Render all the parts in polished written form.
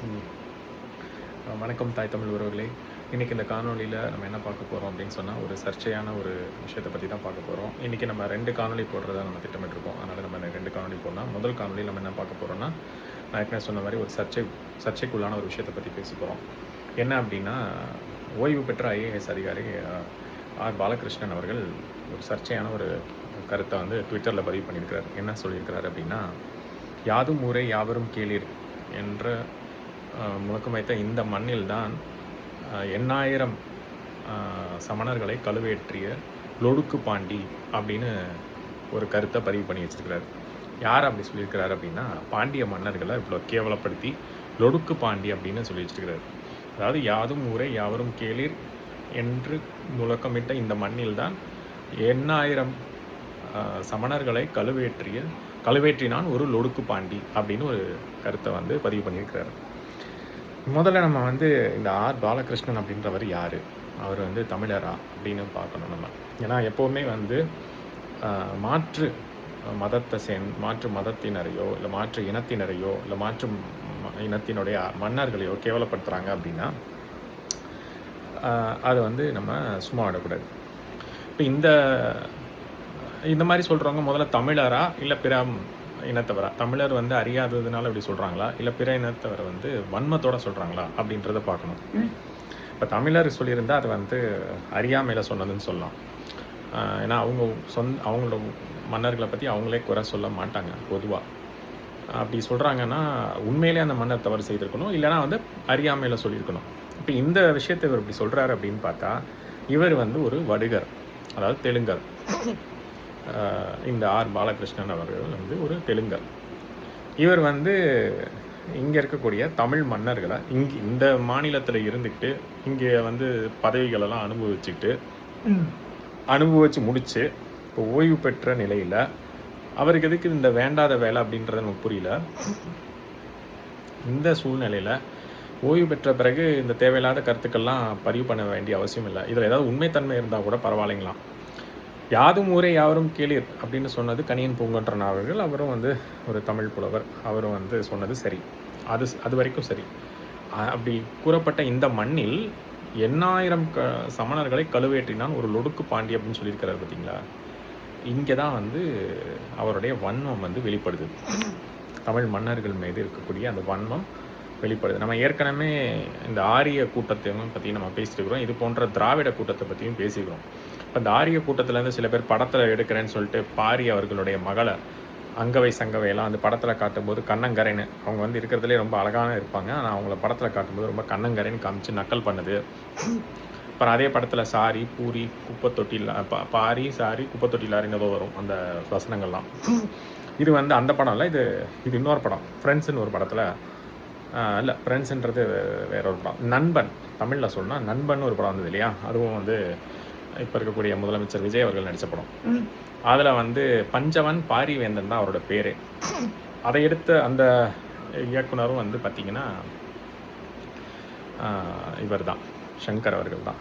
ம். வணக்கம் தாய் தமிழ் உறவுகளே. இன்றைக்கி இந்த காணொளியில் நம்ம என்ன பார்க்க போகிறோம் அப்படின்னு சொன்னால், ஒரு சர்ச்சையான ஒரு விஷயத்தை பற்றி தான் பார்க்க போகிறோம். இன்றைக்கி நம்ம 2 காணொளி போடுறதா நம்ம திட்டமிட்டிருக்கோம். அதனால் நம்ம 2 காணொளி போடலாம். முதல் காணொளியில் நம்ம என்ன பார்க்க போகிறோம்னா, நான் ஏற்கனவே சொன்ன மாதிரி ஒரு சர்ச்சைக்குள்ளான ஒரு விஷயத்தை பற்றி பேச போகிறோம். என்ன அப்படின்னா, ஓய்வு பெற்ற ஐஏஎஸ் அதிகாரி ஆர் பாலகிருஷ்ணன் அவர்கள் ஒரு சர்ச்சையான ஒரு கருத்தை வந்து ட்விட்டரில் பதிவு பண்ணியிருக்கிறார். என்ன சொல்லியிருக்கிறார் அப்படின்னா, யாதும் ஊரே யாவரும் கேளீர் என்ற முழக்கம் வைத்த இந்த மண்ணில்தான் 8000 சமணர்களை கழுவேற்றிய லொடுக்கு பாண்டி அப்படின்னு ஒரு கருத்தை பதிவு பண்ணி வச்சிருக்கிறார். யார் அப்படி சொல்லியிருக்கிறார் அப்படின்னா, பாண்டிய மன்னர்களை இவ்வளோ கேவலப்படுத்தி லொடுக்கு பாண்டி அப்படின்னு சொல்லி வச்சிருக்கிறார். அதாவது யாதும் ஊரே யாவரும் கேளீர் என்று முழக்கமிட்ட இந்த மண்ணில்தான் 8000 சமணர்களை கழுவேற்றினான் ஒரு லொடுக்கு பாண்டி அப்படின்னு ஒரு கருத்தை வந்து பதிவு பண்ணியிருக்கிறார். முதல்ல நம்ம வந்து இந்த ஆர் பாலகிருஷ்ணன் அப்படின்றவர் யார், அவர் வந்து தமிழரா அப்படின்னு பார்க்கணும் நம்ம. ஏன்னா எப்போவுமே வந்து மாற்று மதத்தினரையோ இல்லை மாற்று இனத்தினரையோ இல்லை மாற்று இனத்தினுடைய மன்னர்களையோ கேவலப்படுத்துகிறாங்க அப்படின்னா அதை வந்து நம்ம சும்மா விடக்கூடாது. இப்போ இந்த மாதிரி சொல்கிறவங்க முதல்ல தமிழரா இல்லை பிற இனத்தவரா, தமிழர் வந்து அறியாததுனால இப்படி சொல்கிறாங்களா இல்லை பிற இனத்தவரை வந்து வன்மத்தோடு சொல்கிறாங்களா அப்படின்றத பார்க்கணும். இப்போ தமிழர் சொல்லியிருந்தால் அது வந்து அறியாமையில் சொன்னதுன்னு சொல்லலாம். ஏன்னா அவங்களோட மன்னர்களை பற்றி அவங்களே குறை சொல்ல மாட்டாங்க பொதுவாக. அப்படி சொல்கிறாங்கன்னா உண்மையிலே அந்த மன்னர் தவறு செய்திருக்கணும், இல்லைனா வந்து அறியாமையில் சொல்லியிருக்கணும். இப்போ இந்த விஷயத்தை இவர் இப்படி சொல்கிறாரு அப்படின்னு பார்த்தா, இவர் வந்து ஒரு வடுகர், அதாவது தெலுங்கர். இந்த ஆர் பாலகிருஷ்ணன் அவர்கள் வந்து ஒரு தெலுங்கர். இவர் வந்து இங்கே இருக்கக்கூடிய தமிழ் மன்னர்களை இந்த மாநிலத்தில் இருந்துக்கிட்டு இங்கே வந்து பதவிகளெல்லாம் அனுபவிச்சு முடித்து இப்போ ஓய்வு பெற்ற நிலையில் அவருக்கு எதுக்கு இந்த வேண்டாத வேலை அப்படின்றது நமக்கு புரியல. இந்த சூழ்நிலையில் ஓய்வு பெற்ற பிறகு இந்த தேவையில்லாத கருத்துக்கள்லாம் பதிவு பண்ண வேண்டிய அவசியம் இல்லை. இதில் ஏதாவது உண்மைத்தன்மை இருந்தால் கூட பரவாயில்லைங்களாம். யாதும் ஊரே யாவரும் கேளீர் அப்படின்னு சொன்னது கணியன் பூங்கொன்றன் அவர்கள். அவரும் வந்து ஒரு தமிழ் புலவர். அவரும் வந்து சொன்னது சரி, அது வரைக்கும் சரி. அப்படி கூறப்பட்ட இந்த மண்ணில் 8000 சமணர்களை கழுவேற்றினான் ஒரு லொடுக்கு பாண்டி அப்படின்னு சொல்லியிருக்கிறார் பார்த்தீங்களா. இங்கே தான் வந்து அவருடைய வன்மம் வந்து வெளிப்படுது. தமிழ் மன்னர்கள் மீது இருக்கக்கூடிய அந்த வன்மம் வெளிப்படுது. நம்ம ஏற்கனவே இந்த ஆரிய கூட்டத்தையும் பற்றி நம்ம பேசிட்டுருக்கிறோம். இது போன்ற திராவிட கூட்டத்தை பற்றியும் பேசிக்கிறோம். இப்போ இந்த ஆரிய கூட்டத்திலேருந்து சில பேர் படத்தில் எடுக்கிறேன்னு சொல்லிட்டு பாரி அவர்களுடைய மகளை அங்கவை சங்கவையெல்லாம் அந்த படத்தில் காட்டும்போது கண்ணங்கரைன்னு, அவங்க வந்து இருக்கிறதுலே ரொம்ப அழகான இருப்பாங்க, ஆனால் அவங்கள படத்தில் காட்டும்போது ரொம்ப கண்ணங்கரைன்னு காமிச்சு நக்கல் பண்ணுது. அப்புறம் அதே படத்தில் சாரி பூரி குப்பைத்தொட்டில் பாரி சாரி குப்பைத்தொட்டிலாரின்னு ஏதோ வரும் அந்த வசனங்கள்லாம். இது வந்து அந்த படம் இல்லை, இது இன்னொரு படம், ஃப்ரெண்ட்ஸுன்னு ஒரு படத்தில் இல்லை, ஃப்ரெண்ட்ஸுன்றது வேற ஒரு படம். நண்பன், தமிழில் சொன்னால் நண்பன் ஒரு படம் வந்தது இல்லையா, அதுவும் வந்து இப்போ இருக்கக்கூடிய முதலமைச்சர் விஜய் அவர்கள் நடித்த படம். அதில் வந்து பஞ்சவன் பாரிவேந்தன் தான் அவரோட பேர். அதை எடுத்த அந்த இயக்குனரும் வந்து பார்த்திங்கன்னா இவர் தான், சங்கர் அவர்கள் தான்.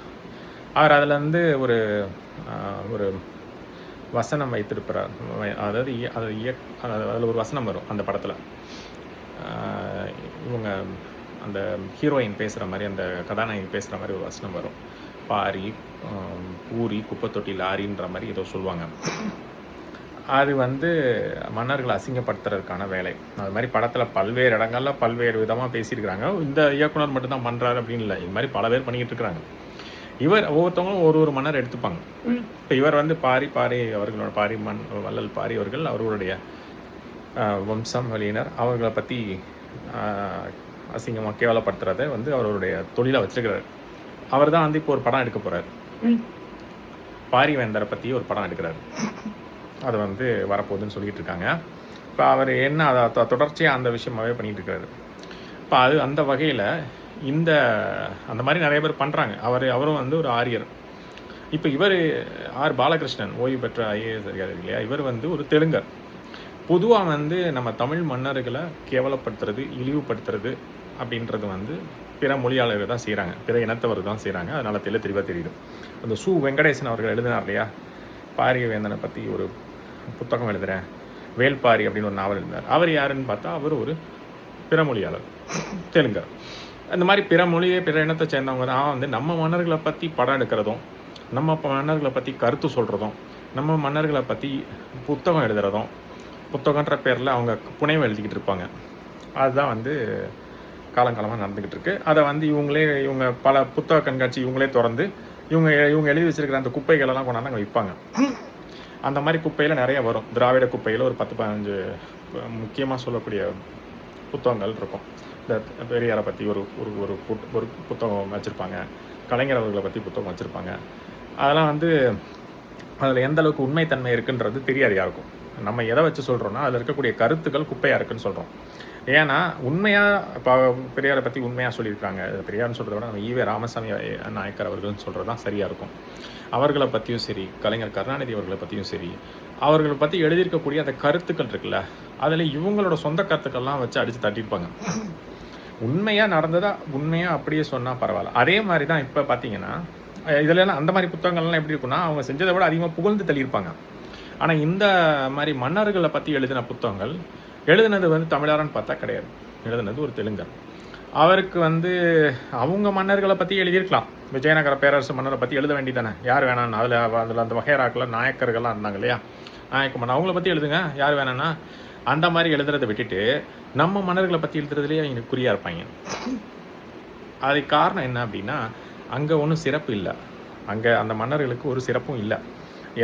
அவர் அதில் வந்து ஒரு வசனம் வைத்திருப்பார். அதாவது அதில் ஒரு வசனம் வரும் அந்த படத்தில். இவங்க அந்த ஹீரோயின் பேசுகிற மாதிரி, அந்த கதாநாயகி பேசுகிற மாதிரி ஒரு வசனம் வரும். பாரி பூரி குப்பைத்தொட்டி லாரின்ற மாதிரி ஏதோ சொல்லுவாங்க. அது வந்து மன்னர்களை அசிங்கப்படுத்துறதுக்கான வேலை. அது மாதிரி படத்தில் பல்வேறு இடங்களில் பல்வேறு விதமாக பேசியிருக்கிறாங்க. இந்த இயக்குனர் மட்டும்தான் பண்ணுறாரு அப்படின்னு இல்லை, இது மாதிரி பல பேர் பண்ணிக்கிட்டு இருக்கிறாங்க. ஒவ்வொருத்தவங்களும் ஒரு மன்னர் எடுத்துப்பாங்க. இப்போ இவர் வந்து பாரி அவர்களோட வள்ளல் பாரி அவர்கள் அவர்களுடைய வம்சம் வழியினர் அவர்களை பற்றி அசிங்கமாக கேவலப்படுத்துறதை வந்து அவருடைய தொழிலாக வச்சுருக்கிறார். அவர் தான் வந்து இப்போ ஒரு படம் எடுக்க போகிறார், பாரிவேந்தரை பற்றி ஒரு படம் எடுக்கிறார். அது வந்து வரப்போகுதுன்னு சொல்லிட்டு இருக்காங்க. இப்போ அவர் என்ன அதை தொடர்ச்சியாக அந்த விஷயமாகவே பண்ணிகிட்டு இருக்கிறாரு. இப்போ அந்த வகையில் அந்த மாதிரி நிறைய பேர் பண்ணுறாங்க. அவரும் வந்து ஒரு ஆரியர். இப்போ இவர் ஆர் பாலகிருஷ்ணன் ஓய்வு பெற்ற ஐஏஎஸ் அதிகாரி இல்லையா, இவர் வந்து ஒரு தெலுங்கர். பொதுவாக வந்து நம்ம தமிழ் மன்னர்களை கேவலப்படுத்துறது, இழிவுபடுத்துறது அப்படின்றது வந்து பிற மொழியாளர்கள் தான் செய்கிறாங்க, பிற இனத்தவர் தான் செய்கிறாங்க. அதனால் தெளிவாக தெரியுது. அந்த வெங்கடேசன் அவர்கள் எழுதினார் இல்லையா, பாரிவேந்தனை பற்றி ஒரு புத்தகம் எழுதுகிறேன், வேல்பாரி அப்படின்னு ஒரு நாவல் எழுதினார். அவர் யாருன்னு பார்த்தா அவர் ஒரு பிற மொழியாளர். தெலுங்கர். இந்த மாதிரி பிற மொழியை பிற இனத்தை சேர்ந்தவங்க தான் வந்து நம்ம மன்னர்களை பற்றி படம் எடுக்கிறதும், நம்ம மன்னர்களை பற்றி கருத்து சொல்கிறதும், நம்ம மன்னர்களை பற்றி புத்தகம் எழுதுறதும், புத்தகன்ற பேரில் அவங்க புனைவு எழுதிக்கிட்டு இருப்பாங்க. அதுதான் வந்து காலங்காலமாக நடந்துக்கிட்டு இருக்கு. அதை வந்து இவங்க பல புத்தக கண்காட்சி இவங்களே திறந்து இவங்க எழுதி வச்சிருக்கிற அந்த குப்பைகளெல்லாம் கொண்டாந்து அங்கே விற்பாங்க. அந்த மாதிரி குப்பையில் நிறைய வரும். திராவிட குப்பையில் ஒரு 10-15 முக்கியமாக சொல்லக்கூடிய புத்தகங்கள் இருக்கும். இந்த பெரியாரை பற்றி ஒரு ஒரு ஒரு புத்தகம் வச்சுருப்பாங்க, கலைஞர் அவர்களை பற்றி புத்தகம் வச்சுருப்பாங்க. அதெல்லாம் வந்து அதில் எந்த அளவுக்கு உண்மைத்தன்மை இருக்குன்றது தெரியாது யாருக்கும். நம்ம எதை வச்சு சொல்கிறோன்னா அதில் இருக்கக்கூடிய கருத்துக்கள் குப்பையாக இருக்குன்னு சொல்கிறோம். ஏன்னா உண்மையாக இப்போ பெரியாரை பற்றி உண்மையாக சொல்லியிருக்காங்க. பெரியார்னு சொல்கிறத விட நம்ம ஈவே ராமசாமி நாயக்கர் அவர்கள்னு சொல்கிறது தான் சரியாக இருக்கும். அவர்களை பற்றியும் சரி, கலைஞர் கருணாநிதி அவர்களை பற்றியும் சரி, அவர்களை பற்றி எழுதியிருக்கக்கூடிய அந்த கருத்துக்கள் இருக்குல்ல, அதில் இவங்களோட சொந்த கருத்துக்கள்லாம் வச்சு அடித்து தட்டியிருப்பாங்க. உண்மையாக நடந்ததா உண்மையாக அப்படியே சொன்னால் பரவாயில்ல. அதே மாதிரி தான் இப்போ பார்த்தீங்கன்னா இதிலெல்லாம் அந்த மாதிரி புத்தகங்கள்லாம் எப்படி இருக்குன்னா அவங்க செஞ்சதை விட அதிகமாக புகழ்ந்து தள்ளியிருப்பாங்க. ஆனால் இந்த மாதிரி மன்னர்களை பற்றி எழுதின புத்தகங்கள் எழுதுனது வந்து தமிழரான்னு பார்த்தா கிடையாது. எழுதுனது ஒரு தெலுங்கர். அவருக்கு வந்து அவங்க மன்னர்களை பற்றி எழுதியிருக்கலாம். விஜயநகர பேரரசு மன்னரை பற்றி எழுத வேண்டியதானே, யார் வேணான்னு. அதில் அந்த வகைராக்கில் நாயக்கர்கள்லாம் இருந்தாங்க இல்லையா, நாயக்க மன்னர், அவங்கள பற்றி எழுதுங்க, யார் வேணான்னா. அந்த மாதிரி எழுதுறதை விட்டுட்டு நம்ம மன்னர்களை பற்றி எழுதுறதுலேயே அவங்க குறியாக இருப்பாங்க. அதுக்கு காரணம் என்ன அப்படின்னா அங்கே ஒன்றும் சிறப்பு இல்லை. அங்கே அந்த மன்னர்களுக்கு ஒரு சிறப்பும் இல்லை.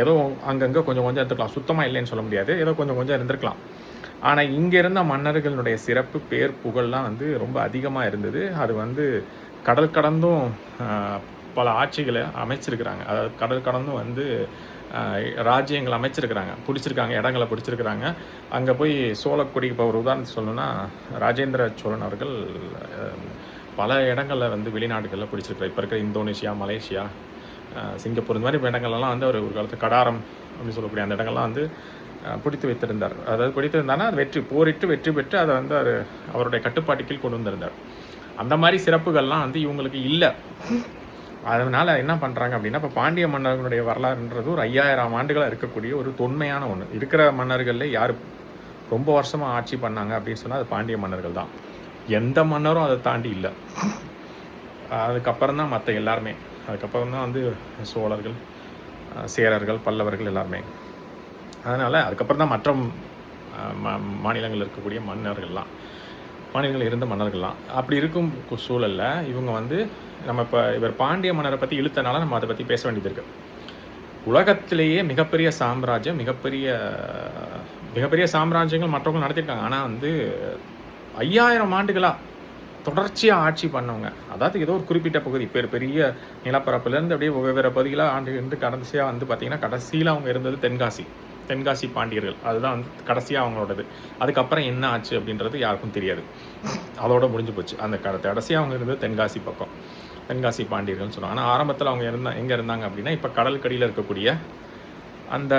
ஏதோ அங்கங்கே கொஞ்சம் கொஞ்சம் இருந்துருக்கலாம், சுத்தமாக இல்லைன்னு சொல்ல முடியாது, ஏதோ கொஞ்சம் கொஞ்சம் இருந்திருக்கலாம். ஆனால் இங்கே இருந்த மன்னர்களுடைய சிறப்பு பேர் புகழ்லாம் வந்து ரொம்ப அதிகமாக இருந்தது. அது வந்து கடல் கடந்தும் பல ஆட்சிகளை அமைச்சிருக்கிறாங்க. அதாவது கடல் கடந்தும் வந்து ராஜ்யங்கள் அமைச்சிருக்கிறாங்க, பிடிச்சிருக்காங்க, இடங்களை பிடிச்சிருக்கிறாங்க. அங்கே போய் சோழக்குடி, இப்போ ஒரு உதாரணத்துக்கு சொல்லணும்னா ராஜேந்திர சோழன் அவர்கள் பல இடங்களில் வந்து வெளிநாடுகளில் பிடிச்சிருக்கிறார். இப்போ இருக்கிற இந்தோனேஷியா, மலேசியா, சிங்கப்பூர், இந்த மாதிரி இடங்கள்லாம் வந்து அவர் ஒரு காலத்து கடாரம் அப்படின்னு சொல்லக்கூடிய அந்த இடங்கள்லாம் வந்து பிடித்து வைத்திருந்தார். அதாவது பிடித்திருந்தானா அது போரிட்டு வெற்றி பெற்று அதை வந்து அவருடைய கட்டுப்பாட்டுக்கீழ் கொண்டு வந்திருந்தார். அந்த மாதிரி சிறப்புகள்லாம் வந்து இவங்களுக்கு இல்லை. அதனால் என்ன பண்ணுறாங்க அப்படின்னா, இப்போ பாண்டிய மன்னர்களுடைய வரலாறுன்றது ஒரு 5000 ஆண்டுகளாக இருக்கக்கூடிய ஒரு தொன்மையான ஒன்று. இருக்கிற மன்னர்களில் யார் ரொம்ப வருஷமாக ஆட்சி பண்ணாங்க அப்படின்னு சொன்னால் அது பாண்டிய மன்னர்கள் தான். எந்த மன்னரும் அதை தாண்டி இல்லை. அதுக்கப்புறம் தான் மற்ற எல்லாருமே. அதுக்கப்புறம் தான் வந்து சோழர்கள், சேரர்கள், பல்லவர்கள் எல்லாருமே. அதனால் அதுக்கப்புறம் தான் மற்ற மாநிலங்கள் இருக்கக்கூடிய மாநிலங்கள் இருந்த மன்னர்கள்லாம். அப்படி இருக்கும் சூழலில் இவங்க வந்து நம்ம இப்போ இவர் பாண்டிய மன்னரை பற்றி இழுத்தனால நம்ம அதை பற்றி பேச வேண்டியது இருக்குது. உலகத்திலேயே மிகப்பெரிய சாம்ராஜ்யம், மிகப்பெரிய சாம்ராஜ்யங்கள் மற்றவங்க நடத்தியிருக்காங்க. ஆனால் வந்து 5000 ஆண்டுகளாக தொடர்ச்சியாக ஆட்சி பண்ணவங்க. அதாவது ஏதோ ஒரு குறிப்பிட்ட பகுதி பெரிய நிலப்பரப்புலேருந்து அப்படியே வெவ்வேறு பகுதிகளாக இருந்து கடைசியாக வந்து பார்த்திங்கன்னா கடைசியில் அவங்க இருந்தது தென்காசி பாண்டியர்கள். அதுதான் வந்து கடைசியாக அவங்களோடது. அதுக்கப்புறம் என்ன ஆச்சு அப்படின்றது யாருக்கும் தெரியாது. அதோட முடிஞ்சு போச்சு. அந்த கடைசியாக அவங்க இருந்தது தென்காசி பக்கம், தென்காசி பாண்டியர்கள்னு சொன்னாங்க. ஆனால் ஆரம்பத்தில் அவங்க எங்கே இருந்தாங்க அப்படின்னா இப்போ கடலுக்கடியில் இருக்கக்கூடிய அந்த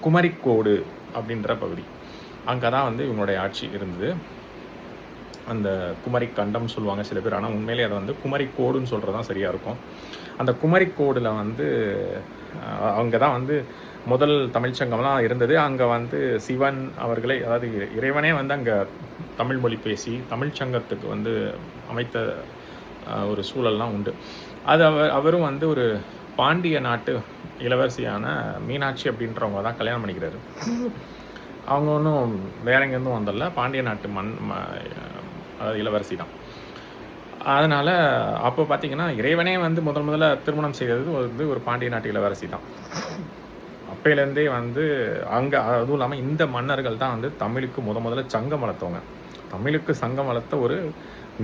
குமரிக்கோடு அப்படின்ற பகுதி, அங்கே தான் வந்து இவங்களுடைய ஆட்சி இருந்தது. அந்த குமரி கண்டம் சொல்லுவாங்க சில பேர், ஆனால் உண்மையிலே அதை வந்து குமரிக்கோடுன்னு சொல்கிறது தான் சரியாக இருக்கும். அந்த குமரிக்கோடில் வந்து அங்கே தான் வந்து முதல் தமிழ்ச்சங்கம்லாம் இருந்தது. அங்கே வந்து சிவன் அவர்களே, அதாவது இறைவனே வந்து அங்கே தமிழ் மொழி பேசி தமிழ்ச்சங்கத்துக்கு வந்து அமைத்த ஒரு சூழல்லாம் உண்டு. அது அவரும் வந்து ஒரு பாண்டிய நாட்டு இளவரசியான மீனாட்சி அப்படின்றவங்க தான் கல்யாணம் பண்ணிக்கிறாரு. அவங்க ஒன்றும் வேற எங்கேருந்தும் வந்தல, பாண்டிய நாட்டு அதாவது இளவரசி தான். அதனால் அப்போ பார்த்திங்கன்னா இறைவனே வந்து முதல்ல திருமணம் செய்தது வந்து ஒரு பாண்டிய நாட்டு இளவரசி தான். அப்பையிலேருந்தே வந்து அங்கே, அதுவும் இல்லாமல் இந்த மன்னர்கள் தான் வந்து தமிழுக்கு முதல்ல சங்கம் வளர்த்தவங்க. தமிழுக்கு சங்கம் வளர்த்த ஒரு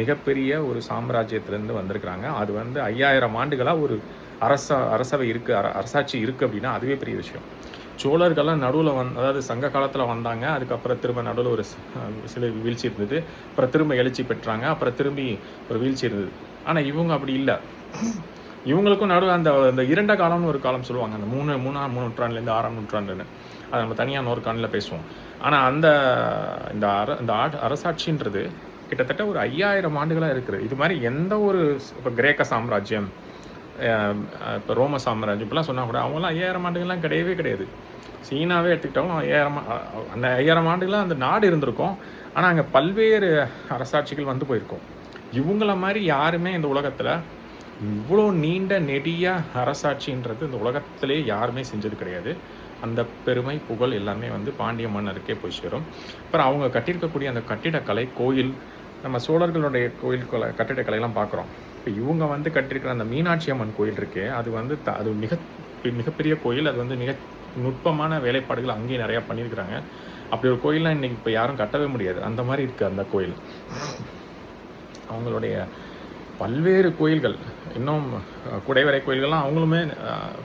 மிகப்பெரிய ஒரு சாம்ராஜ்யத்திலேருந்து வந்திருக்கிறாங்க. அது வந்து 5000 ஆண்டுகளாக ஒரு அரசவை இருக்குது, அரசாட்சி இருக்குது அப்படின்னா அதுவே பெரிய விஷயம். சோழர்கள்லாம் நடுவில் அதாவது சங்க காலத்தில் வந்தாங்க. அதுக்கப்புறம் திரும்ப நடுவில் ஒரு சில வீழ்ச்சி இருந்தது. அப்புறம் திரும்ப எழுச்சி பெற்றாங்க. அப்புறம் திரும்பி ஒரு வீழ்ச்சி இருந்தது. ஆனால் இவங்க அப்படி இல்லை. இவங்களுக்கும் நடுவில் அந்த இரண்ட காலம்னு ஒரு காலம் சொல்லுவாங்க. அந்த மூணாம் நூற்றாண்டுலேருந்து 6ஆம் நூற்றாண்டுன்னு, அதை நம்ம தனியாக ஒரு காலையில் பேசுவோம். ஆனால் இந்த அரசாட்சின்றது கிட்டத்தட்ட ஒரு 5000 ஆண்டுகளாக இருக்குது. இது மாதிரி எந்த ஒரு இப்போ கிரேக்க சாம்ராஜ்யம், இப்போ ரோம சாம்ராஜ்யம் இப்படிலாம் சொன்னால் கூட அவங்களாம் 5000 ஆண்டுகள்லாம் கிடையவே கிடையாது. சீனாவே எடுத்துக்கிட்டாலும் 5000 அந்த 5000 ஆண்டுகளாக அந்த நாடு இருந்திருக்கும். ஆனால் அங்கே பல்வேறு அரசாட்சிகள் வந்து போயிருக்கும். இவங்கள மாதிரி யாருமே இந்த உலகத்தில் இவ்வளோ நீண்ட நெடிய அரசாட்சின்றது இந்த உலகத்திலே யாருமே செஞ்சது கிடையாது. அந்த பெருமை புகழ் எல்லாமே வந்து பாண்டிய மன்னருக்கே போய் சேரும். அப்புறம் அவங்க கட்டியிருக்கக்கூடிய அந்த கட்டிடக்கலை, கோயில், நம்ம சோழர்களுடைய கோயில் கட்டிடக்கலையெல்லாம் பார்க்குறோம். இப்போ இவங்க வந்து கட்டியிருக்கிற அந்த மீனாட்சி அம்மன் கோயில் இருக்கே, அது வந்து அது மிகப்பெரிய கோயில். அது வந்து மிக நுட்பமான வேலைப்பாடுகள் அங்கேயும் நிறையா பண்ணியிருக்கிறாங்க. அப்படி ஒரு கோயிலெலாம் இன்றைக்கி இப்போ யாரும் கட்டவே முடியாது. அந்த மாதிரி இருக்குது அந்த கோயில். அவங்களுடைய பல்வேறு கோயில்கள், இன்னும் குடைவரை கோயில்கள்லாம் அவங்களுமே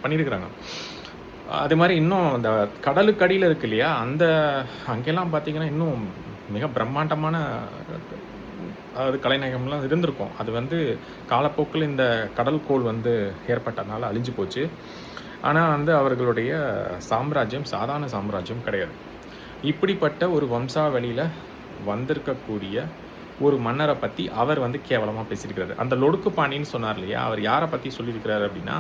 பண்ணியிருக்கிறாங்க. அது மாதிரி இன்னும் அந்த கடலுக்கு அடியில் இருக்கு இல்லையா, அந்த அங்கெல்லாம் பார்த்தீங்கன்னா இன்னும் மிக பிரம்மாண்டமான அதாவது கலைநயம்லாம் இருந்திருக்கும். அது வந்து காலப்போக்கில் இந்த கடல் கோள் வந்து ஏற்பட்டதுனால அழிஞ்சு போச்சு. ஆனால் வந்து அவர்களுடைய சாம்ராஜ்யம் சாதாரண சாம்ராஜ்யம் கிடையாது. இப்படிப்பட்ட ஒரு வம்சாவளியில் வந்திருக்கக்கூடிய ஒரு மன்னரை பற்றி அவர் வந்து கேவலமாக பேசியிருக்கிறாரு. அந்த லொடுக்கு பாண்டின்னு சொன்னார் இல்லையா, அவர் யாரை பற்றி சொல்லியிருக்கிறார் அப்படின்னா,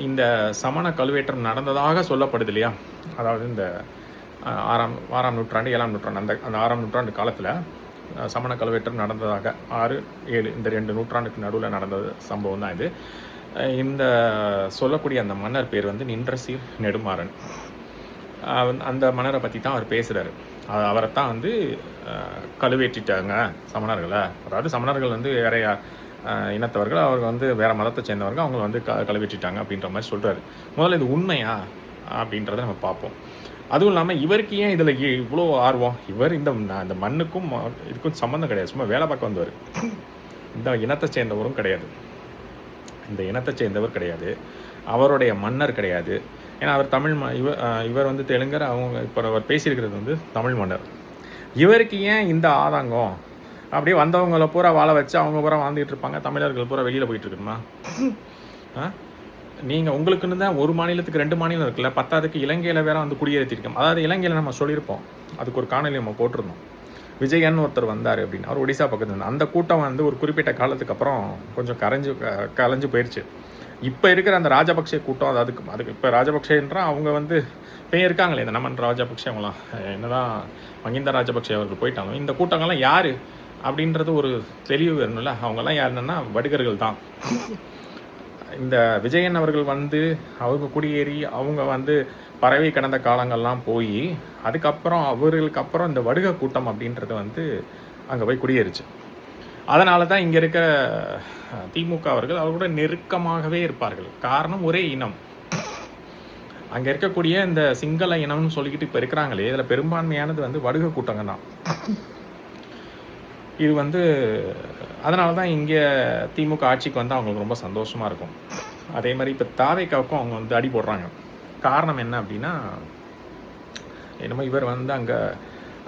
இந்த சமண கழுவேற்றம் நடந்ததாக சொல்லப்படுது இல்லையா, அதாவது இந்த 6ஆம் நூற்றாண்டு 7ஆம் நூற்றாண்டு அந்த 6ஆம் நூற்றாண்டு காலத்தில் சமண கழுவேற்றம் நடந்ததாக 6, 7 இந்த 2 நூற்றாண்டுக்கு நடுவில் நடந்த சம்பவம் தான் இது. இந்த சொல்லக்கூடிய அந்த மன்னர் பேர் வந்து நின்றசீர் நெடுமாறன். அந்த மன்னரை பற்றி தான் அவர் பேசுகிறாரு. அவரைத்தான் வந்து கழுவேற்றிட்டாங்க சமணர்களை. அதாவது சமணர்கள் வந்து வேற இனத்தவர்கள், அவங்க வந்து வேறு மதத்தை சேர்ந்தவர்கள், அவங்க வந்து கழுவேற்றிட்டாங்க அப்படின்ற மாதிரி சொல்கிறாரு. முதல்ல இது உண்மையா அப்படின்றத நம்ம பார்ப்போம். அதுவும் இல்லாமல் இவருக்கு ஏன் இதில் இவ்வளோ ஆர்வம்? இவர் இந்த மண்ணுக்கும் இதுக்கும் சம்மந்தம் கிடையாது, சும்மா வேலை பார்க்க வந்தவர். இந்த இனத்தை சேர்ந்தவரும் கிடையாது, இந்த இனத்தை சேர்ந்தவர் கிடையாது, அவருடைய மன்னர் கிடையாது. ஏன்னா அவர் தமிழ் இவர் வந்து தெலுங்கர், அவங்க இப்போ அவர் பேசியிருக்கிறது வந்து தமிழ் மன்னர். இவருக்கு ஏன் இந்த ஆதங்கம்? அப்படியே வந்தவங்கள பூரா வாழ வச்சு அவங்க பூரா வாழ்ந்துகிட்டு இருப்பாங்க, தமிழர்கள் பூரா வெளியில் போயிட்டு இருக்கணுமா? நீங்கள் உங்களுக்குன்னு தான் ஒரு மாநிலத்துக்கு 2 மாநிலம் இருக்குல்ல, 10க்கு இலங்கையில் வேற வந்து குடியேற்றிருக்கோம். அதாவது இலங்கையில் நம்ம சொல்லியிருப்போம், அதுக்கு ஒரு காணொலி நம்ம போட்டிருந்தோம். விஜயன் ஒருத்தர் வந்தார் அப்படின்னு, அவர் ஒடிசா பக்கத்தில் இருந்தார். அந்த கூட்டம் வந்து ஒரு குறிப்பிட்ட காலத்துக்கு அப்புறம் கொஞ்சம் கலைஞ்சு போயிடுச்சு. இப்போ இருக்கிற அந்த ராஜபக்சே கூட்டம், அதுக்கு இப்போ ராஜபக்சேன்றா அவங்க வந்து இப்போ இருக்காங்களே, இந்த நமன் ராஜபக்சே, அவங்களாம் என்னதான் மஹிந்த ராஜபக்சே அவர்கள் போயிட்டாங்க. இந்த கூட்டங்கள்லாம் யார் அப்படின்றது ஒரு தெளிவு வேணும்ல. அவங்கெல்லாம் யாருன்னா வடுகர்கள் தான். இந்த விஜயன் அவர்கள் வந்து அவங்க குடியேறி அவங்க வந்து பறவை கடந்த காலங்கள்லாம் போய் அதுக்கப்புறம் அவர்களுக்கு அப்புறம் இந்த வடுக கூட்டம் அப்படின்றது வந்து அங்கே போய் குடியேறிச்சு. அதனால தான் இங்கே இருக்க திமுக அவர்கள் அவர்களோட நெருக்கமாகவே இருப்பார்கள். காரணம் ஒரே இனம். அங்கே இருக்கக்கூடிய இந்த சிங்கள இனம்னு சொல்லிக்கிட்டு இப்போ இருக்கிறாங்களே, இதில் பெரும்பான்மையானது வந்து வடுக கூட்டங்க தான். இது வந்து அதனால தான் இங்கே திமுக ஆட்சிக்கு வந்து அவங்களுக்கு ரொம்ப சந்தோஷமாக இருக்கும். அதே மாதிரி இப்போ தாவேக்காவுக்கும் அவங்க வந்து அடி போடுறாங்க. காரணம் என்ன அப்படின்னா, என்னமோ இவர் வந்து அங்கே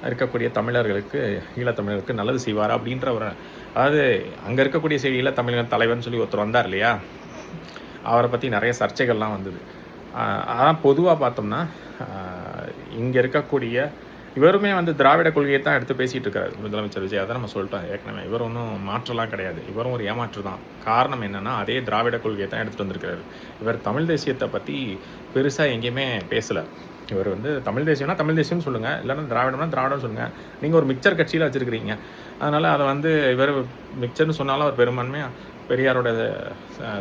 இருக்கக்கூடிய தமிழர்களுக்கு, ஈழத்தமிழர்களுக்கு நல்லது செய்வார் அப்படின்ற ஒரு, அதாவது அங்கே இருக்கக்கூடிய ஈழத்தமிழர் தலைவர்னு சொல்லி ஒருத்தர் வந்தார் இல்லையா, அவரை பற்றி நிறைய சர்ச்சைகள்லாம் வந்தது. ஆனால் பொதுவாக பார்த்தோம்னா இங்கே இருக்கக்கூடிய இவருமே வந்து திராவிட கொள்கையை தான் எடுத்து பேசிகிட்டு இருக்காரு முதலமைச்சர் விஜய். அதை நம்ம சொல்லிட்டோம் ஏற்கனவே. இவர் ஒன்றும் மாற்றலாம் கிடையாது, இவரும் ஒரு ஏமாற்று தான். காரணம் என்னென்னா, அதே திராவிட கொள்கையை தான் எடுத்துகிட்டு வந்திருக்கிறாரு. இவர் தமிழ் தேசியத்தை பற்றி பெருசாக எங்கேயுமே பேசலை. இவர் வந்து தமிழ் தேசியம்னா தமிழ் தேசியம்னு சொல்லுங்கள், இல்லைன்னா திராவிடம்னா திராவிடம்னு சொல்லுங்கள். நீங்கள் ஒரு மிக்சர் கட்சியில் வச்சுருக்கிறீங்க, அதனால் அதை வந்து இவர் மிக்சர்னு சொன்னாலும் அவர் பெரும்பான்மையாக பெரியாரோட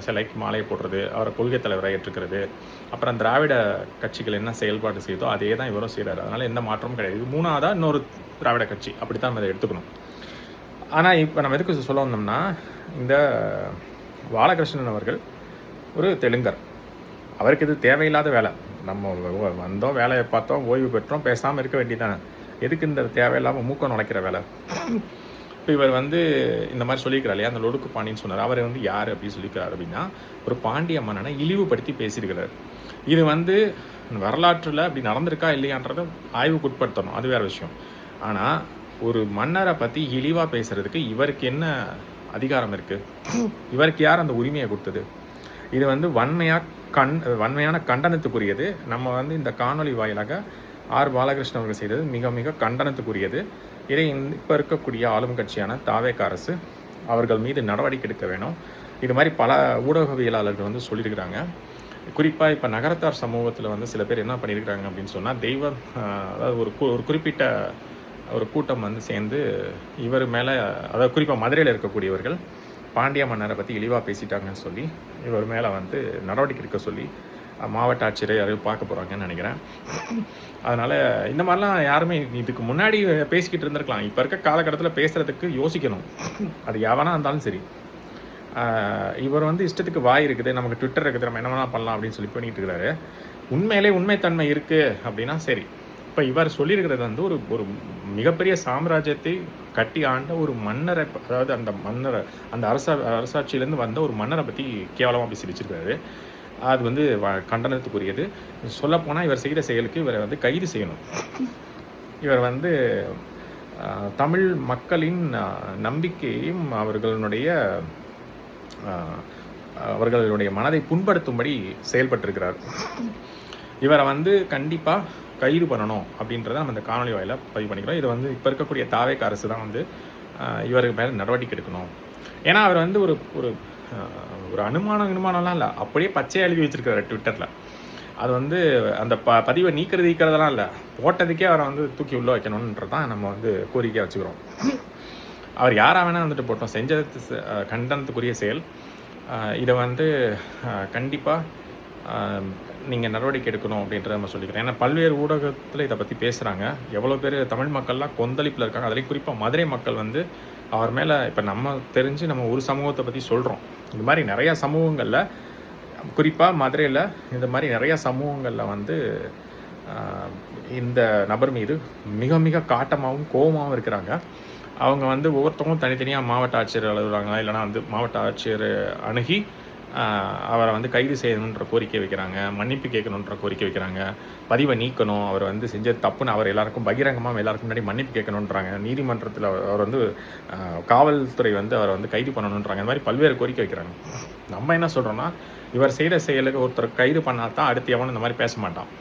சிலைக்கு மாலையை போடுறது, அவரை கொள்கை தலைவராக ஏற்றுக்கிறது, அப்புறம் திராவிட கட்சிகள் என்ன செயல்பாடு செய்தோ அதே தான் இவரும் செய்கிறார். அதனால் எந்த மாற்றமும் கிடையாது. இது 3ஆவதாக இன்னொரு திராவிட கட்சி, அப்படி தான் நம்ம அதை எடுத்துக்கணும். ஆனால் இப்போ நம்ம எதுக்கு சொல்ல வந்தோம்னா, இந்த பாலகிருஷ்ணன் அவர்கள் ஒரு தெலுங்கர். அவருக்கு இது தேவையில்லாத வேலை. நம்ம வந்தோம், வேலையை பார்த்தோம், ஓய்வு பெற்றோம், பேசாமல் இருக்க வேண்டியதானே. எதுக்கு இந்த தேவையில்லாமல் மூக்கம் நுழைக்கிற வேலை? இப்போ இவர் வந்து இந்த மாதிரி சொல்லியிருக்கிறார் இல்லையா, அந்த லொடுக்கு பாண்டின்னு சொன்னார். அவர் வந்து யார் அப்படின்னு சொல்லியிருக்கிறார் அப்படின்னா, ஒரு பாண்டிய மன்னனை இழிவுபடுத்தி பேசியிருக்கிறார். இது வந்து வரலாற்றில் அப்படி நடந்திருக்கா இல்லையான்றதை ஆய்வுக்கு உட்படுத்தணும், அது வேறு விஷயம். ஆனால் ஒரு மன்னரை பற்றி இழிவாக பேசுகிறதுக்கு இவருக்கு என்ன அதிகாரம் இருக்குது? இவருக்கு யார் அந்த உரிமையை கொடுத்தது? இது வந்து வன்மையான கண்டனத்துக்குரியது. நம்ம வந்து இந்த காணொலி வாயிலாக பாலகிருஷ்ணன் அவர்கள் செய்தது மிக மிக கண்டனத்துக்குரியது. இதை இப்போ இருக்கக்கூடிய ஆளும் கட்சியான தாவேக அரசு அவர்கள் மீது நடவடிக்கை எடுக்க வேணும். இது மாதிரி பல ஊடகவியலாளர்கள் வந்து சொல்லியிருக்கிறாங்க. குறிப்பாக இப்போ நகரத்தார் சமூகத்தில் வந்து சில பேர் என்ன பண்ணியிருக்கிறாங்க அப்படின்னு சொன்னால், அதாவது ஒரு குறிப்பிட்ட ஒரு கூட்டம் வந்து சேர்ந்து இவர் மேலே, அதாவது குறிப்பாக மதுரையில் இருக்கக்கூடியவர்கள் பாண்டிய மன்னரை பற்றி இழிவாக பேசிட்டாங்கன்னு சொல்லி இவர் மேலே வந்து நடவடிக்கை எடுக்க சொல்லி மாவட்ட ஆட்சியரை யாரையும் பார்க்க போகிறாங்கன்னு நினைக்கிறேன். அதனால் இந்த மாதிரிலாம் யாருமே இதுக்கு முன்னாடி பேசிக்கிட்டு இருந்திருக்கலாம். இப்போ இருக்க காலகட்டத்தில் பேசுகிறதுக்கு யோசிக்கணும். அது எவனா இருந்தாலும் சரி. இவர் வந்து இஷ்டத்துக்கு வாய் இருக்குது, நமக்கு ட்விட்டர் இருக்குது, நம்ம என்ன வேணால் பண்ணலாம் அப்படின்னு சொல்லி பண்ணிட்டு இருக்கிறாரு. உண்மையிலே உண்மைத்தன்மை இருக்குது அப்படின்னா சரி. இப்போ இவர் சொல்லியிருக்கிறது வந்து ஒரு மிகப்பெரிய சாம்ராஜ்யத்தை கட்டி ஆண்ட ஒரு மன்னரை, அதாவது அந்த அரசாட்சியிலேருந்து வந்த ஒரு மன்னரை பற்றி கேவலமாக பேசி வச்சிருக்காரு. அது வந்து கண்டனத்துக்குரியது. சொல்லப்போனால் இவர் செய்கிற செயலுக்கு இவரை வந்து கைது செய்யணும். இவர் வந்து தமிழ் மக்களின் நம்பிக்கையும் அவர்களுடைய மனதை புண்படுத்தும்படி செயல்பட்டிருக்கிறார். இவரை வந்து கண்டிப்பாக கைது பண்ணணும் அப்படின்றத நம்ம இந்த காணொலி வாயில பதிவு பண்ணிக்கிறோம். இது வந்து இப்போ இருக்கக்கூடிய தாவேக அரசு தான் வந்து இவருக்கு மேலே நடவடிக்கை எடுக்கணும். ஏன்னா அவர் வந்து ஒரு அனுமானம்லாம் இல்லை, அப்படியே பச்சையாக எழுதி வச்சிருக்காரு ட்விட்டரில். அது வந்து அந்த பதிவை நீக்கிறதெல்லாம் இல்லை, போட்டதுக்கே அவரை வந்து தூக்கி உள்ளே வைக்கணுன்றது தான் நம்ம வந்து கோரிக்கையாக வச்சுக்கிறோம். அவர் யாராக வேணால் வந்துட்டு போட்டோம், செஞ்சது கண்டனத்துக்குரிய செயல். இதை வந்து கண்டிப்பாக நீங்கள் நடவடிக்கை எடுக்கணும் அப்படின்றத நம்ம சொல்லிக்கிறேன். ஏன்னா பல்வேறு ஊடகத்தில் இதை பற்றி பேசுகிறாங்க. எவ்வளோ பேர் தமிழ் மக்கள்லாம் கொந்தளிப்பில் இருக்காங்க. அதில் குறிப்பாக மதுரை மக்கள் வந்து அவர் மேலே, இப்போ நம்ம தெரிஞ்சு நம்ம ஒரு சமூகத்தை பற்றி சொல்கிறோம். இந்த மாதிரி நிறையா சமூகங்களில், குறிப்பாக மதுரையில் இந்த மாதிரி நிறையா சமூகங்களில் வந்து இந்த நபர் மீது மிக மிக காட்டமாகவும் கோபமாகவும் இருக்கிறாங்க. அவங்க வந்து ஒவ்வொருத்தவங்களும் தனித்தனியாக மாவட்ட ஆட்சியர் அலுவலகம் இல்லைனா வந்து மாவட்ட ஆட்சியர் அணுகி அவரை வந்து கைது செய்யணுன்ற கோரிக்கை வைக்கிறாங்க, மன்னிப்பு கேட்கணுன்ற கோரிக்கை வைக்கிறாங்க, பதிவை நீக்கணும், அவர் வந்து செஞ்சது தப்புன்னு அவர் எல்லாருக்கும் பகிரங்கமாக எல்லாருக்கும் முன்னாடி மன்னிப்பு கேட்கணுன்றாங்க, நீதிமன்றத்தில் அவர் வந்து காவல்துறை வந்து அவரை வந்து கைது பண்ணணுன்றாங்க. இந்த மாதிரி பல்வேறு கோரிக்கை வைக்கிறாங்க. நம்ம என்ன சொல்கிறோன்னா, இவர் செய்கிற செயலுக்கு ஒருத்தர் கைது பண்ணால் தான் அடுத்து எவனும் இந்த மாதிரி பேச மாட்டான்.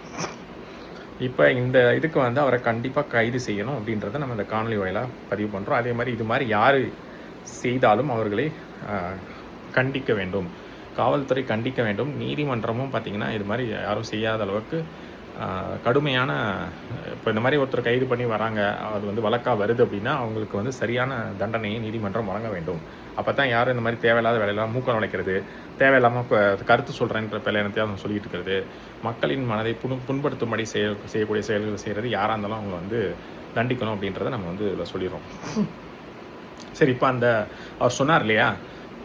இப்போ இந்த இதுக்கு வந்து அவரை கண்டிப்பாக கைது செய்யணும் அப்படின்றத நம்ம இந்த காணொலி வாயிலாக பதிவு பண்ணுறோம். அதே மாதிரி இது மாதிரி யார் செய்தாலும் அவர்களை கண்டிக்க வேண்டும், காவல்துறை கண்டிக்க வேண்டும். நீதிமன்றமும் பார்த்திங்கன்னா இது மாதிரி யாரும் செய்யாத அளவுக்கு கடுமையான, இப்போ இந்த மாதிரி ஒருத்தர் கைது பண்ணி வராங்க, அது வந்து வழக்காக வருது அப்படின்னா அவங்களுக்கு வந்து சரியான தண்டனையை நீதிமன்றம் வழங்க வேண்டும். அப்போ தான் யாரும் இந்த மாதிரி தேவையில்லாத வேலையெல்லாம் மூக்கம் நுழைக்கிறது, தேவையில்லாமல் கருத்து சொல்கிறேன்ற பிள்ளையனத்தையும் அவங்க சொல்லிட்டு இருக்கிறது, மக்களின் மனதை புண்படுத்தும்படி செய்யக்கூடிய செயல்கள் செய்கிறது யாராக இருந்தாலும் அவங்க வந்து தண்டிக்கணும் அப்படின்றத நம்ம வந்து இதில் சொல்லிடுறோம். சரி, இப்போ அவர் சொன்னார் இல்லையா,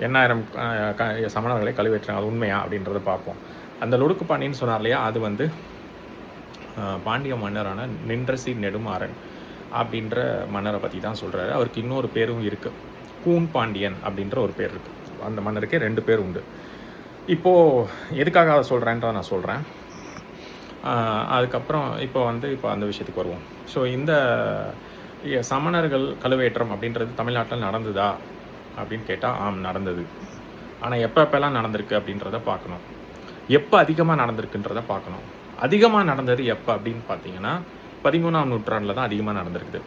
8000 சமணர்களை கழுவேற்றாங்க, அது உண்மையா அப்படின்றத பார்ப்போம். அந்த லொடுக்குப்பாண்டின்னு சொன்னார் இல்லையா, அது வந்து பாண்டிய மன்னரான நின்றசி நெடுமாறன் அப்படின்ற மன்னரை பற்றி தான் சொல்கிறாரு. அவருக்கு இன்னொரு பேரும் இருக்குது, கூன் பாண்டியன் அப்படின்ற ஒரு பேர் இருக்குது. அந்த மன்னருக்கே 2 பேர் உண்டு. இப்போது எதுக்காக அதை சொல்கிறேன்றதை நான் சொல்கிறேன். அதுக்கப்புறம் இப்போ அந்த விஷயத்துக்கு வருவோம். ஸோ இந்த சமணர்கள் கழுவேற்றம் அப்படின்றது தமிழ்நாட்டில் நடந்ததா அப்படின்னு கேட்டால் ஆம், நடந்தது. ஆனால் எப்பெல்லாம் நடந்திருக்கு அப்படின்றத பார்க்கணும். எப்போ அதிகமாக நடந்திருக்குன்றத பார்க்கணும். அதிகமாக நடந்தது எப்போ அப்படின்னு பார்த்தீங்கன்னா 13ஆம் நூற்றாண்டில் தான் அதிகமாக நடந்திருக்குது.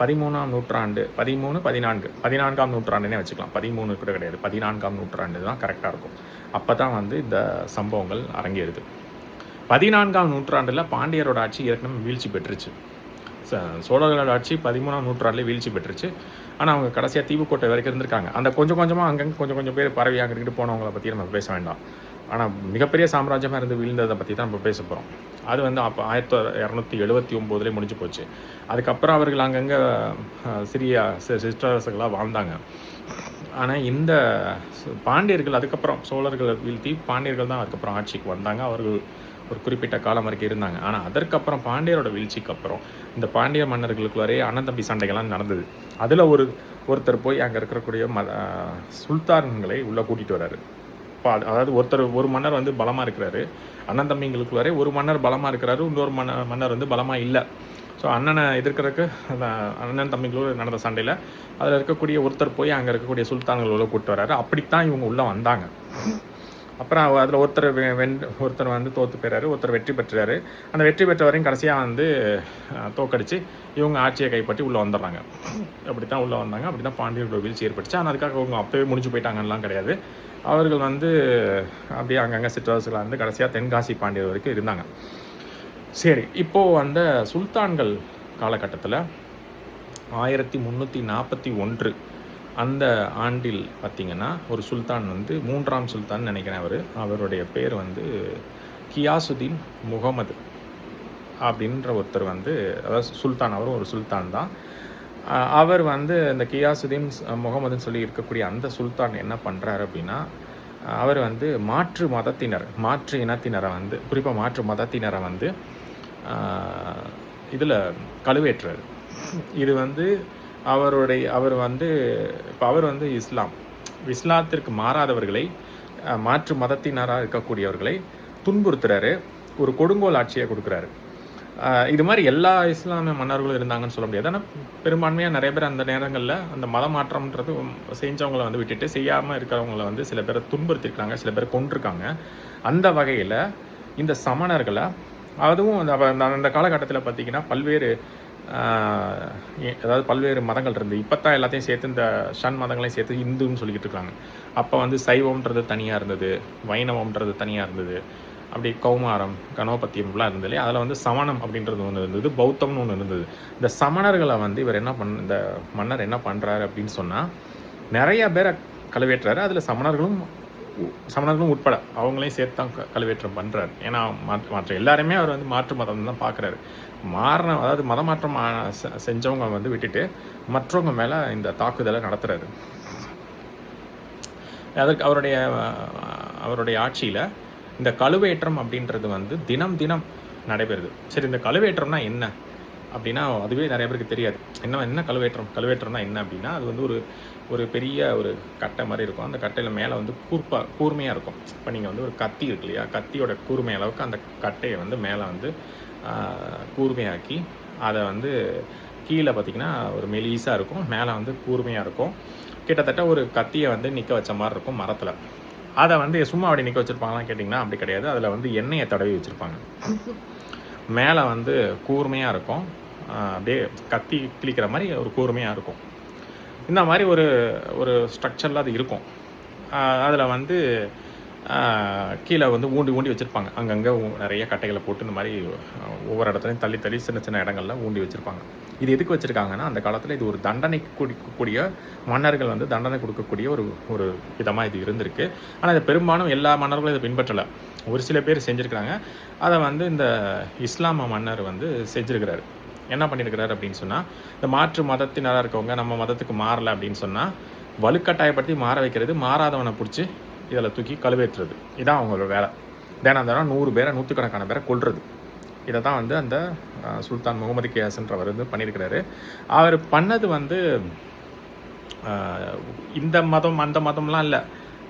13ஆம் நூற்றாண்டு, 14ஆம் நூற்றாண்டுனே வச்சுக்கலாம். 13 கூட கிடையாது, 14ஆம் நூற்றாண்டு தான் கரெக்டாக இருக்கும். அப்போ தான் வந்து இந்த சம்பவங்கள் அரங்கேறுது. 14ஆம் நூற்றாண்டில் பாண்டியரோட ஆட்சி ஏற்கனவே வீழ்ச்சி பெற்றுச்சு. சோழர்களோட ஆட்சி 13ஆம் நூற்றாண்டிலே வீழ்ச்சி பெற்றுச்சு. ஆனால் அவங்க கடைசியாக தீவுக்கோட்டை வரைக்கும் இருந்திருக்காங்க. அந்த கொஞ்சமாக அங்கங்கே கொஞ்சம் பேர் பரவி அங்கிட்டு போனவங்களை பற்றி நம்ம பேச வேண்டாம். ஆனால் மிகப்பெரிய சாம்ராஜ்யமாக இருந்து வீழ்ந்ததை பற்றி தான் நம்ம பேச போகிறோம். அது வந்து அப்போ 1279 முடிஞ்சு போச்சு. அதுக்கப்புறம் அவர்கள் அங்கங்கே சிறிய சிற்றரசுகளாக வாழ்ந்தாங்க. ஆனால் இந்த பாண்டியர்கள் அதுக்கப்புறம் சோழர்களை வீழ்த்தி பாண்டியர்கள் தான் அதுக்கப்புறம் ஆட்சிக்கு வந்தாங்க. அவர்கள் ஒரு குறிப்பிட்ட காலம் வரைக்கும் இருந்தாங்க. ஆனால் அதற்கப்புறம் பாண்டியரோட வீழ்ச்சிக்கு அப்புறம் இந்த பாண்டிய மன்னர்களுக்குள்ளே அண்ணன் தம்பி சண்டைகள்லாம் நடந்தது. அதில் ஒருத்தர் போய் அங்கே இருக்கக்கூடிய சுல்தான்களை உள்ளே கூட்டிகிட்டு வர்றாரு. அதாவது ஒரு மன்னர் வந்து பலமாக இருக்கிறாரு, அண்ணன் தம்பிங்களுக்குள்ளே ஒரு மன்னர் பலமாக இருக்கிறாரு, இன்னொரு மன்னர் வந்து பலமாக இல்லை. ஸோ அண்ணனை எதிர்க்கிறதுக்கு அந்த அண்ணன் தம்பிங்களோடு நடந்த சண்டையில் அதில் இருக்கக்கூடிய ஒருத்தர் போய் அங்கே இருக்கக்கூடிய சுல்தான்களோட கூப்பிட்டு வர்றாரு. அப்படித்தான் இவங்க உள்ளே வந்தாங்க. அப்புறம் அதில் ஒருத்தர் வந்து தோற்று போயிறாரு, ஒருத்தர் வெற்றி பெற்றாரு. அந்த வெற்றி பெற்றவரையும் கடைசியாக வந்து தோக்கடிச்சு இவங்க ஆட்சியை கைப்பற்றி உள்ளே வந்துடுறாங்க. அப்படி தான் உள்ளே வந்தாங்க. அப்படி தான் பாண்டியர்களோட வீழ்ச்சி ஏற்பட்டுச்சு. ஆனால் அதுக்காக அவங்க அப்போவே முடிஞ்சு போயிட்டாங்கலாம் கிடையாது. அவர்கள் வந்து அப்படியே அங்கங்கே சிற்றரசுகளாக வந்து கடைசியாக தென்காசி பாண்டியர் வரைக்கும் இருந்தாங்க. சரி, இப்போது அந்த சுல்தான்கள் காலகட்டத்தில் 1341 அந்த ஆண்டில் பார்த்திங்கன்னா ஒரு சுல்தான் வந்து 3ஆம் சுல்தான் நினைக்கிறேன். அவருடைய பேர் வந்து கியாசுதீன் முகமது அப்படின்ற ஒருத்தர் வந்து, அதாவது சுல்தான், அவரும் ஒரு சுல்தான் தான். அவர் வந்து இந்த கியாசுதீன் முகமதுன்னு சொல்லி இருக்கக்கூடிய அந்த சுல்தான் என்ன பண்ணுறாரு அப்படின்னா, அவர் வந்து மாற்று இனத்தினரை வந்து, குறிப்பாக மாற்று மதத்தினரை வந்து இதில் கழுவேற்றுறாரு. இது வந்து அவர் வந்து இப்போ அவர் வந்து இஸ்லாத்திற்கு மாறாதவர்களை, மாற்று மதத்தினராக இருக்கக்கூடியவர்களை துன்புறுத்துறாரு. ஒரு கொடுங்கோல் ஆட்சியை கொடுக்குறாரு. இது மாதிரி எல்லா இஸ்லாமிய மன்னர்களும் இருந்தாங்கன்னு சொல்ல முடியாது. ஆனால் பெரும்பான்மையாக நிறைய பேர் அந்த நேரங்களில் அந்த மத மாற்றம்ன்றது செஞ்சவங்களை வந்து விட்டுட்டு செய்யாமல் இருக்கிறவங்கள வந்து சில பேரை துன்புறுத்திருக்காங்க, சில பேர் கொண்டிருக்காங்க. அந்த வகையில் இந்த சமணர்களை, அதுவும் அந்த காலகட்டத்தில் பார்த்திங்கன்னா பல்வேறு மதங்கள் இருந்தது. இப்போ தான் எல்லாத்தையும் சேர்த்து இந்த மதங்களையும் சேர்த்து இந்துன்னு சொல்லிக்கிட்டு இருக்காங்க. அப்போ வந்து சைவம்ன்றது தனியாக இருந்தது, வைணவம்ன்றது தனியாக இருந்தது, அப்படி கௌமாரம், கணோபத்தியம்லாம் இருந்தது இல்லையா. அதில் வந்து சமணம் அப்படின்றது ஒன்று இருந்தது, பௌத்தம்னு ஒன்று இருந்தது. இந்த சமணர்களை வந்து இந்த மன்னர் என்ன பண்ணுறாரு அப்படின்னு சொன்னால், நிறைய பேரை கழுவேற்றுறாரு. அதில் சமணர்களும் உட்பட அவங்களையும் சேர்த்து தான் கழுவேற்றம் பண்ணுறாரு. ஏன்னா மற்ற எல்லாருமே அவர் வந்து மாற்று மதம் தான் பார்க்குறாரு. அதாவது மதமாற்றம் செஞ்சவங்க வந்து விட்டுட்டு மற்றவங்க மேலே இந்த தாக்குதலை நடத்துகிறாரு. அதற்கு அவருடைய ஆட்சியில் இந்த கழுவேற்றம் அப்படின்றது வந்து தினம் நடைபெறுது. சரி, இந்த கழுவேற்றம்னா என்ன அப்படின்னா அதுவே நிறைய பேருக்கு தெரியாது. என்ன கழுவேற்றம்னா என்ன அப்படின்னா, அது வந்து ஒரு பெரிய ஒரு கட்டை மாதிரி இருக்கும். அந்த கட்டையில் மேலே வந்து கூர்மையாக இருக்கும். இப்போ நீங்கள் வந்து ஒரு கத்தி இருக்கு இல்லையா, கத்தியோட கூர்மை அளவுக்கு அந்த கட்டையை வந்து மேலே வந்து கூர்மையாக்கி, அதை வந்து கீழே பார்த்திங்கன்னா ஒரு மெலிசாக இருக்கும், மேலே வந்து கூர்மையாக இருக்கும். கிட்டத்தட்ட ஒரு கத்தியை வந்து நிற்க வச்ச மாதிரி இருக்கும் மரத்தில். அதை வந்து சும்மா அப்படி நிற்க வச்சுருப்பாங்களான்னு கேட்டிங்கன்னா அப்படி கிடையாது. அதில் வந்து எண்ணெயை தடவி வச்சுருப்பாங்க. மேலே வந்து கூர்மையாக இருக்கும், அப்படியே கத்தி கிழிக்கிற மாதிரி ஒரு கூர்மையாக இருக்கும். இந்த மாதிரி ஒரு ஸ்ட்ரக்சரில் அது இருக்கும். அதில் வந்து கீழே வந்து ஊண்டி வச்சுருப்பாங்க. அங்கங்கே நிறைய கட்டைகளை போட்டு இந்த மாதிரி ஒவ்வொரு இடத்துலையும் தள்ளி சின்ன இடங்கள்ல ஊண்டி வச்சுருப்பாங்க. இது எதுக்கு வச்சுருக்காங்கன்னா, அந்த காலத்தில் இது ஒரு தண்டனை கொடுக்கக்கூடிய, மன்னர்கள் வந்து தண்டனை கொடுக்கக்கூடிய ஒரு விதமாக இது இருந்திருக்கு. ஆனால் இது பெரும்பாலும் எல்லா மன்னர்களும் இதை பின்பற்றலை. ஒரு சில பேர் செஞ்சுருக்கிறாங்க. அதை வந்து இந்த இஸ்லாம மன்னர் வந்து செஞ்சுருக்கிறாரு. என்ன பண்ணியிருக்கிறாரு அப்படின்னு சொன்னால், இந்த மாற்று மதத்தினராக இருக்கவங்க நம்ம மதத்துக்கு மாறலை அப்படின்னு சொன்னால் வலுக்கட்டாயப்படுத்தி மாற வைக்கிறது, மாறாதவனை பிடிச்சி இதில் தூக்கி கழுவேற்றுறது. இதான் அவங்களோட வேலை. தினம் 100 பேரை, 100கணக்கான பேரை கொல்றது. இதை தான் வந்து அந்த சுல்தான் முகமது கியாஸ்ன்றவர் வந்து பண்ணியிருக்கிறாரு. அவர் பண்ணது வந்து இந்த மதம் அந்த மதம்லாம் இல்லை,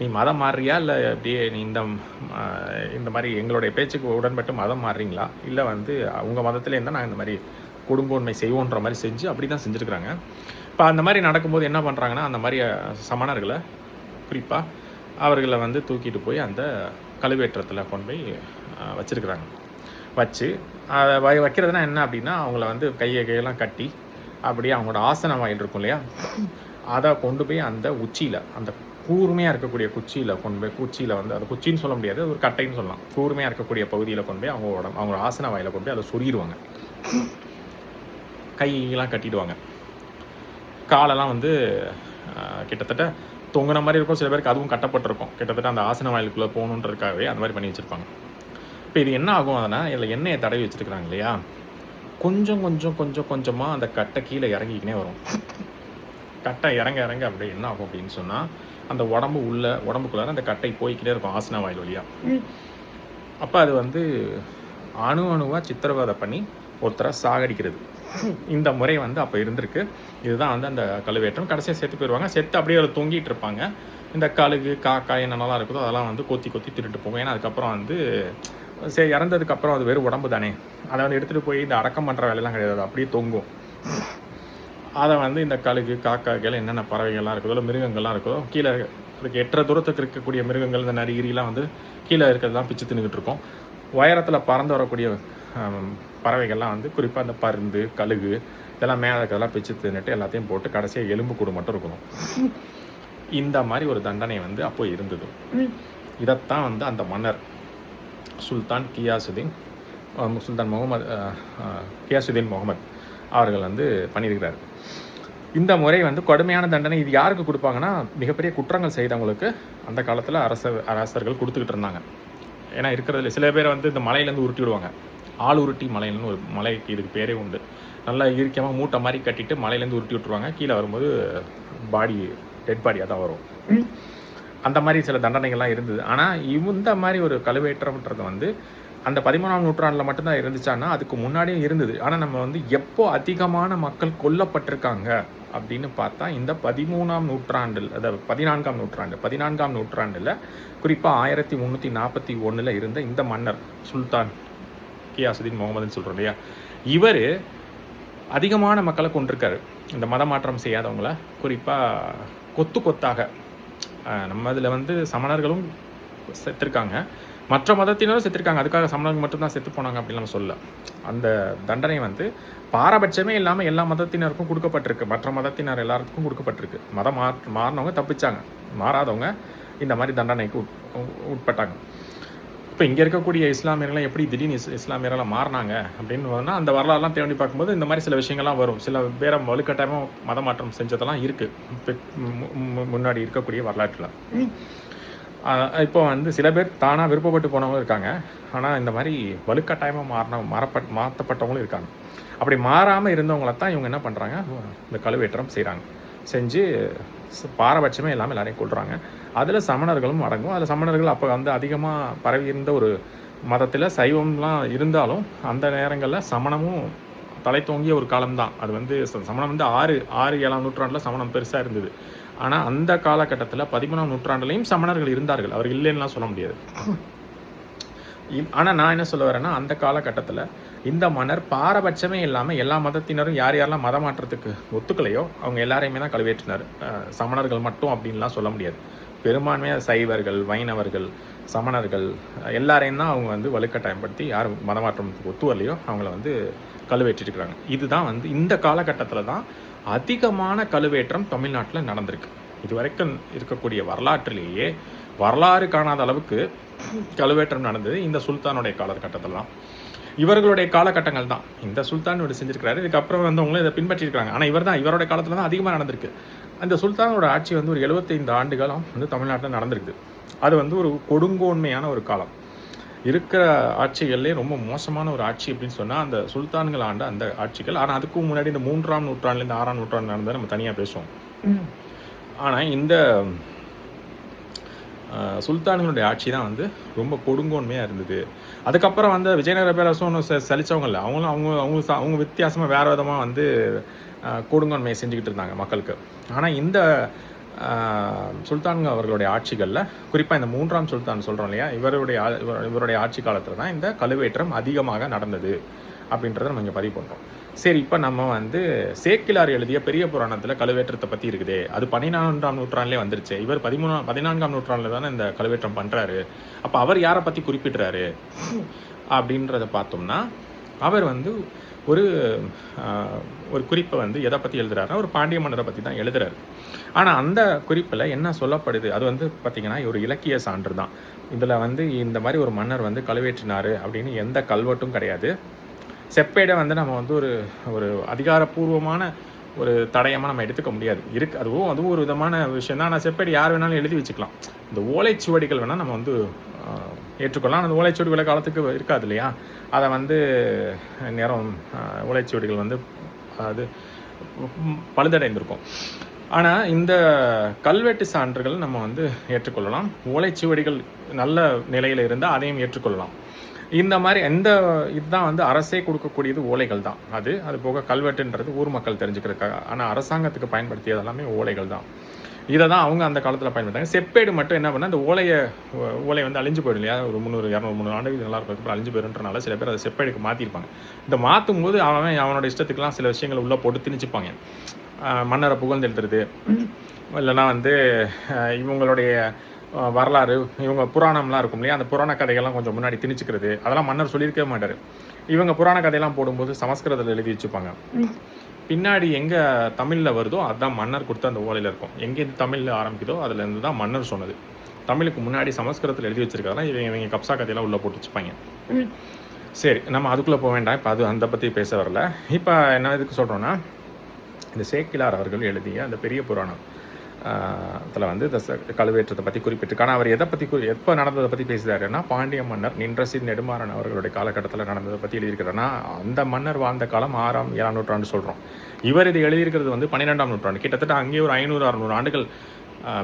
நீ மதம் மாறுறியா, இல்லை அப்படியே நீ இந்த மாதிரி எங்களுடைய பேச்சுக்கு உடன்பட்டு மதம் மாறுறீங்களா, இல்லை வந்து உங்கள் மதத்தில் இருந்தால் நாங்கள் இந்த மாதிரி கொடுங்கோன்மை செய்வோன்ற மாதிரி செஞ்சு அப்படி தான் செஞ்சுருக்குறாங்க. இப்போ அந்த மாதிரி நடக்கும்போது என்ன பண்ணுறாங்கன்னா, அந்த மாதிரி சமணர்களை குறிப்பாக அவர்களை வந்து தூக்கிட்டு போய் அந்த கழுவேற்றத்தில் கொண்டு போய் வச்சுருக்குறாங்க. வச்சு அதை வைக்கிறதுனா என்ன அப்படின்னா, அவங்கள வந்து கையெல்லாம் கட்டி அப்படியே அவங்களோட ஆசன வாயில் இருக்கும் இல்லையா, அதை கொண்டு போய் அந்த உச்சியில், அந்த கூர்மையாக இருக்கக்கூடிய குச்சியில் வந்து, அது குச்சின்னு சொல்ல முடியாது, ஒரு கட்டைன்னு சொல்லலாம், கூர்மையாக இருக்கக்கூடிய பகுதியில் கொண்டு போய் அவங்களோட ஆசன வாயில் கொண்டு போய் அதை சொருகிடுவாங்க. கையெல்லாம் கட்டிடுவாங்க. காலெல்லாம் வந்து கிட்டத்தட்ட தொங்குன மாதிரி இருக்கும். சில பேருக்கு அதுவும் கட்டப்பட்டிருக்கும். கிட்டத்தட்ட அந்த ஆசன வாயிலுக்குள்ளே போகணுன்றதுக்காகவே அந்த மாதிரி பண்ணி வச்சுருப்பாங்க. இப்போ இது என்ன ஆகும், அதனால் இதில் எண்ணெயை தடவி வச்சுருக்குறாங்க இல்லையா, கொஞ்சமாக அந்த கட்டை கீழே இறங்கிக்கினே வரும். கட்டை இறங்க அப்படியே என்ன ஆகும் அப்படின்னு சொன்னால், அந்த உடம்புக்குள்ளார அந்த கட்டை போய்க்கிட்டே இருக்கும் ஆசன வாயில் வழியாக. அப்போ அது வந்து அணுவாக சித்திரவதை பண்ணி ஒருத்தரை சாகடிக்கிறது. இந்த முறை வந்து அப்போ இருந்திருக்கு. இதுதான் வந்து அந்த கழுவேற்றம். கடைசியாக செத்து போயிடுவாங்க. செத்து அப்படியே அதில் தொங்கிட்டு இருப்பாங்க. இந்த கழுகு, காக்காய் என்னென்னலாம் இருக்குதோ அதெல்லாம் வந்து கொத்தி திருட்டு போகும். ஏன்னா அதுக்கப்புறம் வந்து இறந்ததுக்கப்புறம் அது வெறும் உடம்பு தானே, அதை வந்து எடுத்துகிட்டு போய் இந்த அடக்கம் பண்ணுற வேலையெல்லாம் கிடையாது, அப்படியே தொங்கும். அதை வந்து இந்த கழுகு, காக்காய்கள், என்னென்ன பறவைகள்லாம் இருக்குதோ இல்லை மிருகங்கள்லாம் இருக்குதோ கீழே அதுக்கு எட்டரை தூரத்துக்கு இருக்கக்கூடிய மிருகங்கள், இந்த நரிகிரிலாம் வந்து கீழே இருக்கிறதெல்லாம் பிச்சு தின்னுக்கிட்டு இருக்கும். உயரத்தில் பறந்து வரக்கூடிய பறவைகள்லாம் வந்து குறிப்பாக அந்த பருந்து, கழுகு இதெல்லாம் மேலே இருக்கிறதெல்லாம் பிச்சு தின்னுட்டு எல்லாத்தையும் போட்டு கடைசியாக எலும்பு கூடு மட்டும் இருக்கணும். இந்த மாதிரி ஒரு தண்டனை வந்து அப்போ இருந்தது. இதைத்தான் வந்து அந்த மன்னர் சுல்தான் கியாசுதீன் முகமது அவர்கள் வந்து பண்ணியிருக்கிறார். இந்த முறை வந்து கடுமையான தண்டனை இது யாருக்கு கொடுப்பாங்கன்னா, மிகப்பெரிய குற்றங்கள் செய்தவங்களுக்கு அந்த காலத்தில் அரசர்கள் கொடுத்துக்கிட்டு இருந்தாங்க. ஏன்னா இருக்கிறதுல சில பேரை வந்து இந்த மலையிலேருந்து உருட்டி விடுவாங்க. ஆள் உருட்டி மலைன்னு ஒரு மலைக்கு இதுக்கு பேரே உண்டு. நல்லா இறுக்கமாக மூட்டை மாதிரி கட்டிட்டு மலையிலேருந்து உருட்டி விட்டுருவாங்க. கீழே வரும்போது டெட் பாடியாக தான் வரும். அந்த மாதிரி சில தண்டனைகள்லாம் இருந்தது. ஆனால் இந்த மாதிரி ஒரு கழுவேற்றம்ன்றது வந்து அந்த 13ஆம் நூற்றாண்டில் மட்டும்தான் இருந்துச்சான்னா அதுக்கு முன்னாடியும் இருந்தது. ஆனால் நம்ம வந்து எப்போ அதிகமான மக்கள் கொல்லப்பட்டிருக்காங்க அப்படின்னு பார்த்தா இந்த 13ஆம் நூற்றாண்டில், அதாவது 14ஆம் நூற்றாண்டில் குறிப்பாக 1341 இருந்த இந்த மன்னர் சுல்தான் கியாசுதீன் முகமதுன்னு சொல்கிறோம் இல்லையா, இவர் அதிகமான மக்களை கொண்டிருக்காரு. இந்த மதமாற்றம் செய்யாதவங்கள குறிப்பாக கொத்தாக நம்ம இதில் வந்து சமணர்களும் செத்துருக்காங்க, மற்ற மதத்தினரும் செத்துருக்காங்க. அதுக்காக சமணர்கள் மட்டும்தான் செத்து போனாங்க அப்படின்னு நம்ம சொல்ல. அந்த தண்டனை வந்து பாரபட்சமே இல்லாமல் எல்லா மதத்தினருக்கும் கொடுக்கப்பட்டிருக்கு. மற்ற மதத்தினர் எல்லாருக்கும் கொடுக்கப்பட்டிருக்கு. மதம் மாறினவங்க தப்பிச்சாங்க, மாறாதவங்க இந்த மாதிரி தண்டனைக்கு உட்பட்டாங்க. இப்போ இங்கே இருக்கக்கூடிய இஸ்லாமியர்கள்லாம் எப்படி திடீர்னு இஸ்லாமியர்களாக மாறினாங்க அப்படின்னு பார்த்தோம்னா அந்த வரலாறுலாம் தேடி பார்க்கும்போது இந்த மாதிரி சில விஷயங்கள்லாம் வரும். சில பேரை வலுக்கட்டாயமாக மதமாற்றம் செஞ்சதெல்லாம் இருக்குது முன்னாடி இருக்கக்கூடிய வரலாற்றில். இப்போ வந்து சில பேர் தானாக விருப்பப்பட்டு போனவங்களும் இருக்காங்க. ஆனால் இந்த மாதிரி வலுக்கட்டாயமாக மாற்றப்பட்டவங்களும் இருக்காங்க. அப்படி மாறாமல் இருந்தவங்களை தான் இவங்க என்ன பண்ணுறாங்க, இந்த கழுவேற்றம் செய்கிறாங்க. செஞ்சு பாரபட்சமே இல்லாமல் எல்லாரையும் கொள்கிறாங்க. அதில் சமணர்களும் அடங்கும். அதில் சமணர்கள் அப்போ வந்து அதிகமாக பரவி இருந்த ஒரு மதத்தில் சைவம்லாம் இருந்தாலும் அந்த நேரங்களில் சமணமும் தலை தோங்கிய ஒரு காலம்தான். அது வந்து சமணம் வந்து 6-7ஆம் நூற்றாண்டில் சமணம் பெருசாக இருந்தது. ஆனால் அந்த காலகட்டத்தில் 13ஆம் நூற்றாண்டுலையும் சமணர்கள் இருந்தார்கள். அவர் இல்லைன்னுலாம் சொல்ல முடியாது. ஆனால் நான் என்ன சொல்ல வரேன்னா, அந்த காலகட்டத்தில் இந்த மன்னர் பாரபட்சமே இல்லாமல் எல்லா மதத்தினரும் யாரெல்லாம் மதமாற்றத்துக்கு ஒத்துக்கலையோ அவங்க எல்லாரையுமே தான் கழுவேற்றினார். சமணர்கள் மட்டும் அப்படின்லாம் சொல்ல முடியாது. பெரும்பான்மையாக சைவர்கள், வைணவர்கள், சமணர்கள் எல்லாரையும் தான் அவங்க வந்து வலுக்கட்டாயப்படுத்தி யார் மதமாற்றத்துக்கு ஒத்து வரலையோ அவங்கள வந்து கழுவேற்றிருக்கிறாங்க. இதுதான் வந்து இந்த காலகட்டத்தில் தான் அதிகமான கழுவேற்றம் தமிழ்நாட்டில் நடந்திருக்கு. இது வரைக்கும் இருக்கக்கூடிய வரலாற்றிலேயே வரலாறு காணாத அளவுக்கு கழுவேற்றம் நடந்தது இந்த சுல்தானுடைய காலகட்டத்தில் தான். இவர்களுடைய காலகட்டங்கள் தான் இந்த சுல்தான் இப்படி செஞ்சிருக்கிறாரு. இதுக்கப்புறம் வந்தவங்களும் இதை பின்பற்றிருக்காங்க. ஆனால் இவரோட காலத்தில் தான் அதிகமாக நடந்திருக்கு. அந்த சுல்தானோட ஆட்சி வந்து ஒரு 75 ஆண்டு காலம் வந்து தமிழ்நாட்டில் நடந்திருக்கு. அது வந்து ஒரு கொடுங்கோன்மையான ஒரு காலம். இருக்கிற ஆட்சிகள்லேயே ரொம்ப மோசமான ஒரு ஆட்சி அப்படின்னு சொன்னால் அந்த சுல்தான்கள் ஆண்ட அந்த ஆட்சிகள். ஆனால் அதுக்கும் முன்னாடி இந்த 3ஆம் நூற்றாண்டுலேருந்து 6ஆம் நூற்றாண்டு நடந்ததை நம்ம தனியாக பேசுவோம். ஆனால் இந்த சுல்தான்களுடைய ஆட்சி தான் வந்து ரொம்ப கொடுங்கோன்மையாக இருந்தது. அதுக்கப்புறம் வந்து விஜயநகர பேரரசும் ஒன்றும் சலிச்சவங்க இல்லை. அவங்க வித்தியாசமாக வேறு விதமாக வந்து கொடுங்கோன்மையை செஞ்சுக்கிட்டு இருந்தாங்க மக்களுக்கு. ஆனால் இந்த சுல்தான்கள் அவர்களுடைய ஆட்சிகளில் குறிப்பாக இந்த 3ஆம் சுல்தான் சொல்கிறோம் இல்லையா, இவருடைய ஆட்சி காலத்தில் தான் இந்த கழுவேற்றம் அதிகமாக நடந்தது அப்படின்றத நம்ம இங்கே பதிவு பண்ணுறோம். சரி, இப்போ நம்ம வந்து சேக்கிலார் எழுதிய பெரிய புராணத்தில் கழுவேற்றத்தை பற்றி இருக்குதே, அது 14ஆம் நூற்றாண்டிலே வந்துருச்சு. இவர் 14ஆம் நூற்றாண்டில் தானே இந்த கழுவேற்றம் பண்ணுறாரு. அப்போ அவர் யாரை பற்றி குறிப்பிட்றாரு அப்படின்றத பார்த்தோம்னா, அவர் வந்து ஒரு குறிப்பை வந்து எதை பற்றி எழுதுறாருன்னா ஒரு பாண்டிய மன்னரை பற்றி தான் எழுதுறாரு. ஆனால் அந்த குறிப்பில் என்ன சொல்லப்படுது, அது வந்து பார்த்திங்கன்னா ஒரு இலக்கிய சான்று தான். இதில் வந்து இந்த மாதிரி ஒரு மன்னர் வந்து கழுவேற்றினார் அப்படின்னு எந்த கல்வெட்டும் கிடையாது. செப்பேடை வந்து நம்ம வந்து ஒரு அதிகாரப்பூர்வமான ஒரு தடயமாக நம்ம எடுத்துக்க முடியாது. அதுவும் ஒரு விதமான விஷயம் தான். ஆனால் செப்பேடு யார் வேணாலும் எழுதி வச்சுக்கலாம். இந்த ஓலைச்சுவடிகள் வேணால் நம்ம வந்து ஏற்றுக்கொள்ளலாம். அந்த ஓலைச்சுவடிகளை காலத்துக்கு இருக்காது இல்லையா, அதை வந்து நேரம் ஓலைச்சுவடிகள் வந்து அது பழுதடைந்திருக்கும். ஆனால் இந்த கல்வெட்டு சான்றுகள் நம்ம வந்து ஏற்றுக்கொள்ளலாம். ஓலைச்சுவடிகள் நல்ல நிலையில் இருந்தால் அதையும் ஏற்றுக்கொள்ளலாம். இந்த மாதிரி இதுதான் வந்து அரசே கொடுக்கக்கூடியது ஓலைகள் தான். அது போக கல்வெட்டுன்றது ஊர் மக்கள் தெரிஞ்சுக்கிறதுக்காக. ஆனால் அரசாங்கத்துக்கு பயன்படுத்தியது எல்லாமே ஓலைகள் தான். இதை தான் அவங்க அந்த காலத்தில் பயன்படுத்தாங்க. செப்பேடு மட்டும் என்ன பண்ணால் அந்த ஓலை வந்து அழிஞ்சு போயிடும் இல்லையா, ஒரு 300-200 ஆண்டுகள் நல்லா இருக்கும், அழிஞ்சு போயிடுன்றனால சில பேர் அதை செப்பேடுக்கு மாற்றிருப்பாங்க. இந்த மாற்றும் போது அவனோட இஷ்டத்துக்குலாம் சில விஷயங்கள் உள்ளே போட்டு திணிச்சுப்பாங்க. மன்னரை புகழ்ந்து எழுதுறது, இல்லைன்னா வந்து இவங்களுடைய வரலாறு, இவங்க புராணம்லாம் இருக்கும் இல்லையா, அந்த புராண கதைகள்லாம் கொஞ்சம் முன்னாடி திணிச்சுக்கிறது, அதெல்லாம் மன்னர் சொல்லியிருக்கவே மாட்டார். இவங்க புராண கதையெல்லாம் போடும்போது சமஸ்கிருதத்தில் எழுதி வச்சுப்பாங்க. பின்னாடி எங்கே தமிழில் வருதோ அதுதான் மன்னர் கொடுத்த அந்த ஓலையில் இருக்கும். எங்கேருந்து தமிழில் ஆரம்பிக்குதோ அதுலேருந்து தான் மன்னர் சொன்னது. தமிழுக்கு முன்னாடி சமஸ்கிருதத்தில் எழுதி வச்சிருக்காங்க. இவங்க கப்சா கதையெல்லாம் உள்ளே போட்டு வச்சுப்பாங்க. சரி, நம்ம அதுக்குள்ளே போக வேண்டாம். இப்போ அதை பற்றி பேச வரல. இப்போ என்ன இதுக்கு சொல்கிறோன்னா, இந்த சேக்கிழார் அவர்கள் எழுதிய அந்த பெரிய புராணம் அதில் வந்து இந்த கழுவேற்றத்தை பற்றி குறிப்பிட்டிருக்கு. ஆனால் அவர் எதை பற்றி எப்போ நடந்ததை பற்றி பேசுகிறாருன்னா, பாண்டிய மன்னர் நின்றசின் நெடுமாறன் அவர்களுடைய காலகட்டத்தில் நடந்ததை பற்றி எழுதியிருக்கிறாருன்னா, அந்த மன்னர் வாழ்ந்த காலம் 6ஆம் 7ஆம் நூற்றாண்டு சொல்கிறோம். இவர் இது எழுதியிருக்கிறது வந்து 12ஆம் நூற்றாண்டு. கிட்டத்தட்ட அங்கேயே ஒரு 500-600 ஆண்டுகள்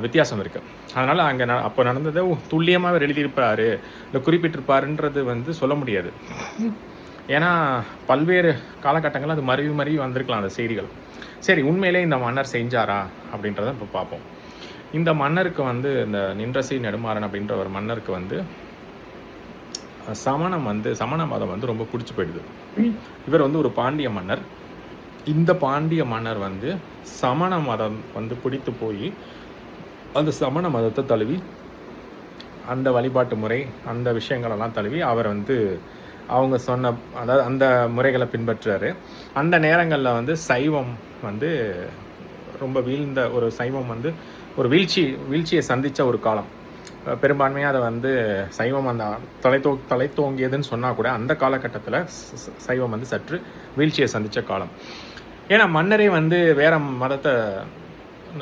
வித்தியாசம் இருக்குது. அதனால் அங்கே அப்போ நடந்ததை துல்லியமாக அவர் எழுதியிருப்பார், இல்லை குறிப்பிட்டிருப்பாருன்றது வந்து சொல்ல முடியாது. ஏன்னா பல்வேறு காலகட்டங்களில் அது மருவி வந்திருக்கலாம் அந்த செய்திகள். சரி, உண்மையிலே இந்த மன்னர் செஞ்சாரா அப்படின்றத இப்போ பார்ப்போம். இந்த மன்னருக்கு வந்து இந்த நின்றசி நெடுமாறன் அப்படின்ற ஒரு மன்னருக்கு வந்து சமண மதம் வந்து ரொம்ப பிடிச்சி போயிடுது. இவர் வந்து ஒரு பாண்டிய மன்னர். இந்த பாண்டிய மன்னர் வந்து சமண மதம் வந்து பிடித்து போய் அந்த சமண மதத்தை தழுவி அந்த வழிபாட்டு முறை அந்த விஷயங்களெல்லாம் தழுவி அவர் வந்து அவங்க சொன்ன அதாவது அந்த முறைகளை பின்பற்றுறாரு. அந்த நேரங்களில் வந்து சைவம் வந்து ரொம்ப வீழ்ந்த ஒரு சைவம் வந்து ஒரு வீழ்ச்சியை சந்தித்த ஒரு காலம். பெரும்பான்மையாக அதை வந்து சைவம் அந்த தலைத்தோங்கியதுன்னு சொன்னால் கூட அந்த காலகட்டத்தில் சைவம் வந்து சற்று வீழ்ச்சியை சந்தித்த காலம். ஏன்னா மன்னரே வந்து வேற மதத்தை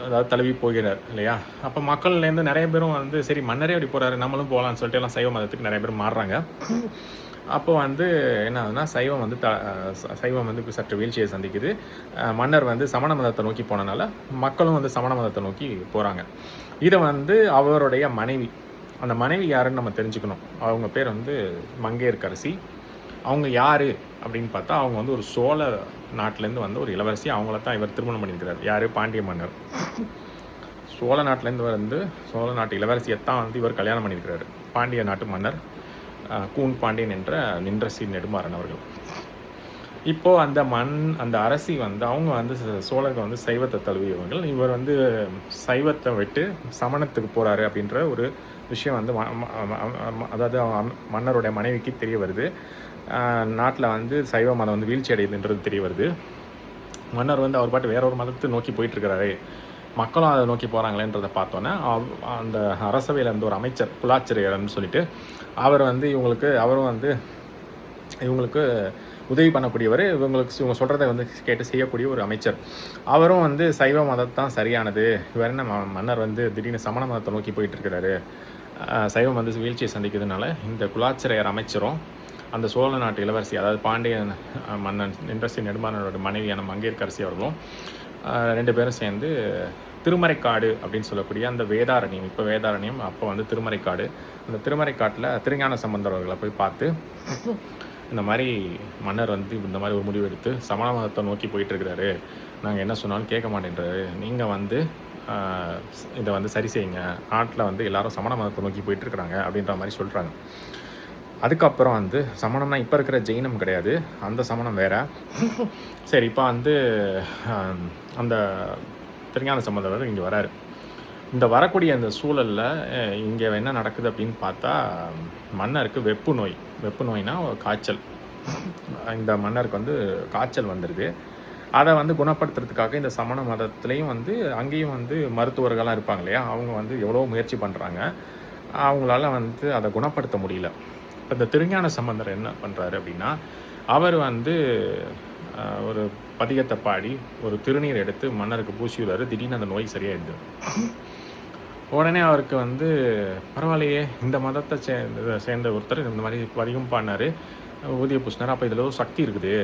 அதாவது தழுவி போகிறார் இல்லையா. அப்போ மக்கள்லேருந்து நிறைய பேரும் வந்து சரி மன்னரே அப்படி போகிறாரு நம்மளும் போகலான்னு சொல்லிட்டு எல்லாம் சைவ மதத்துக்கு நிறைய பேர் மாறுறாங்க. அப்போ வந்து என்ன ஆகுதுன்னா சைவம் வந்து சற்று வீழ்ச்சியை சந்திக்குது. மன்னர் வந்து சமண மதத்தை நோக்கி போனனால மக்களும் வந்து சமண மதத்தை நோக்கி போகிறாங்க. இதை வந்து அவருடைய மனைவி, அந்த மனைவி யாருன்னு நம்ம தெரிஞ்சுக்கணும். அவங்க பேர் வந்து மங்கையர்க்கரசி. அவங்க யார் அப்படின்னு பார்த்தா அவங்க வந்து ஒரு சோழ நாட்டிலேருந்து வந்த ஒரு இளவரசி. அவங்கள தான் இவர் திருமணம் பண்ணியிருக்கிறார். யார்? பாண்டிய மன்னர். சோழ நாட்டிலேருந்து வந்து சோழ நாட்டு இளவரசியைத்தான் வந்து இவர் கல்யாணம் பண்ணியிருக்கிறார். பாண்டிய நாட்டு மன்னர் கூன் பாண்டியன் என்ற நின்றசி நெடுமாறன் அவர்கள். இப்போது அந்த அரசி வந்து அவங்க வந்து சோழர்கள் வந்து சைவத்தை தழுவியவர்கள். இவர் வந்து சைவத்தை விட்டு சமணத்துக்கு போகிறாரு அப்படின்ற ஒரு விஷயம் வந்து அதாவது மன்னருடைய மனைவிக்கு தெரிய வருது. நாட்டில் வந்து சைவ மதம் வந்து வீழ்ச்சி அடையுதுன்றது தெரிய வருது. மன்னர் வந்து அவர் பாட்டு வேற ஒரு மதத்தை நோக்கி போயிட்டுருக்கிறாரு, மக்களும் அதை நோக்கி போகிறாங்களேன்றதை பார்த்தோன்னே அந்த அரசவையில் இருந்த ஒரு அமைச்சர் குலாச்சிரியர்னு சொல்லிட்டு அவர் வந்து அவரும் வந்து இவங்களுக்கு உதவி பண்ணக்கூடியவர். இவங்க சொல்கிறத வந்து கேட்டு செய்யக்கூடிய ஒரு அமைச்சர். அவரும் வந்து சைவ மதத்தான் சரியானது, இவர் என்ன மன்னர் வந்து திடீர்னு சமண மதத்தை நோக்கி போயிட்டுருக்கிறாரு, சைவம் வந்து வீழ்ச்சியை சந்திக்கிறதுனால இந்த குலாச்சிரியர் அமைச்சரும் அந்த சோழ நாட்டு இளவரசி அதாவது பாண்டிய மன்னன் நின்றசி நெடுமாறனோட மனைவியான மங்கையர்க்கரசி அவர்களும் 2 பேரும் சேர்ந்து திருமறைக்காடு அப்படின்னு சொல்லக்கூடிய அந்த வேதாரண்யம், இப்போ வேதாரண்யம், அப்போ வந்து திருமறைக்காடு, அந்த திருமறைக்காட்டில் திருஞான சம்பந்தர் அவர்களை போய் பார்த்து இந்த மாதிரி மன்னர் வந்து இந்த மாதிரி ஒரு முடிவு எடுத்து சமண மதத்தை நோக்கி போயிட்டுருக்கிறாரு, நாங்கள் என்ன சொன்னாலும் கேட்க மாட்டேன்றாரு, நீங்கள் வந்து இதை வந்து சரி செய்யுங்க, நாட்டில் வந்து எல்லாரும் சமண மதத்தை நோக்கி போயிட்டுருக்குறாங்க அப்படின்ற மாதிரி சொல்கிறாங்க. அதுக்கப்புறம் வந்து சமணம்னா இப்போ இருக்கிற ஜெயினம் கிடையாது, அந்த சமணம் வேறு. சரி, இப்போ வந்து அந்த திருஞான சம்பந்தர் இங்கே வராரு. இந்த வரக்கூடிய அந்த சூழலில் இங்கே என்ன நடக்குது அப்படின்னு பார்த்தா மன்னருக்கு வெப்பு நோய்னா காய்ச்சல். இந்த மன்னருக்கு வந்து காய்ச்சல் வந்துடுது. அதை வந்து குணப்படுத்துறதுக்காக இந்த சமண மதத்துலேயும் வந்து அங்கேயும் வந்து மருத்துவர்கள்லாம் இருப்பாங்க இல்லையா, அவங்க வந்து எவ்வளோ முயற்சி பண்ணுறாங்க, அவங்களால வந்து அதை குணப்படுத்த முடியல. இப்போ இந்த திருஞான சம்பந்தர் என்ன பண்ணுறாரு அப்படின்னா, அவர் வந்து ஒரு பதிகத்தை பாடி ஒரு திருநீர் எடுத்து மன்னருக்கு பூசிவிடுறாரு. திடீர்னு அந்த நோய் சரியாயிடுது. உடனே அவருக்கு வந்து பரவாயில்லையே, இந்த மதத்தை சேர்ந்த ஒருத்தர் இந்த மாதிரி பதிகம் பாடினார், ஊதிய பூசினார், அப்போ இதில் ஒரு சக்தி இருக்குது,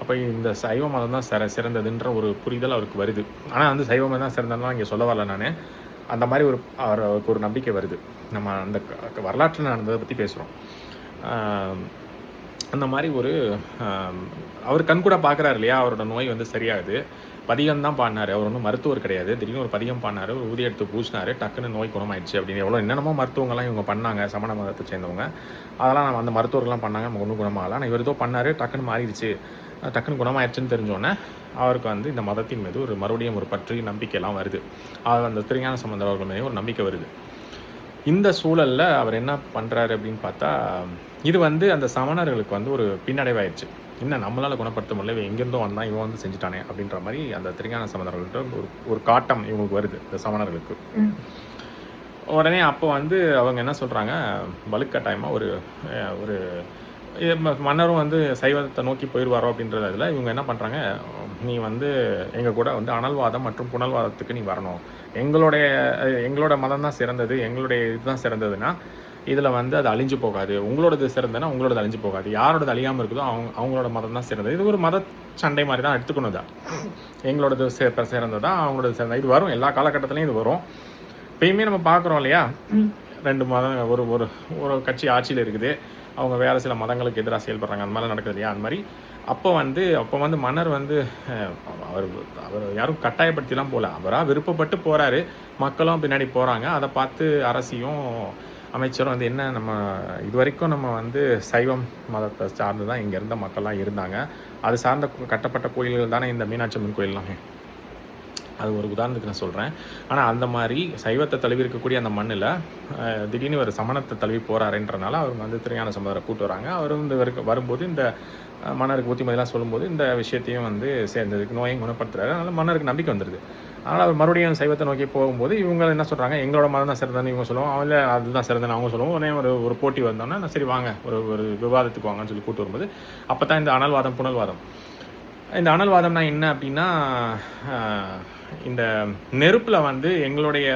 அப்போ இந்த சைவ மதம் தான் சிறந்ததுன்ற ஒரு புரிதல் அவருக்கு வருது. ஆனால் வந்து சைவ மதம் தான் சிறந்ததுலாம் இங்கே சொல்ல வரல நான், அந்த மாதிரி அவருக்கு ஒரு நம்பிக்கை வருது. நம்ம அந்த வரலாற்றில் நடந்ததை பற்றி பேசுகிறோம். அந்த மாதிரி அவர் கண்கூட பார்க்குறாரு இல்லையா, அவரோட நோய் வந்து சரியாகுது. பதிகம் தான் பாடினார், அவர் ஒன்றும் மருத்துவர் கிடையாது. திடீர்னு ஒரு பதிகம் பாடினார், ஒரு ஊதிய எடுத்து பூசினார், டக்குன்னு நோய் குணமாயிடுச்சு அப்படின்னு என்னென்னமோ மருத்துவங்கள்லாம் இவங்க பண்ணாங்க, சமண மதத்தை சேர்ந்தவங்க, அதெல்லாம் நம்ம அந்த மருத்துவர்கள்லாம் பண்ணாங்க, நம்ம ஒன்றும் குணமாகலாம். ஆனால் இவர் ஏதோ பண்ணார், டக்குன்னு மாறிடுச்சு, டக்குன்னு குணமாயிடுச்சுன்னு தெரிஞ்சோடனே அவருக்கு வந்து இந்த மதத்தின் மீது மறுபடியும் ஒரு பற்று நம்பிக்கையெல்லாம் வருது. அந்த திருஞான சம்பந்தர் அவர்கள் மீது ஒரு நம்பிக்கை வருது. இந்த சூழலில் அவர் என்ன பண்ணுறாரு அப்படின்னு பார்த்தா, இது வந்து அந்த சமணர்களுக்கு வந்து ஒரு பின்னடைவாயிடுச்சு. இன்னும் நம்மளால் குணப்படுத்த முடியல, இவன் எங்கேருந்தோ வந்தான், இவன் வந்து செஞ்சுட்டானே அப்படின்ற மாதிரி அந்த திருஞான சம்பந்தர்கள்ட்ட ஒரு காட்டம் இவங்களுக்கு வருது, இந்த சமணர்களுக்கு. உடனே அப்போ வந்து அவங்க என்ன சொல்கிறாங்க, வலுக்கட்டாயமாக ஒரு மன்னரும் வந்து சைவத்தை நோக்கி போயிடுவாரோ அப்படின்றத இதில் இவங்க என்ன பண்ணுறாங்க, நீ வந்து எங்கள் கூட வந்து அனல்வாதம் மற்றும் புனல்வாதத்துக்கு நீ வரணும், எங்களோட மதம் தான் சிறந்தது, எங்களுடைய இதுதான் சிறந்ததுன்னா இதில் வந்து அது அழிஞ்சு போகாது, உங்களோடது சிறந்ததுன்னா உங்களோடது அழிஞ்சு போகாது, யாரோடது அழியாமல் இருக்குதோ அவங்களோட மதம் தான் சிறந்தது. இது ஒரு மத சண்டை மாதிரி தான் எடுத்துக்கணும். தான் எங்களோடது சிறந்ததா அவங்களோட சிறந்த இது வரும், எல்லா காலகட்டத்திலையும் இது வரும். இப்பயுமே நம்ம பார்க்குறோம் இல்லையா, 2 மதம் ஒரு கட்சி ஆட்சியில் இருக்குது, அவங்க வேறு சில மதங்களுக்கு எதிராக செயல்படுறாங்க, அந்த மாதிரிலாம் நடக்குது இல்லையா. அந்த மாதிரி அப்போ வந்து மன்னர் வந்து அவர் யாரும் கட்டாயப்படுத்திலாம் போகல, அவராக விருப்பப்பட்டு போகிறாரு, மக்களும் பின்னாடி போகிறாங்க. அதை பார்த்து அரசியும் அமைச்சரும் வந்து என்ன, நம்ம இது வரைக்கும் நம்ம வந்து சைவம் மதத்தை சார்ந்து தான் இங்கே இருந்த மக்கள்லாம் இருந்தாங்க, அது சார்ந்த கட்டப்பட்ட கோயில்கள் தானே இந்த மீனாட்சி அம்மன் கோயில்லாம். அது ஒரு உதாரணத்துக்கு நான் சொல்கிறேன். ஆனால் அந்த மாதிரி சைவத்தை தழுவி இருக்கக்கூடிய அந்த மண்ணில் திடீர்னு ஒரு சமணத்தை தழுவி போகிறாருன்றனால அவங்க வந்து திருஞான சம்பந்தரை கூட்டு வராங்க. அவர் வந்து வரும்போது இந்த மன்னருக்கு புத்திமதிலாம் சொல்லும்போது இந்த விஷயத்தையும் வந்து சேர்ந்ததுக்கு நோயையும் குணப்படுத்துறாரு. அதனால் மன்னருக்கு நம்பிக்கை வந்துடுது. அதனால் அவர் மறுபடியும் சைவத்தை நோக்கி போகும்போது இவங்க என்ன சொல்கிறாங்க, எங்களோட மதம் தான் சிறந்தன்னு இவங்க சொல்லுவோம், அவங்கள அதுதான் சிறந்தன்னு அவங்க சொல்லுவோம். உடனே ஒரு போட்டி வந்தோன்னா சரி வாங்க ஒரு விவாதத்துக்கு வாங்கன்னு சொல்லி கூட்டு வரும்போது அப்போ தான் இந்த அனல்வாதம் புனல்வாதம். இந்த அனல்வாதம்னா என்ன அப்படின்னா, இந்த நெருப்பில் வந்து எங்களுடைய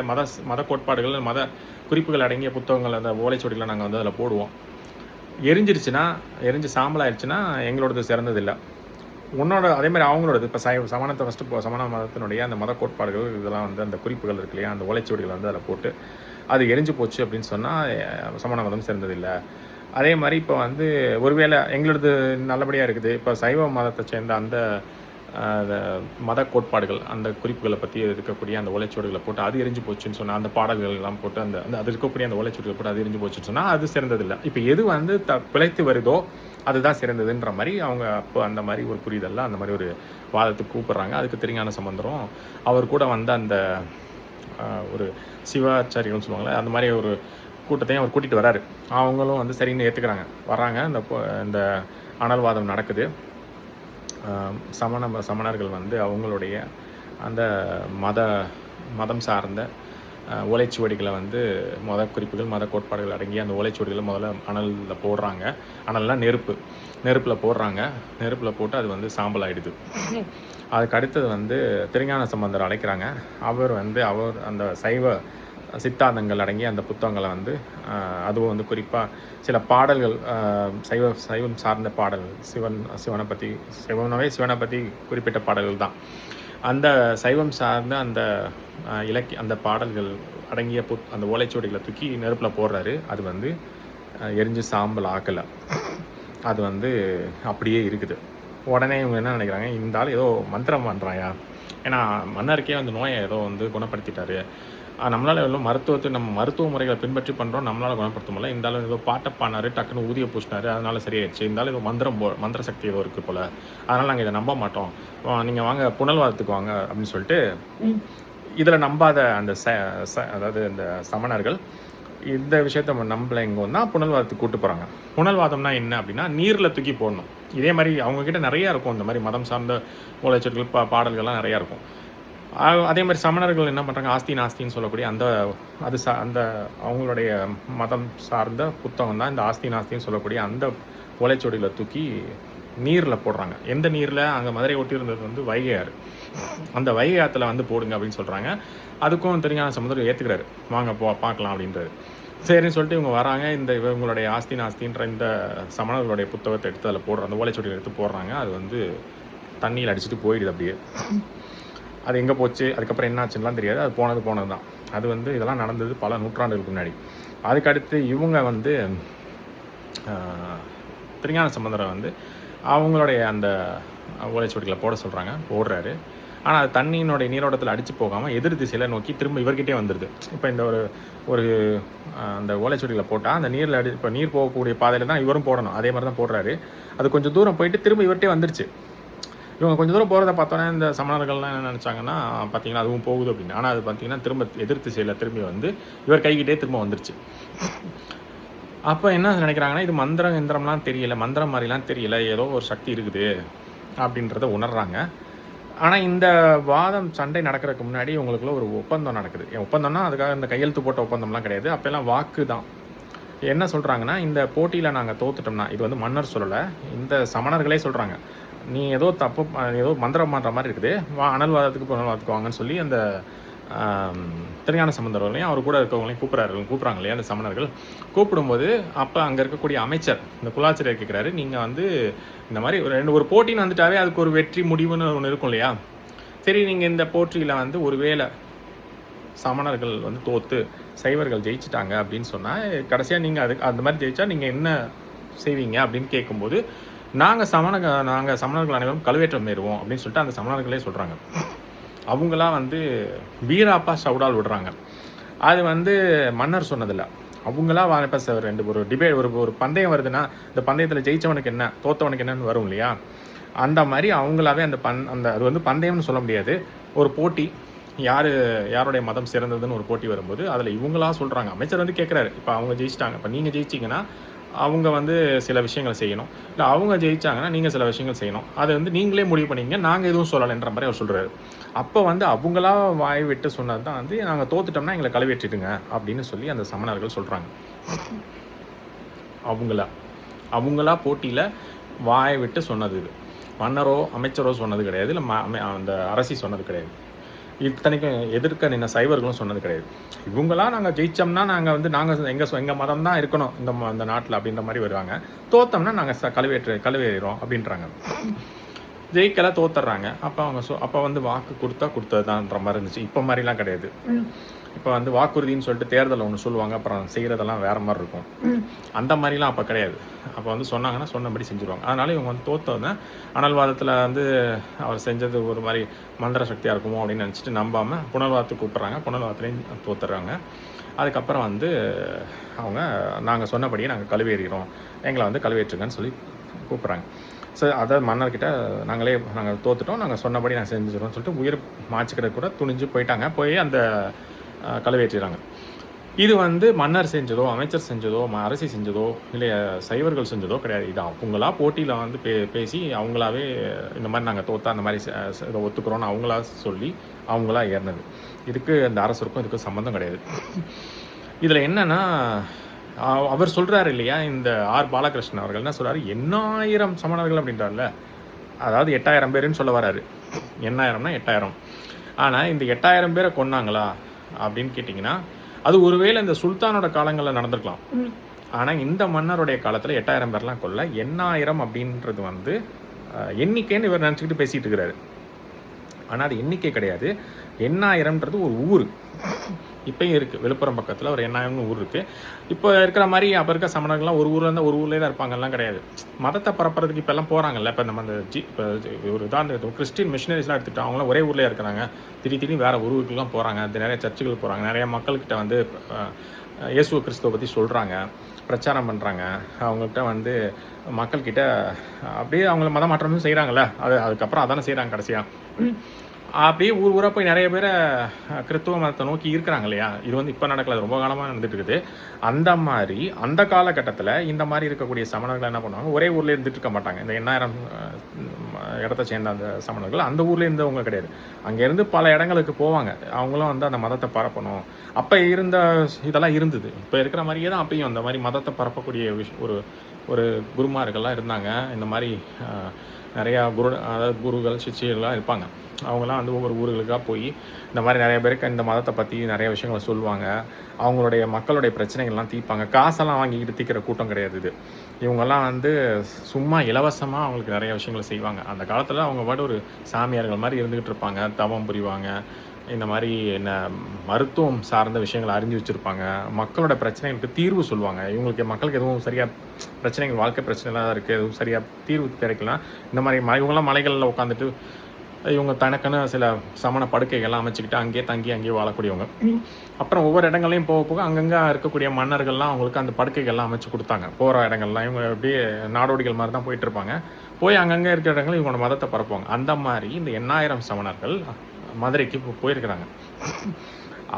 மத கோட்பாடுகள் மத குறிப்புகள் அடங்கிய புத்தகங்கள் அந்த ஓலைச்சுவடிகளை நாங்கள் வந்து அதில் போடுவோம். எரிஞ்சு சாம்பலாயிடுச்சுன்னா எங்களோடது சிறந்ததில்லை, உன்னோட அதே மாதிரி அவங்களோடது. இப்போ சமணத்தை ஃபஸ்ட்டு சமண மதத்தினுடைய அந்த மத கோட்பாடுகள் இதெல்லாம் வந்து அந்த குறிப்புகள் இருக்கு இல்லையா, அந்த ஓலைச்சுவடிகளை வந்து அதில் போட்டு அது எரிஞ்சு போச்சு அப்படின்னு சொன்னால் சமண மதம் சிறந்ததில்லை. அதே மாதிரி இப்போ வந்து ஒருவேளை எங்களோடது நல்லபடியாக இருக்குது, இப்போ சைவ மதத்தை சேர்ந்த அந்த மத கோட்பாடுகள் அந்த குறிப்புகளை பற்றி இருக்கக்கூடிய அந்த ஓலைச்சுவடுகளை போட்டு அது எரிஞ்சு போச்சுன்னு சொன்னால், அந்த பாடல்கள் எல்லாம் போட்டு அது இருக்கக்கூடிய அந்த ஓலைச்சுவடுகளை போட்டு அது எரிஞ்சு போச்சுன்னு சொன்னால் அது சிறந்ததில்லை. இப்போ எது வந்து பிழைத்து வருதோ அதுதான் சிறந்ததுன்ற மாதிரி அவங்க அப்போ அந்த மாதிரி ஒரு புரிதலில் அந்த மாதிரி ஒரு வாதத்துக்கு கூப்பிட்றாங்க. அதுக்கு திருஞான சம்பந்தரும் அவர் கூட வந்து அந்த ஒரு சிவாச்சாரியர்கள்னு சொல்லுவாங்களே அந்த மாதிரி ஒரு கூட்டத்தையும் அவர் கூட்டிகிட்டு வராரு. அவங்களும் வந்து சரின்னு ஏற்றுக்கிறாங்க, வர்றாங்க. இந்த அனல்வாதம் நடக்குது. சமணர்கள் வந்து அவங்களுடைய அந்த மதம் சார்ந்த ஓலைச்சுவடிகளை வந்து குறிப்புகள் மத கோட்பாடுகள் அடங்கிய அந்த ஓலைச்சுவடிகளை முதல்ல அனலில் போடுறாங்க. அனல்லாம் நெருப்பில் போடுறாங்க. நெருப்பில் போட்டு அது வந்து சாம்பல் ஆகிடுது. அதுக்கு அடுத்தது வந்து திருஞான சம்பந்தர் அழைக்கிறாங்க. அவர் அந்த சைவ சித்தாந்தங்கள் அடங்கிய அந்த புத்தகங்களை வந்து அதுவும் வந்து குறிப்பாக சில பாடல்கள் சைவம் சார்ந்த பாடல்கள் சிவனை பற்றி குறிப்பிட்ட பாடல்கள் தான். அந்த சைவம் சார்ந்த அந்த அந்த பாடல்கள் அடங்கிய அந்த ஓலைச்சுவடிகளை தூக்கி நெருப்பில் போடுறாரு. அது வந்து எரிஞ்சு சாம்பல் ஆக்கலை, அது வந்து அப்படியே இருக்குது. உடனே இவங்க என்ன நினைக்கிறாங்க, இந்த ஆள் ஏதோ மந்திரம் பண்ணுறாயா, ஏன்னா மன்னருக்கே அந்த நோயை ஏதோ வந்து குணப்படுத்திட்டாரு, நம்மளால் எவ்வளோ நம்ம மருத்துவ முறைகளை பின்பற்றி பண்ணுறோம், நம்மளால் குணப்படுத்த முடியல, இந்த ஆள் ஏதோ பாட்டை பாடினாரு, டக்குன்னு ஊதிய பூசினாரு, அதனால சரியாயிடுச்சு, இந்த ஆள் ஏதோ மந்திர சக்தி ஏதோ இருக்குது போல், அதனால் நாங்கள் இதை நம்ப மாட்டோம், நீங்கள் வாங்க புனல்வாதத்துக்கு வாங்க அப்படின்னு சொல்லிட்டு இதில் நம்பாத அந்த அதாவது இந்த சமணர்கள் இந்த விஷயத்த நம்பலை இங்கே வந்தால் புனல்வாதத்துக்கு கூட்டு போகிறாங்க. புனல்வாதம்னா என்ன அப்படின்னா, நீரில் தூக்கி போடணும். இதே மாதிரி அவங்கக்கிட்ட நிறையா இருக்கும் இந்த மாதிரி மதம் சார்ந்த ஓலைச்சுவடிகள் பாடல்கள்லாம் நிறையா இருக்கும். அதே மாதிரி சமணர்கள் என்ன பண்ணுறாங்க, ஆஸ்தி நாஸ்தின்னு சொல்லக்கூடிய அந்த அவங்களுடைய மதம் சார்ந்த புத்தகம் தான் இந்த ஆஸ்தி நாஸ்தின்னு சொல்லக்கூடிய அந்த ஓலைச்சுவடியில் தூக்கி நீரில் போடுறாங்க. எந்த நீரில்? அங்கே மதுரை ஒட்டி இருந்தது வந்து வைகை ஆறு, அந்த வைகை ஆற்றுல வந்து போடுங்க அப்படின்னு சொல்கிறாங்க. அதுக்கும் திருஞான சம்பந்தர் ஏற்றுக்கிறாரு, வாங்க பார்க்கலாம் அப்படின்றது. சரின்னு சொல்லிட்டு இவங்க வராங்க. இவங்களுடைய ஆஸ்தி நாஸ்தின்ற இந்த சமணர்களுடைய புத்தகத்தை எடுத்து அதில் போடுற அந்த ஓலைச்சுவடியில் எடுத்து போடுறாங்க. அது வந்து தண்ணியில் அடிச்சுட்டு போயிடுது அப்படியே. அது எங்கே போச்சு, அதுக்கப்புறம் என்ன ஆச்சுன்னெலாம் தெரியாது. அது போனது தான். அது வந்து இதெல்லாம் நடந்தது பல நூற்றாண்டுகளுக்கு முன்னாடி. அதுக்கடுத்து இவங்க வந்து திருஞான சம்பந்தரை வந்து அவங்களுடைய அந்த ஓலைச்சுவடிகளை போட சொல்கிறாங்க. போடுறாரு. ஆனால் அது தண்ணியினுடைய நீரோட்டத்தில் அடித்து போகாமல் எதிர் திசையில் நோக்கி திரும்ப இவர்கிட்டே வந்துடுது. இப்போ இந்த ஒரு அந்த ஓலைச்சுவடிகளை போட்டால் அந்த நீரில் இப்போ நீர் போகக்கூடிய பாதையில் தான் இவரும் போடணும். அதே மாதிரி தான் போடுறாரு. அது கொஞ்சம் தூரம் போயிட்டு திரும்ப இவர்கிட்டே வந்துருச்சு. இவங்க கொஞ்சம் தூரம் போகிறத பார்த்தோன்னே இந்த சமணர்கள்லாம் என்ன நினச்சாங்கன்னா, பார்த்தீங்கன்னா அதுவும் போகுது அப்படின்னு. ஆனால் அது பார்த்தீங்கன்னா திரும்ப எதிர் திசையில் திரும்பி வந்து இவர் கைக்கிட்டே திரும்ப வந்துருச்சு. அப்போ என்ன நினைக்கிறாங்கன்னா, இது மந்திரம் எந்திரம்லாம் தெரியல, மந்திரம் மாதிரிலாம் தெரியல, ஏதோ ஒரு சக்தி இருக்குது அப்படின்றத உணர்றாங்க. ஆனால் இந்த வாதம் சண்டை நடக்கிறதுக்கு முன்னாடி உங்களுக்குள்ள ஒரு ஒப்பந்தம் நடக்குது. ஒப்பந்தம்னா அதுக்காக இந்த கையெழுத்து போட்ட ஒப்பந்தம்லாம் கிடையாது. அப்போல்லாம் வாக்கு தான். என்ன சொல்கிறாங்கன்னா, இந்த போட்டியில் நாங்கள் தோத்துட்டோம்னா, இது வந்து மன்னர் சொல்லலை, இந்த சமணர்களே சொல்கிறாங்க, நீ ஏதோ தப்பு ஏதோ மந்திரம் பண்ணுற மாதிரி இருக்குது, வா அனல்வாதத்துக்கு புனல்வாதத்துக்கு வாங்கன்னு சொல்லி அந்த திருஞான சம்பந்தர்களையும் அவர் கூட இருக்கவங்களையும் கூப்பிட்றாங்க இல்லையா அந்த சமணர்கள். கூப்பிடும்போது அப்போ அங்கே இருக்கக்கூடிய அமைச்சர் இந்த குலாச்சிரியர் கேட்குறாரு, நீங்கள் வந்து இந்த மாதிரி ஒரு போட்டின்னு வந்துட்டாவே அதுக்கு ஒரு வெற்றி முடிவுன்னு ஒன்று இருக்கும் இல்லையா. சரி, நீங்கள் இந்த போட்டியில் வந்து ஒருவேளை சமணர்கள் வந்து தோற்று சைவர்கள் ஜெயிச்சிட்டாங்க அப்படின்னு சொன்னால், கடைசியாக நீங்கள் அந்த மாதிரி ஜெயிச்சா நீங்கள் என்ன செய்வீங்க அப்படின்னு கேட்கும்போது, நாங்கள் சமணர்கள் அனைவரும் கழுவேற்றம் ஏறுவோம் அப்படின்னு சொல்லிட்டு அந்த சமணர்களே சொல்கிறாங்க. அவங்களாம் வந்து வீராப்பா சவுடால் விடுறாங்க. அது வந்து மன்னர் சொன்னதில்லை, அவங்களா இப்போ ஒரு டிபேட் ஒரு பந்தயம் வருதுன்னா, இந்த பந்தயத்தில் ஜெயித்தவனுக்கு என்ன தோற்றவனுக்கு என்னன்னு வரும் இல்லையா, அந்த மாதிரி அவங்களாவே அந்த அது வந்து பந்தயம்னு சொல்ல முடியாது, ஒரு போட்டி, யாருடைய மதம் சிறந்ததுன்னு ஒரு போட்டி வரும்போது அதில் இவங்களா சொல்கிறாங்க. அமைச்சர் வந்து கேட்குறாரு, இப்போ அவங்க ஜெயிச்சிட்டாங்க, இப்போ நீங்கள் ஜெயிச்சிங்கன்னா அவங்க வந்து சில விஷயங்கள் செய்யணும், இல்லை அவங்க ஜெயிச்சாங்கன்னா நீங்கள் சில விஷயங்கள் செய்யணும், அதை வந்து நீங்களே முடிவு பண்ணிங்க, நாங்கள் எதுவும் சொல்லலைன்ற மாதிரி அவர் சொல்கிறாரு. அப்போ வந்து அவங்களா வாய் விட்டு சொன்னது தான் வந்து, நாங்கள் தோத்துட்டோம்னா எங்களை கழுவேற்றிடுங்க அப்படின்னு சொல்லி அந்த சமணர்கள் சொல்கிறாங்க. அவங்களா போட்டியில் வாய் விட்டு சொன்னது இது. மன்னரோ அமைச்சரோ சொன்னது கிடையாது, இல்லை அந்த அரசி சொன்னது கிடையாது. இத்தனைக்கும் எதிர்க்க நின்ன சைவர்களும் சொன்னது கிடையாது. இவங்களாம் நாங்கள் ஜெயித்தோம்னா நாங்கள் எங்கள் மதம் தான் இருக்கணும் இந்த நாட்டில் அப்படின்ற மாதிரி வருவாங்க. தோத்தோம்னா நாங்கள் கழுவேறோம் அப்படின்றாங்க. ஜெயிக்கல தோத்துறாங்க. அப்போ வந்து வாக்கு கொடுத்ததுதான்ற மாதிரி இருந்துச்சு. இப்போ மாதிரிலாம் கிடையாது. இப்போ வந்து வாக்குறுதின்னு சொல்லிட்டு தேர்தலில் ஒன்று சொல்லுவாங்க, அப்புறம் செய்கிறதெல்லாம் வேறு மாதிரி இருக்கும். அந்த மாதிரிலாம் அப்போ கிடையாது. அப்போ வந்து சொன்னாங்கன்னா சொன்னபடி செஞ்சுருவாங்க. அதனால இவங்க வந்து தோத்தோன்னே அனல்வாதத்தில் வந்து அவர் செஞ்சது ஒரு மாதிரி மந்திர சக்தியாக இருக்குமோ அப்படின்னு நினச்சிட்டு நம்பாமல் புனல்வாதத்துக்கு கூப்பிட்றாங்க. புனல்வாதத்துலேயும் தோத்துறாங்க. அதுக்கப்புறம் வந்து அவங்க நாங்கள் சொன்னபடியே நாங்கள் கழுவேறுகிறோம், எங்களை வந்து கழுவேற்றுங்கன்னு சொல்லி கூப்பிட்றாங்க. ஸோ அதை மன்னர்கிட்ட நாங்கள் தோத்துட்டோம், நாங்கள் சொன்னபடி நாங்கள் செஞ்சுக்கிறோம்னு சொல்லிட்டு உயிர் மாச்சுக்கிட்ட கூட துணிஞ்சு போயிட்டாங்க. போய் அந்த கழுவேற்றுறாங்க. இது வந்து மன்னர் செஞ்சதோ, அமைச்சர் செஞ்சதோ, அரசி செஞ்சதோ, இல்லை சைவர்கள் செஞ்சதோ கிடையாது. இது அவங்களா போட்டியில் வந்து பேசி அவங்களாவே இந்த மாதிரி நாங்கள் தோத்தா அந்த மாதிரி இதை ஒத்துக்கிறோன்னு அவங்களா சொல்லி அவங்களா ஏறினது. இதுக்கு அந்த அரசருக்கும் இதுக்கும் சம்மந்தம் கிடையாது. இதில் என்னன்னா, அவர் சொல்கிறாரு இல்லையா, இந்த ஆர் பாலகிருஷ்ணன் அவர்கள் என்ன சொல்கிறாரு, 8000 சமணர்கள் அப்படின்றார்ல, அதாவது 8000 பேருன்னு சொல்ல வராரு. 8000னா 8000. ஆனால் இந்த 8000 பேரை கொன்னாங்களா அப்படின்னு கேட்டிங்கன்னா, அது ஒருவேளை இந்த சுல்தானோட காலங்களில் நடந்திருக்கலாம். ஆனால் இந்த மன்னருடைய காலத்தில் 8000 பேர்லாம் கொல்ல, 8000 அப்படின்றது வந்து எண்ணிக்கைன்னு இவர் நினச்சிக்கிட்டு பேசிகிட்டு இருக்கிறாரு. ஆனால் அது எண்ணிக்கை கிடையாது. 8000ன்றது ஒரு ஊர். இப்போயும் இருக்குது, விழுப்புரம் பக்கத்தில் ஒரு 8000 ஊர் இருக்குது. இப்போ இருக்கிற மாதிரி அப்போ இருக்க சமணர்கள்லாம் ஒரு ஊரில் இருந்தால் ஒரு ஊர்லேயே தான் இருப்பாங்கலாம் கிடையாது. மதத்தை பரப்புறதுக்கு இப்போல்லாம் போகிறாங்கல்ல. இப்போ நம்ம இப்போ ஒரு இதாக கிறிஸ்டின் மிஷினரிஸ்லாம் எடுத்துகிட்டு அவங்களாம் ஒரே ஊர்லேயே இருக்கிறாங்க. திடீர்னு வேறு ஊருக்குலாம் போகிறாங்க, நிறைய சர்ச்சுகள் போகிறாங்க, நிறைய மக்கள்கிட்ட வந்து இயேசு கிறிஸ்துவை பற்றி சொல்கிறாங்க, பிரச்சாரம் பண்ணுறாங்க. அவங்கள்ட்ட வந்து மக்கள்கிட்ட அப்படியே அவங்கள மத மாற்றமும் செய்கிறாங்கல்ல. அதுக்கப்புறம் அதானே செய்கிறாங்க கடைசியாக. அப்படியே ஊராக போய் நிறைய பேரை கிறிஸ்துவ மதத்தை நோக்கி இருக்கிறாங்க இல்லையா. இது வந்து இப்போ நடக்கல, ரொம்ப காலமாக நடந்துட்டு இருக்குது. அந்த மாதிரி அந்த காலகட்டத்தில் இந்த மாதிரி இருக்கக்கூடிய சமணர்கள் என்ன பண்ணுவாங்க, ஒரே ஊரில் இருந்துட்டு இருக்க மாட்டாங்க. இந்த 8000 இடத்த சேர்ந்த அந்த சமணர்கள் அந்த ஊரில் இருந்தவங்க கிடையாது. அங்கேருந்து பல இடங்களுக்கு போவாங்க. அவங்களும் வந்து அந்த மதத்தை பரப்பணும். அப்போ இருந்த இதெல்லாம் இருந்தது. இப்போ இருக்கிற மாதிரியே தான் அப்பயும் அந்த மாதிரி மதத்தை பரப்பக்கூடிய ஒரு குருமார்கள்லாம் இருந்தாங்க. இந்த மாதிரி நிறையா குருகள் சிஷ்யர்கள்லாம் இருப்பாங்க. அவங்களாம் வந்து ஒவ்வொரு ஊர்களுக்காக போய் இந்த மாதிரி நிறைய பேருக்கு இந்த மதத்தை பற்றி நிறைய விஷயங்களை சொல்லுவாங்க. அவங்களுடைய மக்களுடைய பிரச்சனைகள்லாம் தீர்ப்பாங்க. காசெல்லாம் வாங்கிக்கிட்டு தீர்க்கிற கூட்டம் கிடையாது இது. இவங்கெல்லாம் வந்து சும்மா இலவசமாக அவங்களுக்கு நிறைய விஷயங்களை செய்வாங்க. அந்த காலத்தில் அவங்க பாட்டு ஒரு சாமியார்கள் மாதிரி இருந்துக்கிட்டு இருப்பாங்க, தவம் புரிவாங்க, இந்த மாதிரி என்ன மருத்துவம் சார்ந்த விஷயங்களை அறிஞ்சு வச்சுருப்பாங்க, மக்களோட பிரச்சனைகளுக்கு தீர்வு சொல்லுவாங்க. மக்களுக்கு எதுவும் சரியாக வாழ்க்கை பிரச்சனைலாம் தான் இருக்குது, எதுவும் சரியாக தீர்வு கிடைக்கலாம். இந்த மாதிரி இவங்கெல்லாம் மலைகளில் உட்காந்துட்டு இவங்க தனக்குன்னு சில சமண படுக்கைகள்லாம் அமைச்சிக்கிட்டு அங்கேயே தங்கி அங்கேயே வாழக்கூடியவங்க. அப்புறம் ஒவ்வொரு இடங்களையும் போக போக அங்கங்கே இருக்கக்கூடிய மன்னர்கள்லாம் அவங்களுக்கு அந்த படுக்கைகள்லாம் அமைச்சு கொடுத்தாங்க. போகிற இடங்கள்லாம் இவங்க அப்படியே நாடோடிகள் மாதிரி தான் போயிட்டு இருப்பாங்க. போய் அங்கங்கே இருக்கிற இடங்கள் இவங்களோட மதத்தை பரப்புவாங்க. அந்த மாதிரி இந்த 8000 சமணர்கள் மதுரைக்கு போயிருக்கிறாங்க.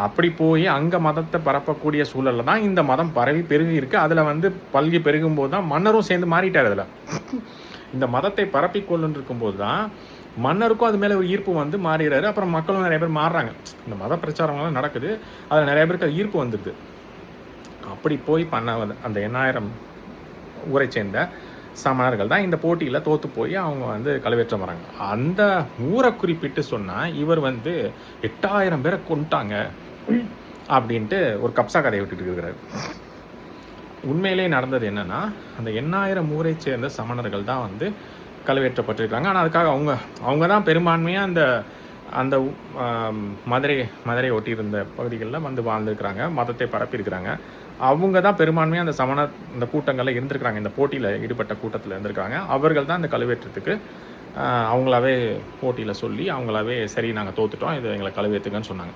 அப்படி போய் அங்கே மதத்தை பரப்பக்கூடிய சூழலில் தான் இந்த மதம் பரவி பெருகி இருக்குது. அதில் வந்து பல்கி பெருகும்போது தான் மன்னரும் சேர்ந்து மாறிட்டார். அதில் இந்த மதத்தை பரப்பி கொள்ளுன்னு இருக்கும்போது தான் மன்னருக்கும் அது மேலே ஒரு ஈர்ப்பு வந்து மாறிடுறாரு. அப்புறம் மக்களும் நிறைய பேர் மாறுறாங்க. இந்த மத பிரச்சாரங்கள்லாம் நடக்குது, அதில் நிறைய பேருக்கு அது ஈர்ப்பு வந்துடுது. அப்படி போய் பண்ண அந்த 8000 ஊரை சேர்ந்த சமணர்கள் தான் இந்த போட்டியில் தோற்று போய் அவங்க வந்து கழுவேற்றம் வராங்க. அந்த ஊரை குறிப்பிட்டு சொன்னால் இவர் வந்து 8000 பேரை கொண்டுட்டாங்க அப்படின்ட்டு ஒரு கப்சா கதையை விட்டுட்டு இருக்கிறாரு. உண்மையிலே நடந்தது என்னன்னா, அந்த 8000 ஊரை சேர்ந்த சமணர்கள் தான் வந்து கழுவேற்றப்பட்டிருக்காங்க. ஆனால் அதுக்காக அவங்க தான் பெரும்பான்மையாக அந்த அந்த மதுரை ஒட்டி இருந்த பகுதிகளில் வந்து வாழ்ந்துருக்கிறாங்க, மதத்தை பரப்பியிருக்கிறாங்க. அவங்க தான் பெரும்பான்மையாக அந்த இந்த கூட்டங்களில் இருந்திருக்கிறாங்க, இந்த போட்டியில் ஈடுபட்ட கூட்டத்தில் இருந்திருக்காங்க. அவர்கள் தான் இந்த கழுவேற்றத்துக்கு அவங்களாவே போட்டியில் சொல்லி அவங்களாவே சரி நாங்கள் தோத்துட்டோம், இது எங்களை கழுவேற்றுங்கன்னு சொன்னாங்க.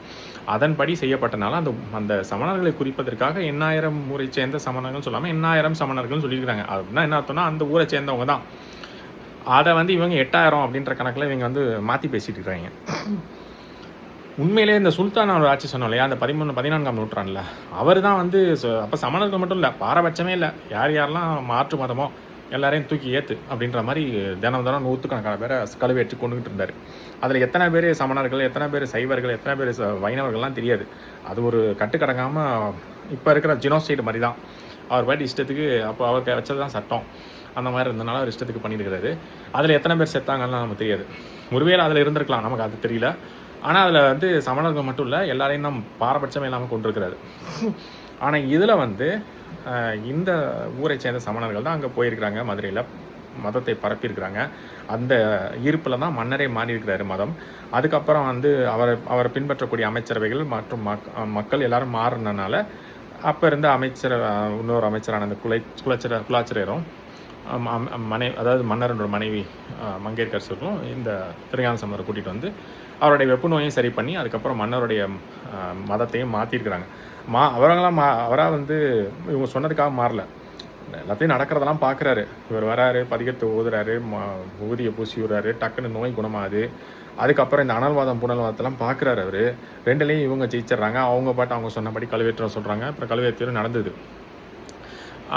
அதன்படி செய்யப்பட்டனால அந்த சமணர்களை குறிப்பதற்காக 8000 ஊரை சேர்ந்த சமணர்கள் சொல்லாமல் 8000 சமணர்கள்னு சொல்லியிருக்கிறாங்க. அப்படின்னா என்ன அர்த்தம்னா அந்த ஊரை சேர்ந்தவங்க தான். அதை வந்து இவங்க 8000 அப்படின்ற கணக்கில் இவங்க வந்து மாற்றி பேசிட்டு இருக்கிறாங்க. உண்மையிலே இந்த சுல்தான் அவர் ஆட்சி சொன்னோம் இல்லையா, அந்த 14ஆம் நூற்றாண்டில் அவர் தான் வந்து அப்போ சமணர்கள் மட்டும் இல்லை, பாரபட்சமே இல்லை, யாரெல்லாம் மாற்று மதமோ எல்லாரையும் தூக்கி ஏற்று அப்படின்ற மாதிரி தினம் நூற்றுக்கணக்கான பேரை கழுவேற்றி கொண்டுகிட்டு இருந்தார். அதில் எத்தனை பேர் சமணர்கள், எத்தனை பேர் சைவர்கள், எத்தனை பேர் வைணவர்கள்லாம் தெரியாது. அது ஒரு கட்டுக்கடங்காமல் இப்போ இருக்கிற ஜினோசைடு மாதிரி தான். அவர் பாட்டி இஷ்டத்துக்கு அப்போ அவருக்கு வச்சது தான் சட்டம், அந்த மாதிரி இருந்தனால அவர் இஷ்டத்துக்கு பண்ணியிருக்கிறாரு. அதில் எத்தனை பேர் செத்தாங்கன்னு நமக்கு தெரியாது. ஒருவேளை அதில் இருந்திருக்கலாம், நமக்கு அது தெரியல. ஆனால் அதில் வந்து சமணர்கள் மட்டும் இல்லை, எல்லாரையும் தான் பாரபட்சமே இல்லாமல் கொண்டிருக்கிறாரு. ஆனால் இதில் வந்து இந்த ஊரை சேர்ந்த சமணர்கள் தான் அங்கே போயிருக்கிறாங்க, மதுரையில் மதத்தை பரப்பியிருக்கிறாங்க. அந்த ஈர்ப்பில் தான் மன்னரே மாறியிருக்கிறாரு மதம். அதுக்கப்புறம் வந்து அவரை பின்பற்றக்கூடிய அமைச்சரவைகள் மற்றும் மக்கள் எல்லாரும் மாறினனால அப்போ இருந்த இன்னொரு அமைச்சரான அந்த குலாச்சிரியரும் அதாவது மன்னரோட மனைவி மங்கையர்க்கரசரும் இந்த திருஞான சம்பந்தரை கூட்டிகிட்டு வந்து அவருடைய வெப்பு நோயையும் சரி பண்ணி அதுக்கப்புறம் மன்னருடைய மதத்தையும் மாற்றிருக்கிறாங்க. அவராக வந்து இவங்க சொன்னதுக்காக மாறல, எல்லாத்தையும் நடக்கிறதெல்லாம் பார்க்குறாரு. இவர் வராரு, பதிகத்தை ஓதுறாரு, ஊதியை பூசி விடுறாரு, டக்குன்னு நோய் குணமாகுது. அதுக்கப்புறம் இந்த அனல்வாதம் புனல்வாதத்தெல்லாம் பார்க்குறாரு அவர். ரெண்டுலேயும் இவங்க ஜெயிச்சிட்றாங்க. அவங்க பாட்டு அவங்க சொன்னபடி கழுவேற்றம் சொல்கிறாங்க. அப்புறம் கழுவேற்றம் நடந்தது.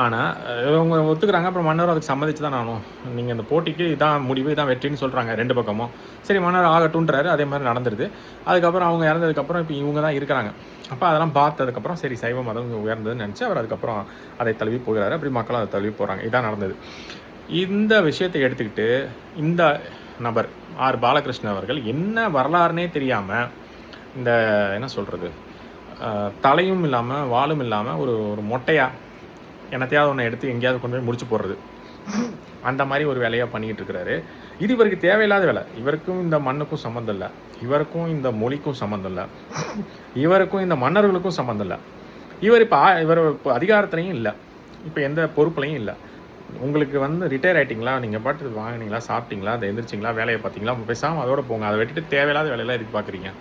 ஆனால் இவங்க ஒத்துக்கிறாங்க. அப்புறம் மன்னர் அதுக்கு சம்மதிச்சு தான் ஆகணும், நீங்கள் இந்த போட்டிக்கு இதான் முடிவு, இதான் வெற்றின்னு சொல்கிறாங்க ரெண்டு பக்கமும். சரி மன்னர் ஆகட்டுன்றாரு. அதே மாதிரி நடந்துருது. அதுக்கப்புறம் அவங்க இறந்ததுக்கப்புறம் இப்போ இவங்க தான் இருக்கிறாங்க. அப்போ அதெல்லாம் பார்த்ததுக்கப்புறம் சரி சைவ மதம் உயர்ந்ததுன்னு நினச்சி அவர் அதுக்கப்புறம் அதை தழுவி போகிறாரு. அப்படி மக்களும் அதை தழுவி போகிறாங்க. இதான் நடந்தது. இந்த விஷயத்தை எடுத்துக்கிட்டு இந்த நபர் ஆர் பாலகிருஷ்ணன் அவர்கள் என்ன வரலாறுனே தெரியாமல், இந்த என்ன சொல்கிறது, தலையும் இல்லாமல் வாலும் இல்லாமல் ஒரு மொட்டையாக என்னத்தையாவது ஒன்று எடுத்து எங்கேயாவது கொண்டு போய் முடிச்சு போடுறது, அந்த மாதிரி ஒரு வேலையாக பண்ணிக்கிட்டு இருக்கிறாரு. இது இவருக்கு தேவையில்லாத வேலை. இவருக்கும் இந்த மண்ணுக்கும் சம்மந்தம் இல்லை, இவருக்கும் இந்த மொழிக்கும் சம்மந்தம் இல்லை, இவருக்கும் இந்த மன்னர்களுக்கும் சம்மந்தம் இல்லை. இவர் இப்போ அதிகாரத்துலையும் இல்லை, இப்போ எந்த பொறுப்புலையும் இல்லை. உங்களுக்கு வந்து ரிட்டையர் ஆகிட்டிங்களா, நீங்கள் பாட்டு வாங்கினீங்களா, சாப்பிட்டீங்களா, அதை எந்திரிச்சிங்களா, வேலையை பார்த்தீங்களா, பேசாமல் அதோட போங்க, அதை வெட்டிட்டு தேவையில்லாத வேலையெல்லாம் எதுக்கு பார்க்குறீங்க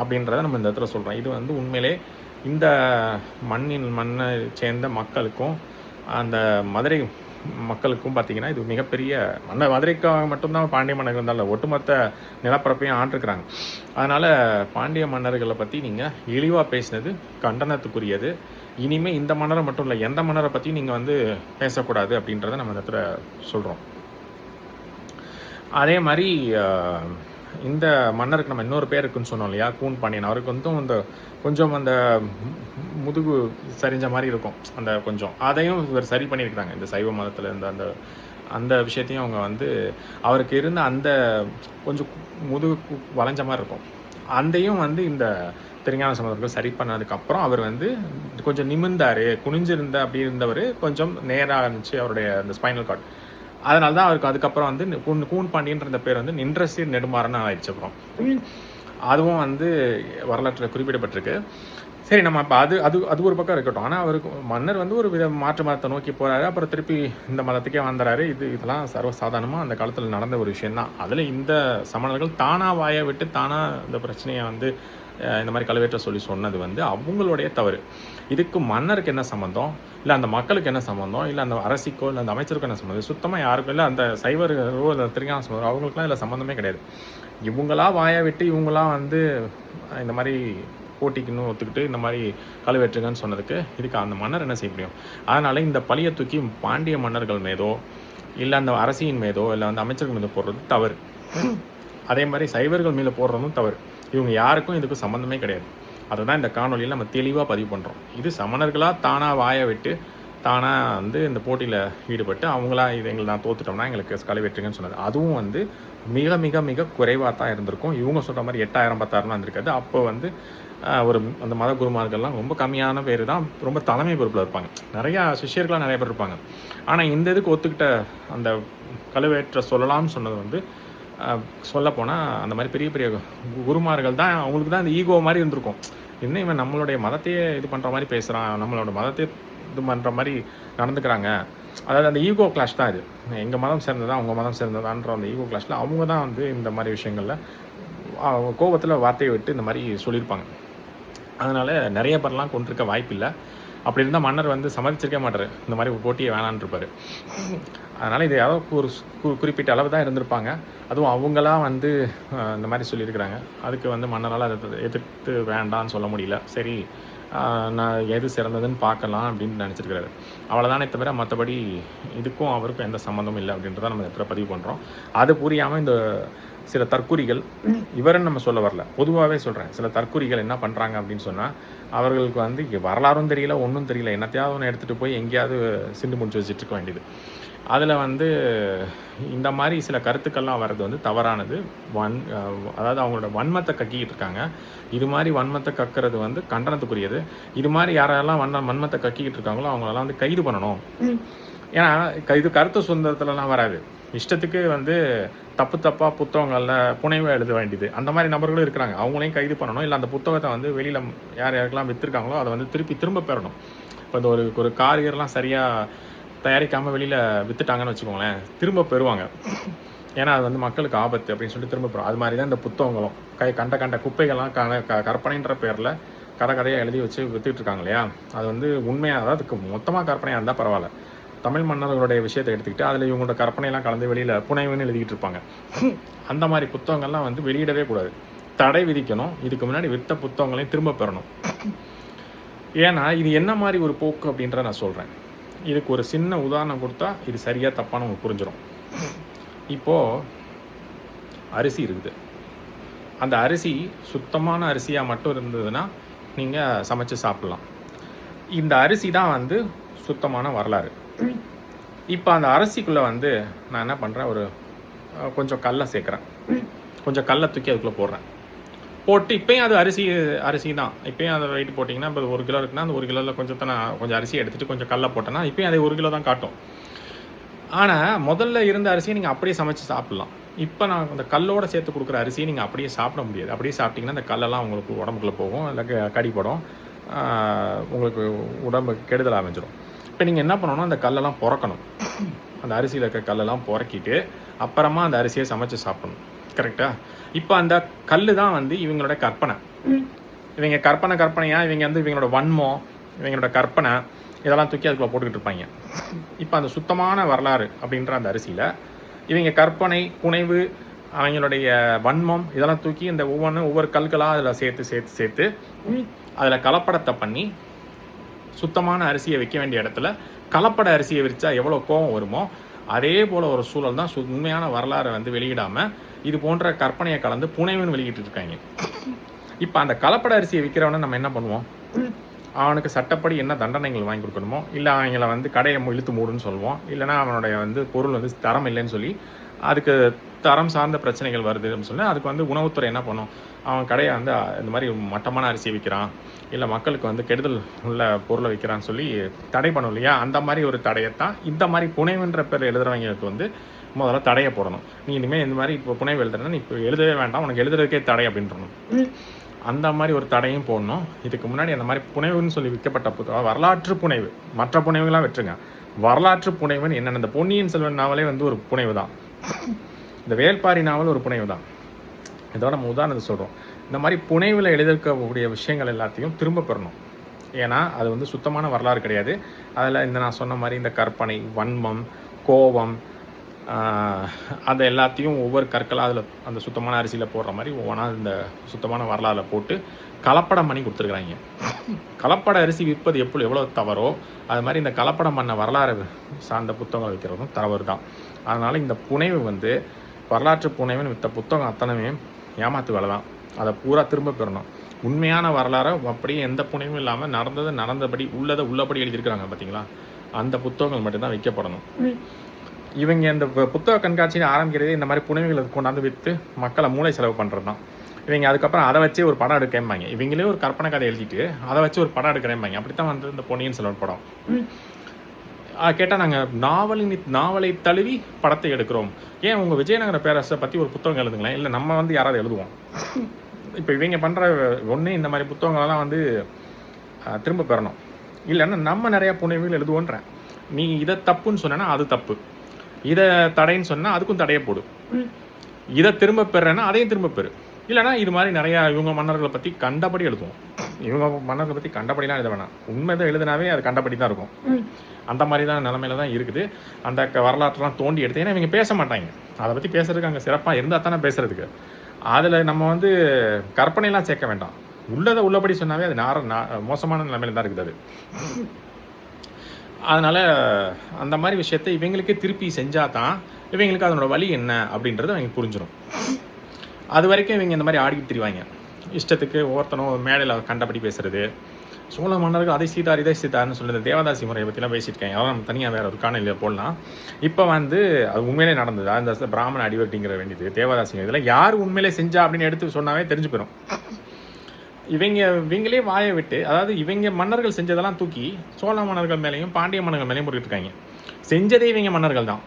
அப்படின்றத நம்ம இந்த இடத்துல சொல்கிறோம். இது வந்து உண்மையிலே இந்த மண்ணை சேர்ந்த மக்களுக்கும் அந்த மதுரை மக்களுக்கும் பார்த்திங்கன்னா இது மிகப்பெரிய மதுரைக்காக மட்டும்தான் பாண்டிய மன்னர்கள் இருந்தாலும் ஒட்டுமொத்த நிலப்பரப்பையும் ஆண்டிருக்கிறாங்க. அதனால் பாண்டிய மன்னர்களை பற்றி நீங்கள் இழிவாக பேசினது கண்டனத்துக்குரியது. இனிமேல் இந்த மன்னரை மட்டும் இல்லை, எந்த மன்னரை பற்றியும் நீங்கள் வந்து பேசக்கூடாது அப்படின்றத நம்ம இந்த இடத்துல சொல்கிறோம். அதே மாதிரி இந்த மன்னருக்கு நம்ம இன்னொரு பேர் இருக்குன்னு சொன்னோம் இல்லையா, கூன் பாண்டியன். அவருக்கு வந்து கொஞ்சம் அந்த முதுகு சரிஞ்ச மாதிரி இருக்கும், அந்த கொஞ்சம் அதையும் இவர் சரி பண்ணியிருக்கிறாங்க. இந்த சைவ மதத்தில் இருந்த அந்த விஷயத்தையும் அவங்க வந்து அவருக்கு இருந்த அந்த கொஞ்சம் முதுகு வளைஞ்ச மாதிரி இருக்கும், அதையும் வந்து இந்த திருஞான சம்பந்தர்கள் சரி பண்ணதுக்கப்புறம் அவர் வந்து கொஞ்சம் நிமிர்ந்தார், குனிஞ்சிருந்த அப்படி இருந்தவர் கொஞ்சம் நேராக இருந்துச்சு அவருடைய அந்த ஸ்பைனல் கார்டு. அதனால தான் அவருக்கு அதுக்கப்புறம் வந்து கூன் பாண்டியன்ற இந்த பேர் வந்து நின்ற நெடுமாறன்னு ஆயிடுச்சு. அப்புறம் அதுவும் வந்து வரலாற்றில் குறிப்பிடப்பட்டிருக்கு. சரி, நம்ம அப்போ அது அது அது ஒரு பக்கம் இருக்கட்டும். ஆனால் அவருக்கு மன்னர் வந்து ஒரு வித மாற்று மதத்தை நோக்கி போகிறாரு. அப்புறம் திருப்பி இந்த மதத்துக்கே வந்துறாரு. இதெல்லாம் சர்வசாதாரணமாக அந்த காலத்தில் நடந்த ஒரு விஷயம் தான். அதில் இந்த சமணர்கள் தானாக வாயை விட்டு தானாக இந்த பிரச்சனையை வந்து இந்த மாதிரி கழுவேற்ற சொல்லி சொன்னது வந்து அவங்களுடைய தவறு. இதுக்கு மன்னருக்கு என்ன சம்மந்தம், இல்லை அந்த மக்களுக்கு என்ன சம்மந்தம், இல்லை அந்த அரசிக்கோ இல்லை அந்த அமைச்சருக்கோ என்ன சம்மந்தம்? சுத்தமாக யாருக்கும் இல்லை. அந்த சைவர்களோ இல்லை திருஞான சம்பந்தம் அவங்களுக்குலாம் இதில் சம்மந்தமே கிடையாது. இவங்களா வாயை விட்டு இவங்களாம் வந்து இந்த மாதிரி போட்டிக்குன்னு ஒத்துக்கிட்டு இந்த மாதிரி கழுவேற்றுங்கன்னு சொன்னதுக்கு இதுக்கு அந்த மன்னர் என்ன செய்ய முடியும்? அதனால் இந்த பழியை தூக்கி பாண்டிய மன்னர்கள் மீதோ இல்லை அந்த அரசியின் மீதோ இல்லை அந்த அமைச்சர்கள் மீது போடுறது தவறு. அதே மாதிரி சைவர்கள் மீது போடுறதும் தவறு. இவங்க யாருக்கும் இதுக்கு சம்மந்தமே கிடையாது. அதை தான் இந்த காணொலியில் நம்ம தெளிவாக பதிவு பண்ணுறோம். இது சமணர்களாக தானாக வாயை விட்டு தானாக வந்து இந்த போட்டியில் ஈடுபட்டு அவங்களா இது நான் தோத்துட்டோம்னா எங்களுக்கு கழுவேற்றுங்கன்னு சொன்னது. அதுவும் வந்து மிக மிக மிக குறைவாக தான் இருந்திருக்கும். இவங்க சொல்கிற மாதிரி 8000 10,000 இருந்திருக்காது. அப்போ வந்து ஒரு அந்த மத குருமார்கள்லாம் ரொம்ப கம்மியான பேர் தான் ரொம்ப தலைமை பொறுப்பில் இருப்பாங்க. நிறையா சிஷ்யர்களாக நிறைய பேர் இருப்பாங்க. ஆனால் இந்த இதுக்கு ஒத்துக்கிட்ட அந்த கழுவேற்ற சொல்லலாம்னு சொன்னது வந்து சொல்லப்போனால் அந்த மாதிரி பெரிய பெரிய குருமார்கள் தான். அவங்களுக்கு தான் இந்த ஈகோ மாதிரி இருந்திருக்கும். இன்னும் இவன் நம்மளுடைய மதத்தையே இது பண்ணுற மாதிரி பேசுகிறான், நம்மளோட மதத்தை இது பண்ணுற மாதிரி நடந்துக்கிறாங்க. அதாவது அந்த ஈகோ கிளாஷ் தான் இது. எங்கள் மதம் சேர்ந்ததா அவங்க மதம் சேர்ந்ததான்ற அந்த ஈகோ கிளாஷில் அவங்க தான் வந்து இந்த மாதிரி விஷயங்களில் கோபத்தில் வார்த்தையை விட்டு இந்த மாதிரி சொல்லியிருப்பாங்க. அதனால் நிறைய பேர்லாம் கொண்டிருக்க வாய்ப்பில்லை. அப்படி இருந்தால் மன்னர் வந்து சம்மதிச்சிருக்க மாட்டார். இந்த மாதிரி ஒரு போட்டியை வேணான்னு இருப்பார். அதனால் இது யாரோ ஒரு குறிப்பிட்ட அளவு தான் இருந்திருப்பாங்க. அதுவும் அவங்களாம் வந்து இந்த மாதிரி சொல்லியிருக்கிறாங்க. அதுக்கு வந்து மன்னரால் அதை எதிர்த்து வேண்டான்னு சொல்ல முடியல. சரி, நான் எது சிறந்ததுன்னு பார்க்கலாம் அப்படின்னு நினச்சிருக்கிறாரு. அவ்வளோதானே தவிர மற்றபடி இதுக்கும் அவருக்கும் எந்த சம்மந்தமும் இல்லை அப்படின்றத நம்ம இடத்துல பதிவு பண்ணுறோம். அது புரியாமல் இந்த சில தற்குறிகள், இவருன்னு நம்ம சொல்ல வரல, பொதுவாகவே சொல்கிறேன், சில தற்குறிகள் என்ன பண்ணுறாங்க அப்படின்னு சொன்னால் அவர்களுக்கு வந்து வரலாறும் தெரியல, ஒன்றும் தெரியல, என்னத்தையாவது ஒன்று எடுத்துகிட்டு போய் எங்கேயாவது சிண்டு முடிச்சு வச்சுட்டு இருக்க வேண்டியது. அதில் வந்து இந்த மாதிரி சில கருத்துக்கள்லாம் வர்றது வந்து தவறானது. அதாவது அவங்களோட வன்மத்தை கக்கிக்கிட்டு இருக்காங்க. இது மாதிரி வன்மத்தை கக்கிறது வந்து கண்டனத்துக்குரியது. இது மாதிரி யாரெல்லாம் வன்மத்தை கக்கிக்கிட்டு இருக்காங்களோ அவங்களெல்லாம் வந்து கைது பண்ணணும். ஏன்னா இது கருத்து சுதந்திரத்துலலாம் வராது. இஷ்டத்துக்கு வந்து தப்பாக புத்தகங்களில் புனைவை எழுத வேண்டியது அந்த மாதிரி நபர்களும் இருக்கிறாங்க. அவங்களையும் கைது பண்ணணும். இல்லை அந்த புத்தகத்தை வந்து வெளியில் யார் யாருக்கெல்லாம் விற்றுருக்காங்களோ அதை வந்து திரும்ப பெறணும். இப்போ இந்த ஒரு காரியெல்லாம் சரியாக தயாரிக்காமல் வெளியில் விற்றுட்டாங்கன்னு வச்சுக்கோங்களேன், திரும்ப பெறுவாங்க. ஏன்னா அது வந்து மக்களுக்கு ஆபத்து அப்படின்னு சொல்லிட்டு திரும்ப பெறும். அது மாதிரி தான் இந்த புத்தகங்களும் கண்ட குப்பைகள்லாம் கற்பனைன்ற பேரில் கதையாக எழுதி வச்சு விற்றுட்டு இருக்காங்க இல்லையா? அது வந்து உண்மையாக, அதாவது மொத்தமாக கற்பனையாக இருந்தால் பரவாயில்ல. தமிழ் மன்னர்களுடைய விஷயத்தை எடுத்துக்கிட்டு அதில் இவங்களோட கற்பனையெல்லாம் கலந்து வெளியில் புனைவுன்னு எழுதிக்கிட்டு இருப்பாங்க. அந்த மாதிரி புத்தகங்கள்லாம் வந்து வெளியிடவே கூடாது, தடை விதிக்கணும். இதுக்கு முன்னாடி விற்ற புத்தகங்களையும் திரும்ப பெறணும். ஏன்னா இது என்ன மாதிரி ஒரு போக்கு அப்படின்ற நான் சொல்கிறேன். இதுக்கு ஒரு சின்ன உதாரணம் கொடுத்தா இது சரியாக தப்பான உங்களுக்கு புரிஞ்சிடும். இப்போது அரிசி இருக்குது. அந்த அரிசி சுத்தமான அரிசியாக மட்டும் இருந்ததுன்னா நீங்கள் சமைச்சு சாப்பிட்லாம். இந்த அரிசி தான் வந்து சுத்தமான வரலாறு. இப்போ அந்த அரிசிக்குள்ளே வந்து நான் என்ன பண்ணுறேன், கொஞ்சம் கல்லை சேர்க்குறேன், கொஞ்சம் கல்லை தூக்கி அதுக்குள்ளே போட்டு இப்போயும் அது அரிசி தான். இப்போயும் அதை வெயிட் போட்டிங்கன்னா இப்போ 1 கிலோ இருக்குன்னா அந்த 1 கிலோவில் கொஞ்சம் அரிசி எடுத்துகிட்டு கொஞ்சம் கல்லை போட்டேன்னா இப்போயும் அதை 1 கிலோ தான் காட்டும். ஆனால் முதல்ல இருந்த அரிசியை நீங்கள் அப்படியே சமைச்சு சாப்பிட்லாம். இப்போ நான் அந்த கல்லோடு சேர்த்து கொடுக்குற அரிசியை நீங்கள் அப்படியே சாப்பிட முடியாது. அப்படியே சாப்பிட்டிங்கன்னா அந்த கல்லெல்லாம் உங்களுக்கு உடம்புக்குள்ளே போகும், இல்லை கடிப்படும், உங்களுக்கு உடம்பு கெடுதல் அமைஞ்சிடும். இப்போ நீங்கள் என்ன பண்ணணும், அந்த கல்லெல்லாம் புறக்கணும். அந்த அரிசியில் இருக்க கல்லெல்லாம் புறக்கிட்டு அப்புறமா அந்த அரிசியை சமைச்சு சாப்பிடணும். கரெக்டாக? இப்போ அந்த கல் தான் வந்து இவங்களோட கற்பனை. இவங்க கற்பனையாக இவங்க வந்து இவங்களோட வன்மம், இவங்களோட கற்பனை இதெல்லாம் தூக்கி அதுக்குள்ளே போட்டுக்கிட்டு இருப்பாங்க. இப்போ அந்த சுத்தமான வரலாறு அப்படின்ற அந்த அரிசியில் இவங்க கற்பனை, புனைவு, அவங்களுடைய வன்மம் இதெல்லாம் தூக்கி இந்த ஒவ்வொரு கல்களாக அதில் சேர்த்து அதில் கலப்படத்தை பண்ணி சுத்தமான அரிசியை வைக்க வேண்டிய இடத்துல கலப்பட அரிசியை விரிச்சா எவ்வளோ கோபம் வருமோ அதே போல் ஒரு சூழல் தான் உண்மையான வரலாறை வந்து வெளியிடாமல் இது போன்ற கற்பனையை கலந்து புனைவுன்னு வெளியிட்டு இருக்காங்க. இப்போ அந்த கலப்பட அரிசியை விற்கிறவனை நம்ம என்ன பண்ணுவோம், அவனுக்கு சட்டப்படி என்ன தண்டனைகள் வாங்கி கொடுக்கணுமோ, இல்லை அவங்கள வந்து கடையை இழுத்து மூடுன்னு சொல்லுவோம், இல்லைனா அவனுடைய வந்து பொருள் வந்து தரம் இல்லைன்னு சொல்லி அதுக்கு தரம் சார்ந்த பிரச்சனைகள் வருது அப்படின்னு சொல்லி அதுக்கு வந்து உணவுத்துறை என்ன பண்ணும், அவன் கடையை வந்து இந்த மாதிரி மட்டமான அரிசியை விற்கிறான், இல்லை மக்களுக்கு வந்து கெடுதல் உள்ள பொருளை விற்கிறான்னு சொல்லி தடை பண்ணும் இல்லையா? அந்த மாதிரி ஒரு தடையத்தான் இந்த மாதிரி புனைவுன்ற பேர் எழுதுறவங்களுக்கு வந்து முதல்ல தடையை போடணும். நீ இனிமேல் இந்த மாதிரி இப்போ புனைவு எழுதுறேன்னா நீ இப்போ எழுதவே வேண்டாம், உனக்கு எழுதுறதுக்கே தடை அப்படின்றணும். அந்த மாதிரி ஒரு தடையும் போடணும். இதுக்கு முன்னாடி அந்த மாதிரி புனைவுன்னு சொல்லி விற்கப்பட்ட புத்தகம் வரலாற்று புனைவு, மற்ற புனைவுகளாக விட்டுருங்க. வரலாற்று புனைவுன்னு என்னென்ன, இந்த பொன்னியின் செல்வன் நாவலே வந்து ஒரு புனைவு தான், இந்த வேள்பாரி நாவல் ஒரு புனைவு தான். இதோட நம்ம உதாரணத்தை சொல்கிறோம். இந்த மாதிரி புனைவில் எழுதியிருக்கக்கூடிய விஷயங்கள் எல்லாத்தையும் திரும்ப பெறணும். ஏன்னா அது வந்து சுத்தமான வரலாறு கிடையாது. அதில் இந்த நான் சொன்ன மாதிரி இந்த கற்பனை, வன்மம், கோபம், அதை எல்லாத்தையும் ஒவ்வொரு கற்களாக அதில் அந்த சுத்தமான அரிசியில் போடுற மாதிரி ஒவ்வொன்றா இந்த சுத்தமான வரலாறில் போட்டு கலப்படம் பண்ணி கொடுத்துருக்குறாங்க. கலப்பட அரிசி விற்பது எவ்வளோ தவறோ அது மாதிரி இந்த கலப்படம் பண்ண வரலாறு சார்ந்த புத்தகங்கள் வைக்கிறதும் தவறு தான். அதனால் இந்த புனைவு வந்து வரலாற்று புனைவுன்னு விற்ற புத்தகம் அத்தனையுமே ஏமாத்து வேலை தான். அதை பூரா திரும்ப பெறணும். உண்மையான வரலாறை அப்படியே எந்த புனைவும் இல்லாமல் நடந்தபடி உள்ளபடி எழுதியிருக்கிறாங்க பார்த்தீங்களா, அந்த புத்தகங்கள் மட்டும்தான் வைக்கப்படணும். இவங்க இந்த புத்தக கண்காட்சியை ஆரம்பிக்கிறதே இந்த மாதிரி புனைவுகளை கொண்டாந்து விற்று மக்களை மூளை செலவு பண்ணுறது தான். இவங்க அதுக்கப்புறம் அதை வச்சு ஒரு படம் எடுக்கம்பாங்க. இவங்களே ஒரு கற்பனை கதை எழுதிட்டு அதை வச்சு ஒரு படம் எடுக்கிறேம்பாங்க. அப்படித்தான் வந்து இந்த பொன்னியின் செல்வன் படம். கேட்டால் நாங்கள் நாவலை தழுவி படத்தை எடுக்கிறோம். ஏன் உங்கள் விஜயநகர பேரரசை பற்றி ஒரு புத்தகம் எழுதுங்களேன், இல்லை நம்ம வந்து யாராவது எழுதுவோம். இப்போ இவங்க பண்ணுற ஒன்று இந்த மாதிரி புத்தகங்களெல்லாம் வந்து திரும்ப பெறணும். இல்லைன்னா நம்ம நிறையா புனைவுகள் எழுதுவோன்றேன். நீ இதை தப்புன்னு சொன்னா அது தப்பு, இதை தடைன்னு சொன்னால் அதுக்கும் தடையை போடு. இதை திரும்ப பெறேன்னா அதையும் திரும்ப பெறு. இல்லைனா இது மாதிரி நிறையா இவங்க மன்னர்களை பற்றி கண்டபடி எழுதுவோம். இவங்க மன்னர்களை பற்றி கண்டபடிலாம் எழுத வேணாம். உண்மைதான் எழுதினாவே அது கண்டபடி தான் இருக்கும். அந்த மாதிரி தான் நிலமையில தான் இருக்குது. அந்த வரலாற்றெலாம் தோண்டி எடுத்து, ஏன்னா இவங்க பேச மாட்டாங்க. அதை பற்றி பேசுறதுக்கு அங்கே சிறப்பாக இருந்தால் தானே பேசுறதுக்கு. அதில் நம்ம வந்து கற்பனைலாம் சேர்க்க வேண்டாம். உள்ளபடி சொன்னாவே அது மோசமான நிலைமையில தான் இருக்குது அது. அதனால் அந்த மாதிரி விஷயத்தை இவங்களுக்கே திருப்பி செஞ்சால் தான் இவங்களுக்கு அதனோட வழி என்ன அப்படின்றது அவங்க புரிஞ்சிடும். அது வரைக்கும் இவங்க இந்த மாதிரி ஆடிக்கிட்டு திரிவாங்க. இஷ்டத்துக்கு ஒவ்வொருத்தனும் மேடையில் கண்டபடி பேசுறது. சோழ மன்னர்கள் அதை சீட்டார் இதை சீட்டார்னு சொல்லுறது தேவதாசி முறையை பற்றிலாம் பேசியிருக்காங்க. அதெல்லாம் நம்ம தனியாக வேறு ஒரு காணொலியில் போடலாம். இப்போ வந்து அது உண்மையிலே நடந்தது. அந்த பிராமண அடிவட்டிங்கிற வேண்டியது தேவதாசிங்க இதில் யார் உண்மையிலே செஞ்சா அப்படின்னு எடுத்து சொன்னாவே தெரிஞ்சு போயிடும். இவங்களே வாயை விட்டு, அதாவது இவங்க மன்னர்கள் செஞ்சதெல்லாம் தூக்கி சோழ மன்னர்கள் மேலேயும் பாண்டிய மன்னர்கள் மேலேயும் போட்டுருக்காங்க. செஞ்சதே இவங்க மன்னர்கள் தான்.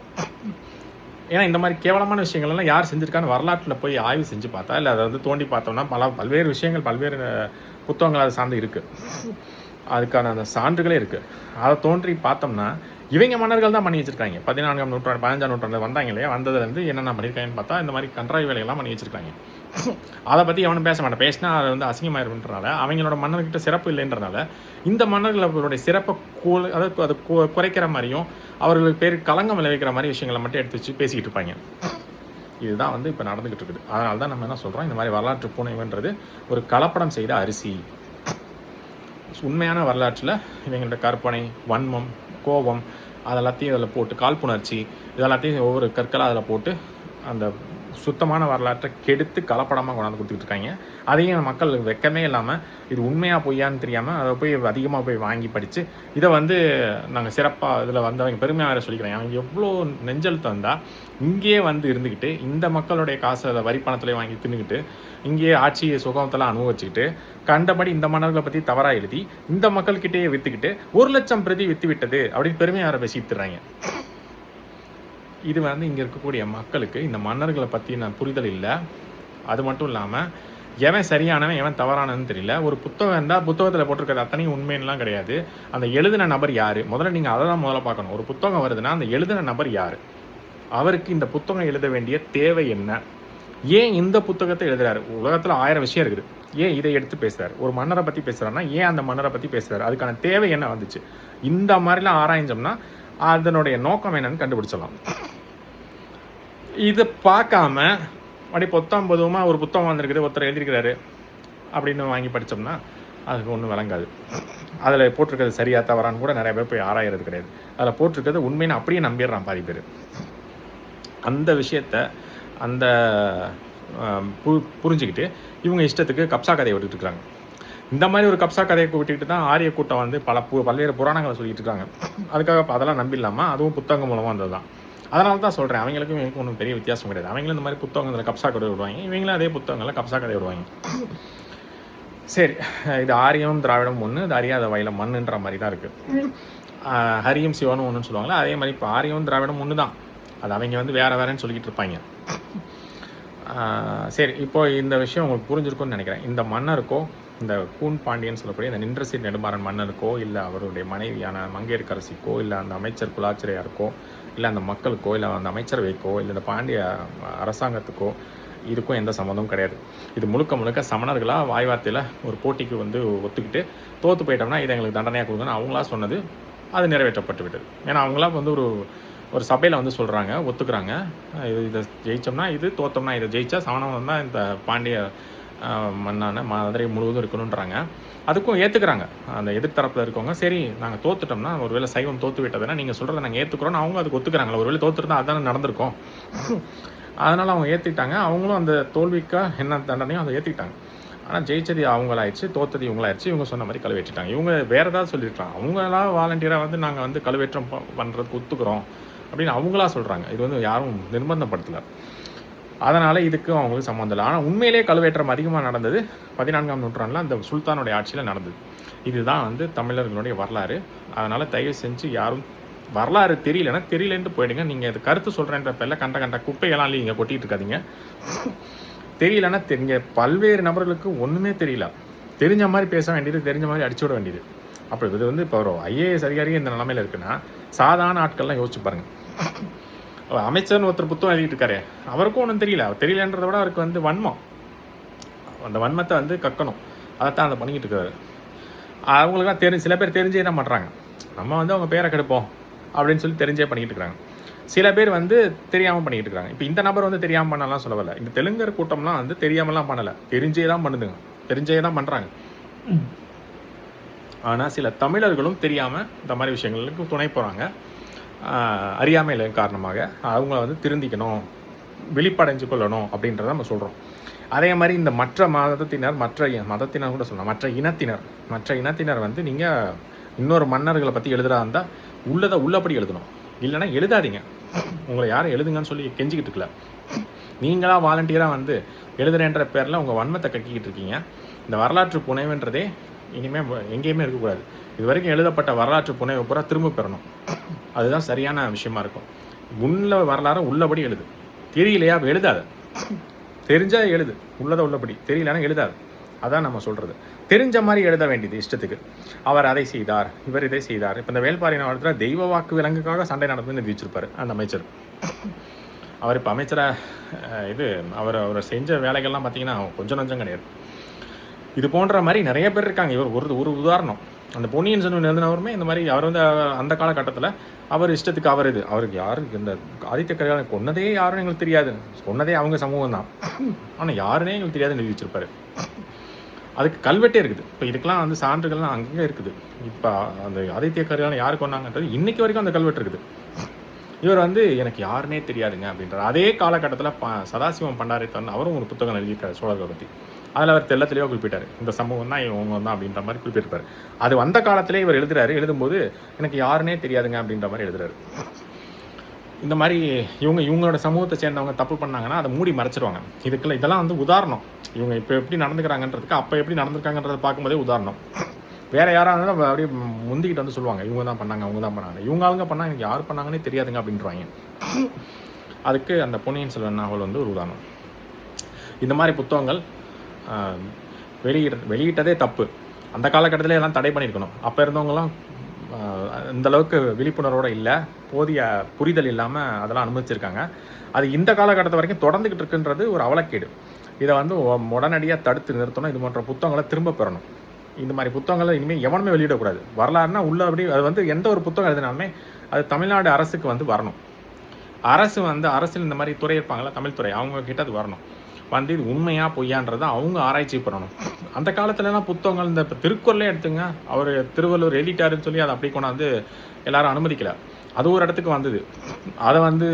ஏன்னா இந்த மாதிரி கேவலமான விஷயங்கள்லாம் யார் செஞ்சுருக்கான்னு வரலாற்றில் போய் ஆய்வு செஞ்சு பார்த்தா, இல்லை அதை வந்து தோண்டி பார்த்தோம்னா பல்வேறு விஷயங்கள் பல்வேறு புத்தகங்கள் அதை சார்ந்து இருக்குது. அதுக்கான அந்த சான்றுகளே இருக்குது. அதை தோன்றி பார்த்தோம்னா இவங்க மன்னர்கள் தான் பண்ணி வச்சுருக்காங்க. 14ஆம் நூற்றாண்டு 15ஆம் நூற்றாண்டு வந்தாங்க இல்லையா, வந்ததுலேருந்து என்னென்ன பண்ணியிருக்காங்கன்னு பார்த்தா இந்த மாதிரி கன்றாய் வேலைகள்லாம் பண்ணி வச்சுருக்காங்க. அதை பற்றி எவனும் பேச மாட்டேன். பேசினா அது வந்து அசிங்கமாயிருன்றனால, அவங்களோட மன்னர்கிட்ட சிறப்பு இல்லைன்றனால இந்த மன்னர்களுடைய சிறப்பை அதாவது அது குறைக்கிற மாதிரியும் அவர்களுக்கு பேர் களங்கம் விளைவிக்கிற மாதிரி விஷயங்களை மட்டும் எடுத்து வச்சு பேசிக்கிட்டு இருப்பாங்க. இதுதான் வந்து இப்போ நடந்துகிட்டு இருக்குது. அதனால தான் நம்ம என்ன சொல்கிறோம், இந்த மாதிரி வரலாற்று புனைவுன்றது ஒரு கலப்படம் செய்த அரிசி. உண்மையான வரலாற்றில் இவங்களோட கற்பனை, வன்மம், கோபம் அதெல்லாத்தையும் அதில் போட்டு, காழ்ப்புணர்ச்சி இதெல்லாத்தையும் ஒவ்வொரு கற்களாக அதில் போட்டு அந்த சுத்தமான வரலாற்றை கெடுத்து கலப்படமாக கொண்டாந்து கொடுத்துக்கிட்டு இருக்காங்க. அதையும் மக்கள் வெக்கமே இல்லாமல் இது உண்மையாக பொய்யான்னு தெரியாமல் அதை போய் அதிகமாக போய் வாங்கி படித்து இதை வந்து நாங்கள் சிறப்பாக இதில் வந்து அவங்க பெருமையாக வேறு சொல்லிக்கிறாங்க. அவங்க எவ்வளோ நெஞ்செழுத்து வந்தால் இங்கேயே வந்து இருந்துக்கிட்டு இந்த மக்களுடைய காசை அதை வரி பணத்தில் வாங்கி தின்னுக்கிட்டு இங்கேயே ஆட்சியை சுகத்தெல்லாம் அனுபவிச்சுக்கிட்டு கண்டபடி இந்த மன்னர்களை பற்றி தவறாக எழுதி இந்த மக்கள்கிட்டயே விற்றுக்கிட்டு 1,00,000 பிரதி விற்று விட்டது அப்படின்னு பெருமையாக வேறு பேசிட்டுறாங்க. இது வந்து இங்கே இருக்கக்கூடிய மக்களுக்கு இந்த மன்னர்களை பற்றின புரிதல் இல்லை. அது மட்டும் இல்லாமல் எவன் சரியானவன் எவன் தவறானன்னு தெரியல. ஒரு புத்தகம் இருந்தால் புத்தகத்தில் போட்டிருக்கிறது அத்தனையும் உண்மைன்னுலாம் கிடையாது. அந்த எழுதின நபர் யார், முதல்ல நீங்கள் அதை தான் முதல்ல பார்க்கணும். ஒரு புத்தகம் வருதுன்னா அந்த எழுதின நபர் யார், அவருக்கு இந்த புத்தகம் எழுத வேண்டிய தேவை என்ன, ஏன் இந்த புத்தகத்தை எழுதுறாரு. உலகத்தில் 1000 விஷயம் இருக்குது, ஏன் இதை எடுத்து பேசுகிறார். ஒரு மன்னரை பற்றி பேசுகிறாருன்னா ஏன் அந்த மன்னரை பற்றி பேசுகிறாரு, அதுக்கான தேவை என்ன வந்துச்சு. இந்த மாதிரிலாம் ஆராய்ஞ்சோம்னா அதனுடைய நோக்கம் என்னன்னு கண்டுபிடிச்சிடலாம். இதை பார்க்காம அப்படி பொத்தாம்பதுமாக ஒரு புத்தகம் வந்திருக்குது, ஒருத்தர் எழுதியிருக்கிறாரு அப்படின்னு வாங்கி படித்தோம்னா அதுக்கு ஒன்றும் விளங்காது. அதில் போட்டிருக்கிறது சரியா தவறான்னு கூட நிறைய பேர் போய் ஆராயிறது கிடையாது. அதில் போட்டிருக்கிறது உண்மைன்னு அப்படியே நம்பிடுறான் பாதி பேர். அந்த விஷயத்த அந்த புரிஞ்சுக்கிட்டு இவங்க இஷ்டத்துக்கு கப்சா கதையை விட்டுட்டு இருக்காங்க. இந்த மாதிரி ஒரு கப்சா கதையை விட்டுக்கிட்டு தான் ஆரிய கூட்டம் வந்து பல்வேறு புராணங்களை சொல்லிட்டு இருக்காங்க. அதுக்காக அதெல்லாம் நம்பிடலாமா, அதுவும் புத்தகம் மூலமாக வந்தது தான். அதனால தான் சொல்கிறேன், அவங்களுக்கும் எனக்கு ஒன்றும் பெரிய வித்தியாசம் கிடையாது. அவங்களும் இந்த மாதிரி புத்தகங்களில் கப்சா கதை விடுவாங்க, இவங்களும் அதே புத்தகங்களில் கப்சா கதை விடுவாங்க. சரி, இது ஆரியம் திராவிடம் ஒன்று, இது அறியாத வயலம் மண்ணுன்ற மாதிரி தான் இருக்குது. ஹரியும் சிவனும் ஒன்றுன்னு சொல்லுவாங்களா, அதே மாதிரி இப்போ ஆரியம் திராவிடம் ஒன்று தான். அது அவங்க வந்து வேறு வேறேன்னு சொல்லிக்கிட்டு இருப்பாங்க. சரி, இப்போ இந்த விஷயம் உங்களுக்கு புரிஞ்சிருக்கும்னு நினைக்கிறேன். இந்த மன்னருக்கோ, இந்த கூன் பாண்டியன் சொல்லக்கூடிய இந்த நின்றசீர் நெடுமாறன் மன்னருக்கோ, இல்லை அவருடைய மனைவியான மங்கையர்க்கரசிக்கோ, இல்லை அந்த அமைச்சர் குலாச்சிரையாருக்கோ, இல்லை அந்த மக்களுக்கோ, இல்லை அந்த அமைச்சரவைக்கோ, இல்லை இந்த பாண்டிய அரசாங்கத்துக்கோ இதுக்கும் எந்த சம்மந்தமும் கிடையாது. இது முழுக்க முழுக்க சமணர்களாக வாய் வார்த்தையில் ஒரு போட்டிக்கு வந்து ஒத்துக்கிட்டு தோற்று போயிட்டோம்னா இதை எங்களுக்கு தண்டனையாக கொடுங்கன்னு அவங்களா சொன்னது, அது நிறைவேற்றப்பட்டு விட்டது. ஏன்னா அவங்களா வந்து ஒரு சபையில் வந்து சொல்கிறாங்க, ஒத்துக்கிறாங்க, இதை ஜெயித்தோம்னா இது, தோற்றோம்னா இதை ஜெயித்தா சமணம் தான் இந்த பாண்டிய மன்னான மதுரை முழுவதும் இருக்கணுன்றாங்க. அதுக்கும் ஏற்றுக்கிறாங்க அந்த எதிர்த்தரப்பில் இருக்கவங்க. சரி, நாங்கள் தோத்துட்டோம்னா ஒருவேளை சைவம் தோற்று விட்டதுன்னா நீங்கள் சொல்கிறத நாங்கள் ஏற்றுக்கிறோன்னு அவங்க அதுக்கு ஒத்துக்கிறாங்களா. ஒருவேளை தோற்றுருந்தா அதுதானே நடந்திருக்கும். அதனால் அவங்க ஏற்றுக்கிட்டாங்க. அவங்களும் அந்த தோல்விக்காக என்ன தண்டனையும் அதை ஏற்றுக்கிட்டாங்க. ஆனால் ஜெயிச்சது அவங்களாயிடுச்சு, தோற்றது இவங்களாயிடுச்சு. இவங்க சொன்ன மாதிரி கழுவேற்றிட்டாங்க. இவங்க வேறு ஏதாவது சொல்லியிருக்கலாம். அவங்களா வாலண்டியராக வந்து நாங்கள் வந்து கழுவேற்றம் பண்ணுறதுக்கு ஒத்துக்கிறோம் அப்படின்னு அவங்களா சொல்கிறாங்க. இது வந்து யாரும் நிர்பந்தப்படுத்தலை. அதனால் இதுக்கும் அவங்களுக்கு சம்மந்தம் இல்லை. ஆனால் உண்மையிலே கழுவேற்றம் அதிகமாக நடந்தது 14ஆம் நூற்றாண்டில் அந்த சுல்தானுடைய ஆட்சியில் நடந்தது. இதுதான் வந்து தமிழர்களுடைய வரலாறு. அதனால் தயவு செஞ்சு யாரும் வரலாறு தெரியலன்ட்டு போயிடுங்க. நீங்கள் இது கருத்து சொல்கிறேன்ற பேரில் கண்ட குப்பையெல்லாம் நீங்கள் கொட்டிகிட்டு இருக்காதீங்க. தெரியலன்னா தெரிஞ்ச பல்வேறு நபர்களுக்கு ஒன்றுமே தெரியல, தெரிஞ்ச மாதிரி பேச வேண்டியது, தெரிஞ்ச மாதிரி அடிச்சு விட வேண்டியது. அப்போ இது வந்து இப்போ ஒரு ஐஏஎஸ் அதிகாரி இந்த நிலைமையில் இருக்குன்னா சாதாரண ஆட்கள்லாம் யோசிச்சு பாருங்கள். அமைச்சர்னு ஒருத்தர் புத்தகம் எழுதிட்டு இருக்காரு, அவருக்கும் ஒன்றும் தெரியலன்றதை விட அவருக்கு வந்து வன்மம், அந்த வன்மத்தை வந்து கக்கணும், அதைத்தான் அதை பண்ணிக்கிட்டு இருக்காரு. அவங்களுக்குலாம் சில பேர் தெரிஞ்சே தான் பண்ணுறாங்க. நம்ம வந்து அவங்க பேரை கெடுப்போம் அப்படின்னு சொல்லி தெரிஞ்சே பண்ணிக்கிட்டு இருக்கிறாங்க. சில பேர் வந்து தெரியாமல் பண்ணிக்கிட்டு இருக்காங்க. இப்போ இந்த நபர் வந்து தெரியாமல் பண்ணலாம் சொல்லவில்லை. இந்த தெலுங்கர் கூட்டம்லாம் வந்து தெரியாமலாம் பண்ணலை, தெரிஞ்சே தான் பண்ணுதுங்க, தெரிஞ்சே தான் பண்ணுறாங்க. ஆனால் சில தமிழர்களும் தெரியாமல் இந்த மாதிரி விஷயங்களுக்கு துணை போகிறாங்க. அறியாமையில் காரணமாக அவங்கள வந்து திருந்திக்கணும், விழிப்படைஞ்சு கொள்ளணும் அப்படின்றத நம்ம சொல்கிறோம். அதே மாதிரி இந்த மற்ற மதத்தினர் கூட சொல்லலாம், மற்ற இனத்தினர் வந்து நீங்கள் இன்னொரு மன்னர்களை பற்றி எழுதுறா இருந்தால் உள்ளபடி எழுதணும், இல்லைன்னா எழுதாதீங்க. உங்களை யாரும் எழுதுங்கன்னு சொல்லி கெஞ்சிக்கிட்டு இருக்கல, நீங்களாக வாலண்டியராக வந்து எழுதுறேன்ற பேரில் உங்கள் வன்மத்தை கக்கிக்கிட்டு இருக்கீங்க. இந்த வரலாற்று புனைவுன்றதே இனிமேல் எங்கேயுமே இருக்கக்கூடாது. இது வரைக்கும் எழுதப்பட்ட வரலாற்று புனைவை பூரா திரும்ப பெறணும். அதுதான் சரியான விஷயமா இருக்கும். உள்ள வரலாறு உள்ளபடி எழுது. தெரியலையா எழுதாத, தெரிஞ்சால் எழுது, உள்ளபடி. தெரியலன்னா எழுதாது. அதான் நம்ம சொல்கிறது. தெரிஞ்ச மாதிரி எழுத வேண்டியது இஷ்டத்துக்கு. அவர் அதை செய்தார், இவர் இதை செய்தார். இப்போ இந்த வேள்பாரி நாவலத்தில் தெய்வ வாக்கு விலங்குக்காக சண்டை நடந்ததுன்னு விதிச்சிருப்பார் அந்த அமைச்சர். அவர் இப்போ அமைச்சராக அவர் செஞ்ச வேலைகள்லாம் பார்த்தீங்கன்னா கொஞ்சம் நஞ்சம் கிடையாது. இது போன்ற மாதிரி நிறைய பேர் இருக்காங்க. இவர் ஒரு உதாரணம். அந்த பொன்னியின் செல்வன் எழுதினவருமே இந்த மாதிரி அவர் வந்து அந்த காலகட்டத்தில் அவர் இஷ்டத்துக்கு அவருக்கு யாருக்கு இந்த ஆதித்ய கரிகாலன் கொன்னதே யாரும் எங்களுக்கு தெரியாது, கொன்னதே அவங்க சமூகம் தான், ஆனால் யாருன்னே எங்களுக்கு தெரியாதுன்னு எழுதி வச்சிருப்பாரு. அதுக்கு கல்வெட்டே இருக்குது. இப்போ இதுக்கெல்லாம் வந்து சான்றுகள்லாம் அங்கங்கே இருக்குது. இப்போ அந்த ஆதித்ய கரிகாலன் யார் கொன்னாங்கன்றது இன்னைக்கு வரைக்கும் அந்த கல்வெட்டு இருக்குது. இவர் வந்து எனக்கு யாருன்னே தெரியாதுங்க அப்படின்றார். அதே காலகட்டத்தில் சதாசிவம் பண்டாரை தன் அவரும் ஒரு புத்தகம் எழுதியிருக்காரு சோழர்களை பற்றி. அதில் அவர் தெளிவாக குறிப்பிட்டார், இந்த சமூகம் தான் இவங்க தான் அப்படின்ற மாதிரி குறிப்பிட்டிருப்பார். அது வந்த காலத்திலே இவர் எழுதும்போது எனக்கு யாருன்னே தெரியாதுங்க அப்படின்ற மாதிரி எழுதுறாரு. இந்த மாதிரி இவங்களோட சமூகத்தை சேர்ந்தவங்க தப்பு பண்ணாங்கன்னா அதை மூடி மறைச்சிருவாங்க. இதெல்லாம் வந்து உதாரணம். இவங்க இப்போ எப்படி நடந்துக்கிறாங்கன்றதுக்கு அப்போ எப்படி நடந்துருக்காங்கன்றதை பார்க்கும்போதே உதாரணம். வேறு யாராக இருந்தாலும் அப்படியே முந்திக்கிட்டு வந்து சொல்லுவாங்க, இவங்க தான் பண்ணாங்க, அவங்க தான் பண்ணாங்க, இவங்க ஆளுங்க பண்ணாங்க, எனக்கு யார் பண்ணாங்கன்னே தெரியாதுங்க அப்படின்றாங்க. அதுக்கு அந்த பொன்னியின் செல்வன் நாவல் வந்து ஒரு உதாரணம். இந்த மாதிரி புத்தகங்கள் வெளியிட்டதே தப்பு. அந்த காலகட்டத்திலே எல்லாம் தடை பண்ணியிருக்கணும். அப்போ இருந்தவங்களாம் இந்தளவுக்கு விழிப்புணர்வோடு இல்லை, போதிய புரிதல் இல்லாமல் அதெல்லாம் அனுமதிச்சிருக்காங்க. அது இந்த காலகட்டத்தை வரைக்கும் தொடர்ந்துக்கிட்டு இருக்குன்றது ஒரு அவலக்கேடு. இதை வந்து உடனடியாக தடுத்து நிறுத்தணும். இது போன்ற புத்தகங்களை திரும்ப பெறணும். இந்த மாதிரி புத்தகங்களை இனிமேல் எவனுமே வெளியிடக்கூடாது. வரலாறுனா அப்படி அது வந்து எந்த ஒரு புத்தகம் எழுதினாலுமே அது தமிழ்நாடு அரசுக்கு வந்து வரணும். அரசில் இந்த மாதிரி துறை இருப்பாங்களா, தமிழ் துறை, அவங்க கிட்ட அது வரணும். வந்து இது உண்மையா பொய்யான்றதை அவங்க ஆராய்ச்சி பண்ணணும். அந்த காலத்துலலாம் புத்தகங்கள் இந்த இப்போ திருக்குறளே எடுத்துங்க, அவர் திருவள்ளுவர் எழுதிட்டாருன்னு சொல்லி அதை அப்படி கொண்டாந்து எல்லாரும் அனுமதிக்கலை. அது ஒரு இடத்துக்கு வந்தது. அதை வந்து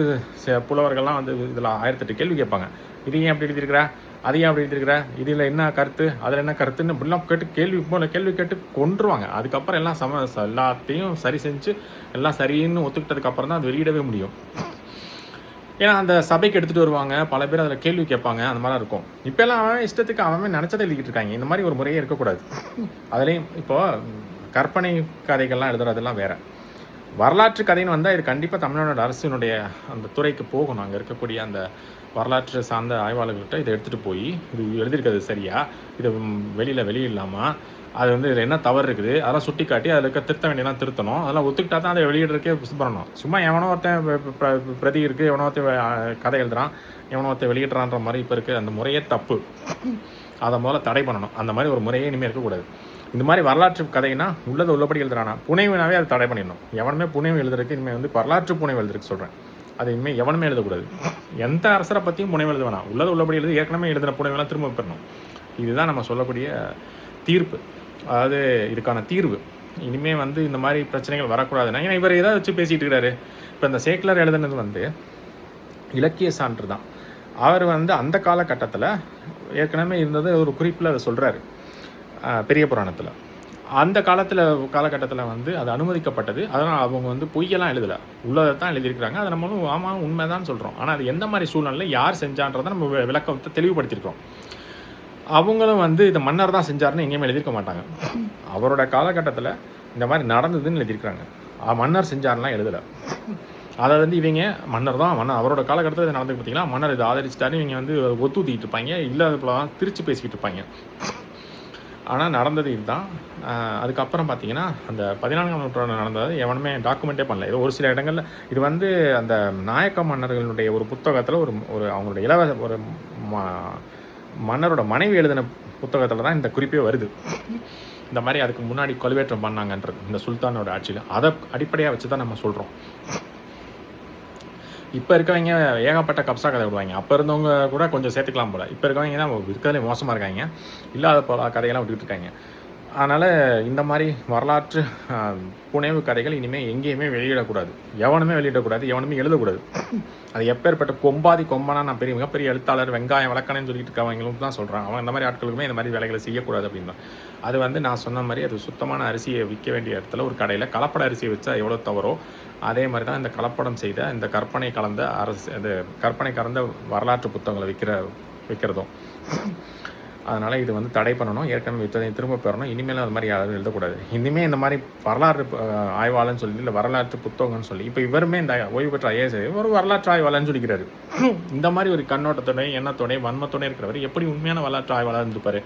புலவர்கள்லாம் வந்து இதில் 1008 கேள்வி கேட்பாங்க. இது ஏன் அப்படி எழுதியிருக்கிற, அது ஏன் அப்படி எழுதியிருக்கிற, இதில் என்ன கருத்து, அதில் என்ன கருத்துன்னு இப்படிலாம் கேட்டு கேள்வி கேட்டு கொண்டுருவாங்க. அதுக்கப்புறம் எல்லாம் எல்லாத்தையும் சரி செஞ்சு எல்லாம் சரின்னு ஒத்துக்கிட்டதுக்கு அப்புறம் தான் அது வெளியிடவே முடியும். ஏன்னா அந்த சபைக்கு எடுத்துகிட்டு வருவாங்க, பல பேர் அதில் கேள்வி கேட்பாங்க, அந்த மாதிரிலாம் இருக்கும். இப்போல்லாம் அவன் இஷ்டத்துக்கு அவன் நினச்சதை எழுதிக்கிட்டு இருக்காங்க. இந்த மாதிரி ஒரு முறையே இருக்கக்கூடாது. அதுலேயும் இப்போது கற்பனை கதைகள்லாம் எழுதுறதெல்லாம் வேறு. வரலாற்று கதைன்னு வந்தால் இது கண்டிப்பாக தமிழ்நாடு அரசினுடைய அந்த துறைக்கு போகணும். அங்கே இருக்கக்கூடிய அந்த வரலாற்று சார்ந்த ஆய்வாளர்கள்கிட்ட இதை எடுத்துகிட்டு போய் இது எழுதியிருக்கிறது சரியா, இதை வெளியிடலாமா, அது வந்து இதில் என்ன தவறு இருக்குது, அதெல்லாம் சுட்டி காட்டி அதில் இருக்க திருத்த வேண்டியதான் திருத்தணும். அதெல்லாம் ஒத்துக்கிட்டா தான் அதை வெளியிடுறதுக்கே பண்ணணும். சும்மா எவனோ ஒருத்தன் பிரதி இருக்குது, எவனோ ஒருத்தன் கதை எழுதுறான், எவனோ ஒருத்தன் வெளியிடுறான்ற மாதிரி இப்போ இருக்குது. அந்த முறையே தப்பு. அதை முதல்ல தடை பண்ணணும். அந்த மாதிரி ஒரு முறையே இனிமேல் இருக்கக்கூடாது. இந்த மாதிரி வரலாற்று கதைனா உள்ளபடி எழுதுறானா, புனைவுனாவே அதை தடை பண்ணிடணும். எவனுமே புனைவு எழுதுறதுக்கு இனிமேல் வந்து வரலாற்று புனைவு எழுதுறதுக்கு சொல்கிறேன். அது இனிமேல் எவனுமே எழுதக்கூடாது. எந்த அரசரை பற்றியும் புனைவு எழுத வேணாம். உள்ளபடி எழுதி ஏற்கனவே எழுதின புனைவெல்லாம் திரும்ப பெறணும். இதுதான் நம்ம சொல்லக்கூடிய தீர்ப்பு. அதாவது இதுக்கான தீர்வு. இனிமேல் வந்து இந்த மாதிரி பிரச்சனைகள் வரக்கூடாதுன்னா, ஏன்னா இவர் எதாவது வச்சு பேசிகிட்டு இருக்கிறாரு. இப்போ இந்த சேக்கிழார் எழுதுனது வந்து இலக்கிய சான்று தான். அவர் வந்து அந்த காலகட்டத்தில் ஏற்கனவே இருந்தது ஒரு குறிப்பில் அதை சொல்கிறாரு பெரிய புராணத்தில். அந்த காலகட்டத்தில் வந்து அது அனுமதிக்கப்பட்டது. அதனால் அவங்க வந்து பொய்யெல்லாம் எழுதலை, உள்ளதை தான் எழுதியிருக்கிறாங்க. அதை நம்மளும் ஆமாம் உண்மைதான் சொல்கிறோம். ஆனால் அது எந்த மாதிரி சூழ்நிலையில் யார் செஞ்சான்றதை நம்ம விளக்கத்தை தெளிவுபடுத்தியிருக்கோம். அவங்களும் வந்து இதை மன்னர் தான் செஞ்சாருன்னு எங்கேயுமே எழுதியிருக்க மாட்டாங்க. அவரோட காலகட்டத்தில் இந்த மாதிரி நடந்ததுன்னு எழுதியிருக்கிறாங்க. மன்னர் செஞ்சாருலாம் எழுதலை. அதை வந்து இவங்க மன்னர் அவரோட காலகட்டத்தில் இது நடந்து பார்த்தீங்களா, மன்னர் இதை ஆதரிச்சிட்டாரு, இவங்க வந்து ஒத்துத்திக்கிட்டு இருப்பாங்க, இல்லாத போலாம் திருச்சி பேசிக்கிட்டு இருப்பாங்க. ஆனால் நடந்தது இதுதான். அதுக்கப்புறம் பார்த்தீங்கன்னா அந்த 14ஆம் நூற்றாண்டு நடந்தது எவனுமே டாக்குமெண்ட்டே பண்ணல. ஏதோ ஒரு சில இடங்களில் இது வந்து அந்த நாயக்க மன்னர்களுடைய ஒரு புத்தகத்தில் ஒரு அவங்களுடைய ஒரு மன்னரோட மனைவி எழுதின புத்தகத்தில் தான் இந்த குறிப்பே வருது. இந்த மாதிரி அதுக்கு முன்னாடி கொலுவேற்றம் பண்ணாங்கன்றது இந்த சுல்தானோட ஆட்சியில். அதை அடிப்படையாக வச்சு தான் நம்ம சொல்கிறோம். இப்போ இருக்கவங்க ஏகப்பட்ட கப்சா கதை விடுவாங்க. அப்போ இருந்தவங்க கூட கொஞ்சம் சேர்த்துக்கலாம் போல். இப்போ இருக்கவங்க தான் இருக்கிறதுலே மோசமாக இருக்காங்க. இல்லாத போல கதையெல்லாம் விட்டுக்கிட்டு இருக்காங்க. அதனால் இந்த மாதிரி வரலாற்று புனைவு கதைகள் இனிமேல் எங்கேயுமே வெளியிடக்கூடாது. எவனுமே வெளியிடக்கூடாது, எவனுமே எழுதக்கூடாது. அது எப்பேற்பட்ட கொம்பானா நான் மிகப்பெரிய எழுத்தாளர் வெங்காயம் வழக்கணும்னு சொல்லிட்டு இருக்கவங்களும் தான் சொல்கிறான். அவன் இந்த மாதிரி ஆட்களுக்குமே இந்த மாதிரி வேலைகளை செய்யக்கூடாது அப்படின்னு தான். அது வந்து நான் சொன்ன மாதிரி அது சுத்தமான அரிசியை விற்க வேண்டிய இடத்துல ஒரு கடையில் கலப்பட அரிசியை வச்சா எவ்வளோ தவறோ அதே மாதிரி தான் இந்த கலப்படம் செய்த இந்த கற்பனை கலந்த வரலாற்று புத்தகங்களை விற்கிறதும். அதனால் இது வந்து தடை பண்ணணும். ஏற்கனவே வித்ததை திரும்ப பெறணும். இனிமேலும் அது மாதிரி யாரும் எழுதக்கூடாது. இனிமேல் இந்த மாதிரி வரலாறு ஆய்வாளர்னு சொல்லி இல்லை வரலாற்று புத்தகம்னு சொல்லி இப்போ இவருமே இந்த ஓய்வு பெற்ற ஐஏஎஸ் ஒரு வரலாற்று ஆய்வாளர்னு சொல்லிக்கிறாரு. இந்த மாதிரி ஒரு கண்ணோட்டத்தோட எண்ணத்தோட வன்மத்தோட இருக்கிறவர் எப்படி உண்மையான வரலாற்று ஆய்வாளர் இருந்திருப்பார்?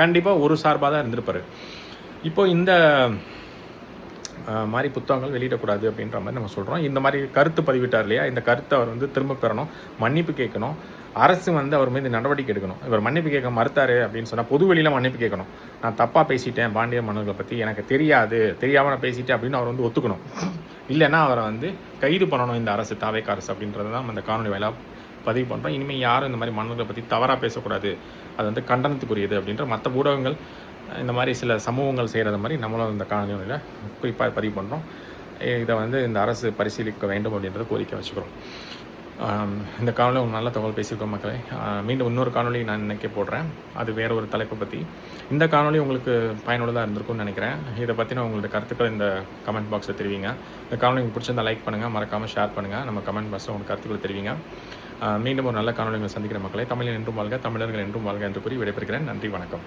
கண்டிப்பாக ஒரு சார்பாக தான் இருந்திருப்பார். இப்போ இந்த மாதிரி புத்தகங்கள் வெளியிடக்கூடாது அப்படின்ற மாதிரி நம்ம சொல்கிறோம். இந்த மாதிரி கருத்து பதிவிட்டார் இல்லையா, இந்த கருத்தை அவர் வந்து திரும்ப பெறணும், மன்னிப்பு கேட்கணும். அரசு வந்து அவர் மீது நடவடிக்கை எடுக்கணும். இவர் மன்னிப்பு கேட்க மறுத்தாரு அப்படின்னு சொன்னால் பொது வெளியில் மன்னிப்பு கேட்கணும். நான் தப்பாக பேசிட்டேன் பாண்டிய மன்னர்களை பற்றி, எனக்கு தெரியாமல் நான் பேசிட்டேன் அப்படின்னு அவர் வந்து ஒத்துக்கணும். இல்லைன்னா அவரை வந்து கைது பண்ணணும் இந்த அரசு, தாவேக அரசு அப்படின்றது தான் இந்த காணொலி வாயிலாக பதிவு பண்ணுறோம். இனிமேல் யாரும் இந்த மாதிரி மன்னர்களை பற்றி தவறாக பேசக்கூடாது, அது வந்து கண்டனத்துக்குரியது அப்படின்ற மற்ற ஊடகங்கள் இந்த மாதிரி சில சமூகங்கள் செய்கிறது மாதிரி நம்மளும் இந்த காணொலியில் குறிப்பாக பதிவு பண்ணுறோம். இதை வந்து இந்த அரசு பரிசீலிக்க வேண்டும் அப்படின்றத கோரிக்கை வச்சுக்கிறோம். இந்த காணொலி ஒரு நல்ல தகவல் பேசியிருக்கோம் மக்களே. மீண்டும் இன்னொரு காணொலி நான் இன்றைக்கே போடுறேன். அது வேறு ஒரு தலைப்பை பற்றி. இந்த காணொலி உங்களுக்கு பயனுள்ளதாக இருந்திருக்கும்னு நினைக்கிறேன். இதை பற்றின உங்களோட கருத்துக்கள் இந்த கமெண்ட் பாக்ஸில் தெரிவிங்க. இந்த காணொலி உங்களுக்கு பிடிச்சிருந்தால் லைக் பண்ணுங்கள், மறக்காமல் ஷேர் பண்ணுங்கள். நம்ம கமெண்ட் பாக்ஸில் உங்கள் கருத்துக்கள் தெரிவிங்க. மீண்டும் ஒரு நல்ல காணொலிகளை சந்திக்கிற மக்களை தமிழில் என்றும் வாழ்க, தமிழர்கள் என்றும் வாழ்க என்று கூறி விடைபெறுகிறேன். நன்றி, வணக்கம்.